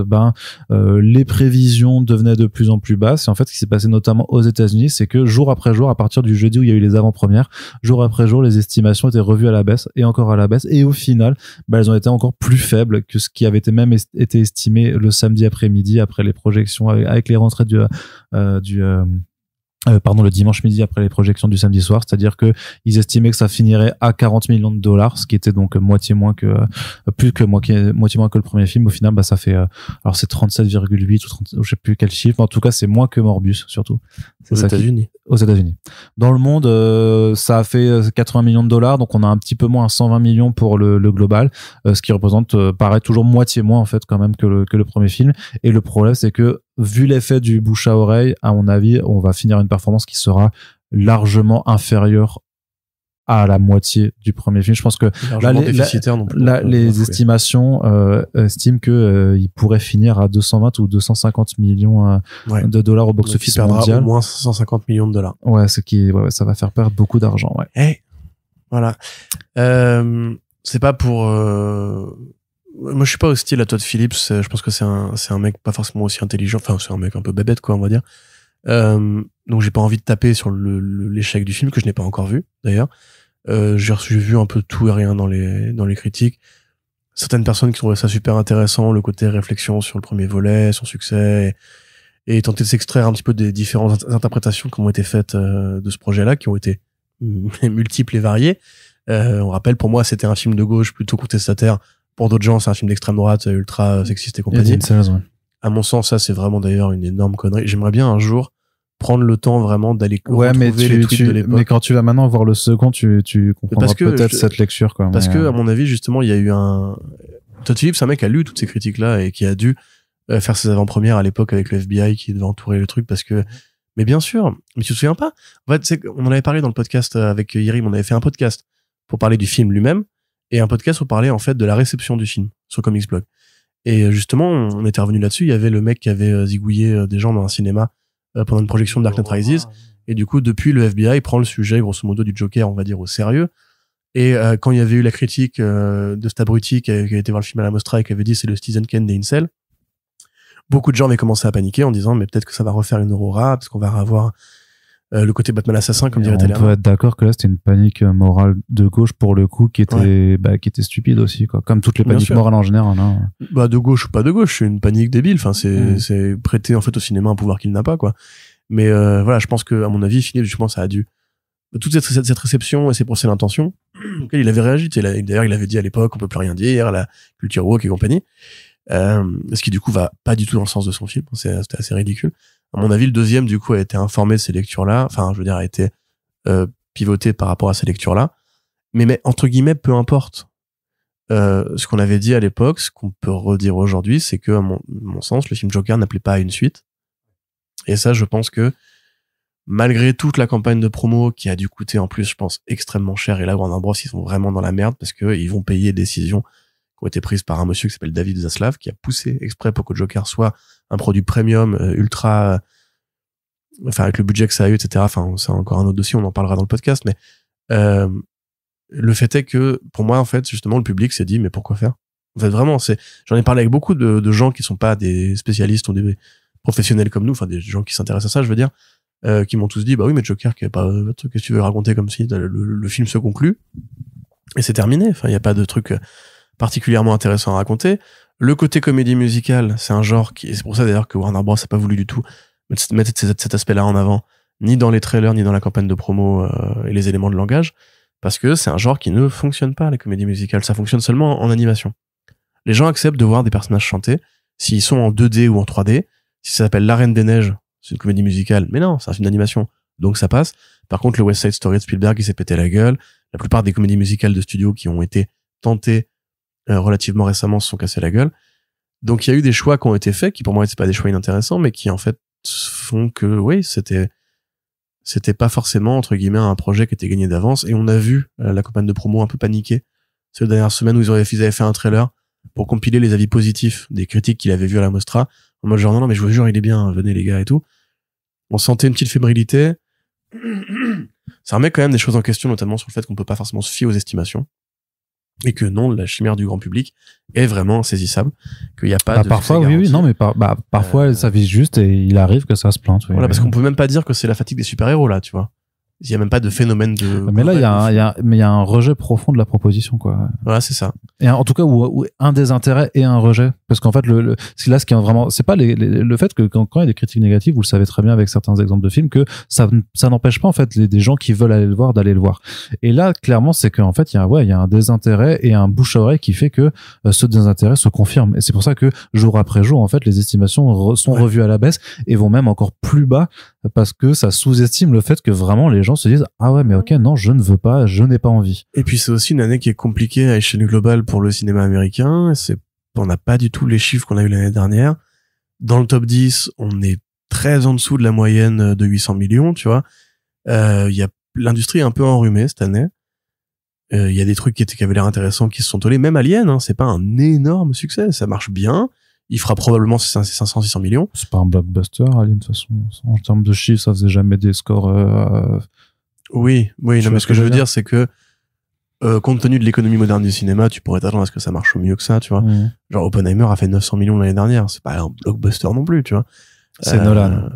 les prévisions devenaient de plus en plus basses. Et en fait, ce qui s'est passé notamment aux États-Unis, c'est que jour après jour, à partir du jeudi où il y a eu les avant-premières, jour après jour, les estimations étaient revues à la baisse et encore à la baisse. Et au final, elles ont été encore plus faibles que ce qui avait été estimé le samedi après-midi après les projections avec les rentrées le dimanche midi après les projections du samedi soir, c'est-à-dire que ils estimaient que ça finirait à 40 millions de dollars, ce qui était donc moitié moins que le premier film. Au final, ça fait alors c'est 37,8 ou 30, je sais plus quel chiffre, mais en tout cas c'est moins que Morbius, surtout. Aux États-Unis. Dans le monde, ça a fait 80 millions de dollars, donc on a un petit peu moins à 120 millions pour le global, ce qui représente paraît toujours moitié moins en fait quand même que le premier film. Et le problème, c'est que vu l'effet du bouche à oreille, à mon avis, on va finir une performance qui sera largement inférieure à la moitié du premier film. Je pense que les estimations estiment que il pourrait finir à 220 ou 250 millions de dollars au box-office mondial. Au moins 150 millions de dollars. Ouais, ça va faire perdre beaucoup d'argent. Ouais. Hey, voilà. C'est pas pour. Moi, je suis pas hostile à Todd Phillips. Je pense que c'est un mec pas forcément aussi intelligent. Enfin, c'est un mec un peu bébête, quoi, on va dire. Donc, j'ai pas envie de taper sur l'échec du film que je n'ai pas encore vu, d'ailleurs. J'ai vu un peu tout et rien dans les critiques. Certaines personnes qui trouvaient ça super intéressant, le côté réflexion sur le premier volet, son succès, et tenter de s'extraire un petit peu des différentes interprétations qui ont été faites de ce projet-là, qui ont été multiples et variées. On rappelle, pour moi, c'était un film de gauche plutôt contestataire. Pour d'autres gens, c'est un film d'extrême droite, ultra sexiste et compagnie. À mon sens, ça, c'est vraiment d'ailleurs une énorme connerie. J'aimerais bien un jour prendre le temps vraiment d'aller retrouver les tweets de l'époque. Mais quand tu vas maintenant voir le second, tu comprendras peut-être cette lecture, quoi. Parce que, à mon avis, justement, il y a eu Todd Phillips, un mec a lu toutes ces critiques-là et qui a dû faire ses avant-premières à l'époque avec le FBI qui devait entourer le truc parce que, mais bien sûr, mais tu te souviens pas? En fait, on en avait parlé dans le podcast avec Yerim, on avait fait un podcast pour parler du film lui-même et un podcast pour parler, en fait, de la réception du film sur Comics Blog. Et justement, on était revenu là-dessus. Il y avait le mec qui avait zigouillé des gens dans un cinéma pendant une projection de Dark Knight Rises. Et du coup, depuis, le FBI prend le sujet, grosso modo, du Joker, on va dire, au sérieux. Et quand il y avait eu la critique de cet abruti qui a été voir le film à la Mostra et qui avait dit c'est le Citizen Kane des incels, beaucoup de gens avaient commencé à paniquer en disant mais peut-être que ça va refaire une Aurora, parce qu'on va avoir le côté Batman assassin, comme dirait Taylor. On peut être d'accord que là c'était une panique morale de gauche pour le coup qui était stupide aussi, quoi. Comme toutes les paniques morales en général, hein. Bah de gauche ou pas de gauche, c'est une panique débile. Enfin c'est prêter en fait au cinéma un pouvoir qu'il n'a pas, quoi. Mais voilà, je pense que à mon avis, Philippe, justement, ça a dû toute cette réception et ces procès d'intention auquel il avait réagi. D'ailleurs, il avait dit à l'époque on peut plus rien dire, la culture woke et compagnie. Ce qui du coup va pas du tout dans le sens de son film. C'était assez ridicule. À mon avis, le deuxième, du coup, a été informé de ces lectures-là. Enfin, je veux dire, a été pivoté par rapport à ces lectures-là. Mais entre guillemets, peu importe. Ce qu'on avait dit à l'époque, ce qu'on peut redire aujourd'hui, c'est que, à mon sens, le film Joker n'appelait pas à une suite. Et ça, je pense que, malgré toute la campagne de promo qui a dû coûter, en plus, je pense, extrêmement cher, et là, Warner Bros, ils sont vraiment dans la merde parce que ils vont payer des décisions qui ont été prises par un monsieur qui s'appelle David Zaslav, qui a poussé exprès pour que Joker soit un produit premium, ultra, enfin, avec le budget que ça a eu, etc. Enfin, c'est encore un autre dossier, on en parlera dans le podcast, mais, le fait est que, pour moi, en fait, justement, le public s'est dit, mais pourquoi faire? En fait, vraiment, j'en ai parlé avec beaucoup de gens qui sont pas des spécialistes ou des professionnels comme nous, enfin, des gens qui s'intéressent à ça, je veux dire, qui m'ont tous dit, bah oui, mais Joker, qu'est-ce que tu veux raconter comme si le film se conclut? Et c'est terminé. Enfin, il y a pas de truc particulièrement intéressant à raconter. Le côté comédie musicale, c'est un genre c'est pour ça d'ailleurs que Warner Bros a pas voulu du tout mettre cet aspect-là en avant, ni dans les trailers, ni dans la campagne de promo et les éléments de langage, parce que c'est un genre qui ne fonctionne pas, la comédie musicale. Ça fonctionne seulement en animation. Les gens acceptent de voir des personnages chanter s'ils sont en 2D ou en 3D. Si ça s'appelle La Reine des Neiges, c'est une comédie musicale, mais non, c'est une animation, donc ça passe. Par contre, le West Side Story de Spielberg, il s'est pété la gueule. La plupart des comédies musicales de studio qui ont été tentées relativement récemment se sont cassées la gueule. Donc il y a eu des choix qui ont été faits, qui pour moi n'étaient pas des choix inintéressants, mais qui en fait font que oui, c'était pas forcément entre guillemets un projet qui était gagné d'avance. Et on a vu la campagne de promo un peu paniquer ces dernières semaines où ils avaient fait un trailer pour compiler les avis positifs des critiques qu'il avait vus à la Mostra, en mode genre non mais je vous jure il est bien, venez les gars et tout. On sentait une petite fébrilité. Ça remet quand même des choses en question, notamment sur le fait qu'on peut pas forcément se fier aux estimations. Et que non, la chimère du grand public est vraiment saisissable, qu'il n'y a pas de parfois oui non mais parfois ça vise juste et il arrive que ça se plante, oui. Voilà, parce qu'on peut même pas dire que c'est la fatigue des super-héros là, tu vois. Il y a même pas de phénomène de mais là il y a un rejet profond de la proposition, quoi. Voilà, c'est ça. Et en tout cas où un désintérêt et un rejet, parce qu'en fait ce qui est vraiment, c'est pas le fait que quand il y a des critiques négatives, vous le savez très bien avec certains exemples de films, que ça n'empêche pas en fait des gens qui veulent aller le voir d'aller le voir. Et là clairement c'est qu'en fait il y a un désintérêt et un bouche à oreille qui fait que ce désintérêt se confirme, et c'est pour ça que jour après jour en fait les estimations sont revues à la baisse et vont même encore plus bas, parce que ça sous-estime le fait que vraiment les gens se disent ah ouais mais ok, non, je ne veux pas, je n'ai pas envie. Et puis c'est aussi une année qui est compliquée à échelle globale pour le cinéma américain. On n'a pas du tout les chiffres qu'on a eu l'année dernière. Dans le top 10, on est très en dessous de la moyenne de 800 millions, tu vois. L'industrie est un peu enrhumée cette année. Il y a des trucs qui avaient l'air intéressants qui se sont tollés. Même Alien, hein, c'est pas un énorme succès, ça marche bien. Il fera probablement 500-600 millions. C'est pas un blockbuster, Alien, de toute façon. En termes de chiffres, ça faisait jamais des scores... Oui, non, mais ce que je veux dire, c'est que compte tenu de l'économie moderne du cinéma, tu pourrais t'attendre à ce que ça marche au mieux que ça, tu vois. Mmh. Genre Oppenheimer a fait 900 millions l'année dernière, c'est pas un blockbuster non plus, tu vois. C'est Nolan.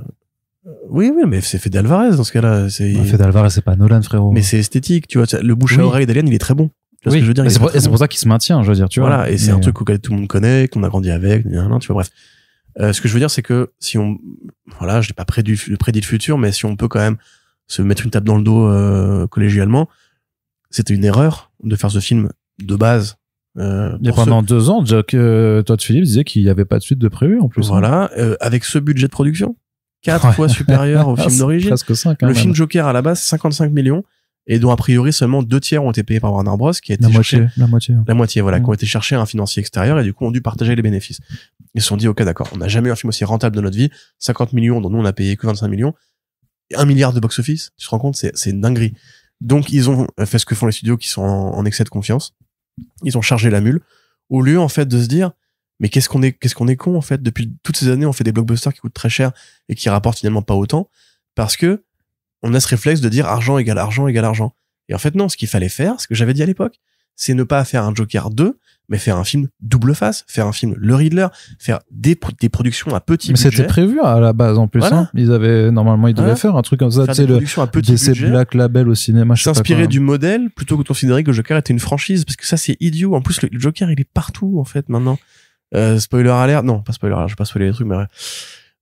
Oui, mais c'est Fede Alvarez dans ce cas-là. Fede Alvarez, c'est pas Nolan, frérot. Mais c'est esthétique, tu vois. Le bouche à oreille d'Alien, il est très bon. Tu vois ce que je veux dire. C'est pour ça qu'il se maintient, je veux dire, tu vois. Voilà, et c'est un truc auquel tout le monde connaît, qu'on a grandi avec, tu vois, bref. Ce que je veux dire, c'est que si je n'ai pas prédit le futur, mais si on peut quand même se mettre une tape dans le dos collégialement, c'était une erreur de faire ce film de base. Pendant 2 ans, Todd Phillips disait qu'il n'y avait pas de suite de prévu en plus. Voilà, avec ce budget de production, 4 fois supérieur au film d'origine. Presque 5. Le film Joker à la base, 55 millions, et dont a priori seulement 2 tiers ont été payés par Warner Bros, qui a été la moitié, voilà, qui ont été chercher un financier extérieur et du coup ont dû partager les bénéfices. Ils se sont dit, ok, d'accord, on n'a jamais eu un film aussi rentable de notre vie, 50 millions dont nous on a payé que 25 millions, 1 milliard de box-office, tu te rends compte, c'est une dinguerie. Donc ils ont fait ce que font les studios qui sont en excès de confiance. Ils ont chargé la mule, au lieu en fait de se dire, Mais qu'est-ce qu'on est con, en fait. Depuis toutes ces années, on fait des blockbusters qui coûtent très cher et qui rapportent finalement pas autant parce que on a ce réflexe de dire argent égale argent égale argent. Et en fait, non, ce qu'il fallait faire, ce que j'avais dit à l'époque, c'est ne pas faire un Joker 2, mais faire un film double face, faire un film Le Riddler, faire des productions à petit budget. Mais c'était prévu à la base en plus. Voilà. Hein. Ils devaient faire un truc comme ça. Tu sais, le DC Black Label au cinéma. S'inspirer du modèle plutôt que de considérer que le Joker était une franchise, parce que ça c'est idiot. En plus, le Joker il est partout en fait maintenant. Spoiler alert, non pas spoiler alert, je vais pas spoiler les trucs, mais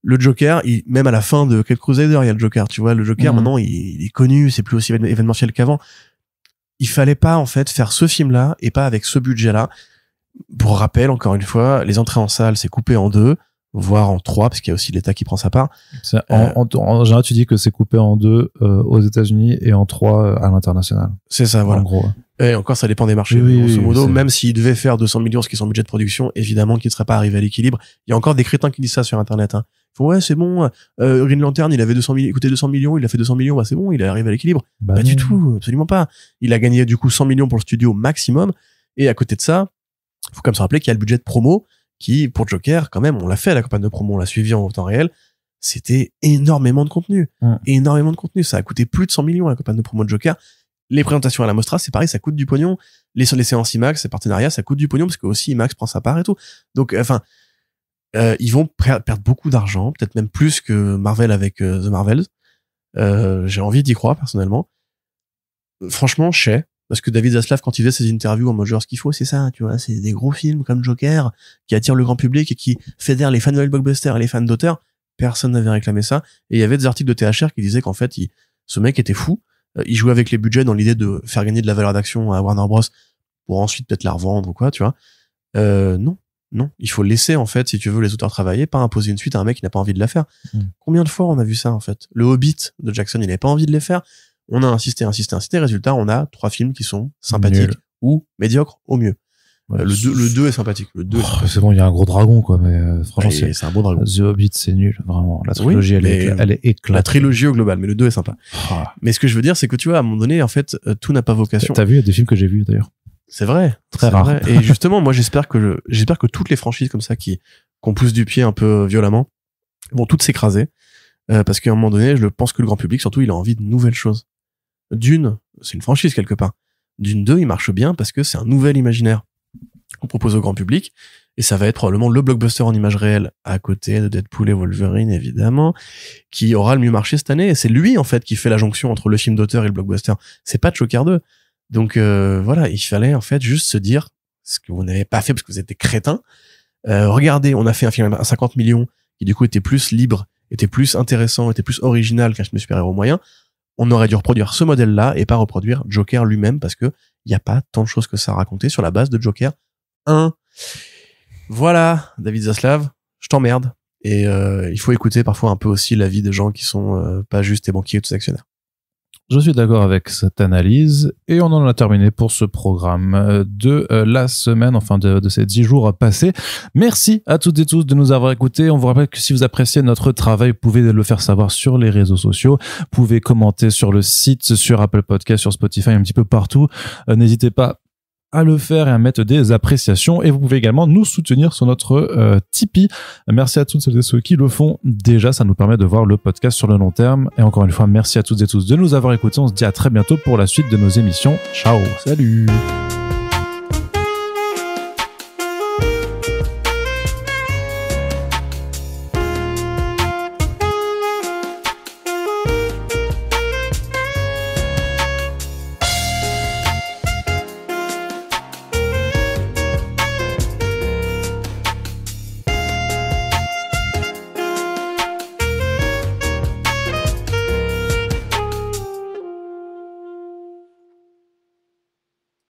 le Joker, même à la fin de Cape Crusader, il y a le Joker. Tu vois, le Joker maintenant il est connu, c'est plus aussi événementiel qu'avant. Il fallait pas en fait faire ce film-là et pas avec ce budget-là. Pour rappel, encore une fois, les entrées en salle, c'est coupé en 2, voire en 3, parce qu'il y a aussi l'État qui prend sa part. En général, tu dis que c'est coupé en 2 aux États-Unis et en 3 à l'international. C'est ça, voilà. En gros. Et encore, ça dépend des marchés. Grosso modo, même s'il devait faire 200 millions, ce qui est son budget de production, évidemment qu'il ne serait pas arrivé à l'équilibre. Il y a encore des crétins qui disent ça sur Internet. Hein. Ils font, ouais, c'est bon, Green Lantern, il avait 200 millions, il a fait 200 millions, bah c'est bon, il est arrivé à l'équilibre. Pas du tout, absolument pas. Il a gagné du coup 100 millions pour le studio maximum. Et à côté de ça, faut quand même se rappeler qu'il y a le budget de promo qui, pour Joker, quand même, on l'a fait à la campagne de promo, on l'a suivi en temps réel. C'était énormément de contenu. Énormément de contenu. Ça a coûté plus de 100 millions la campagne de promo de Joker. Les présentations à la Mostra, c'est pareil, ça coûte du pognon. Les séances IMAX, ces partenariats, ça coûte du pognon parce que aussi IMAX prend sa part et tout. Donc, ils vont perdre beaucoup d'argent, peut-être même plus que Marvel avec The Marvels. J'ai envie d'y croire, personnellement. Franchement, je sais. Parce que David Zaslav, quand il faisait ses interviews en mode genre, ce qu'il faut, c'est ça, tu vois, c'est des gros films comme Joker, qui attirent le grand public et qui fédèrent les fans de blockbuster et les fans d'auteurs. Personne n'avait réclamé ça. Et il y avait des articles de THR qui disaient qu'en fait, ce mec était fou. Il jouait avec les budgets dans l'idée de faire gagner de la valeur d'action à Warner Bros. Pour ensuite peut-être la revendre ou quoi, tu vois. Non. Il faut laisser, en fait, si tu veux, les auteurs travailler, pas imposer une suite à un mec qui n'a pas envie de la faire. Combien de fois on a vu ça, en fait? Le Hobbit de Jackson, il n'avait pas envie de les faire. On a insisté. Résultat, on a 3 films qui sont sympathiques ou médiocres au mieux. Ouais, le 2 est sympathique. Le 2 c'est bon, il y a un gros dragon, quoi, mais franchement, c'est un bon dragon. The Hobbit, c'est nul, vraiment. La trilogie, elle est éclatée. La trilogie au global, mais le 2 est sympa. Mais ce que je veux dire, c'est que tu vois, à un moment donné, en fait, tout n'a pas vocation. T'as vu, il y a des films que j'ai vus, d'ailleurs. C'est vrai. Très rare. Vrai. Et justement, moi, j'espère que toutes les franchises comme ça qu'on pousse du pied un peu violemment vont toutes s'écraser. Parce qu'à un moment donné, je pense que le grand public, surtout, il a envie de nouvelles choses. Dune, c'est une franchise quelque part. Dune 2, il marche bien parce que c'est un nouvel imaginaire qu'on propose au grand public. Et ça va être probablement le blockbuster en image réelle à côté de Deadpool et Wolverine, évidemment, qui aura le mieux marché cette année. Et c'est lui, en fait, qui fait la jonction entre le film d'auteur et le blockbuster. C'est pas Joker 2. Donc, voilà, il fallait, en fait, juste se dire ce que vous n'avez pas fait parce que vous êtes des crétins. Regardez, on a fait un film à 50 millions qui, du coup, était plus libre, était plus intéressant, était plus original qu'un film de super-héros moyen. On aurait dû reproduire ce modèle-là et pas reproduire Joker lui-même parce que il y a pas tant de choses que ça à raconter sur la base de Joker 1. Voilà, David Zaslav, je t'emmerde. Et il faut écouter parfois un peu aussi l'avis des gens qui sont pas juste tes banquiers ou tes actionnaires. Je suis d'accord avec cette analyse et on en a terminé pour ce programme de la semaine, enfin de ces 10 jours passés. Merci à toutes et tous de nous avoir écoutés. On vous rappelle que si vous appréciez notre travail, vous pouvez le faire savoir sur les réseaux sociaux. Vous pouvez commenter sur le site, sur Apple Podcast, sur Spotify, un petit peu partout. N'hésitez pas à le faire et à mettre des appréciations, et vous pouvez également nous soutenir sur notre Tipeee. Merci à toutes celles et ceux qui le font déjà, ça nous permet de voir le podcast sur le long terme. Et encore une fois, merci à toutes et tous de nous avoir écoutés. On se dit à très bientôt pour la suite de nos émissions. Ciao. Salut.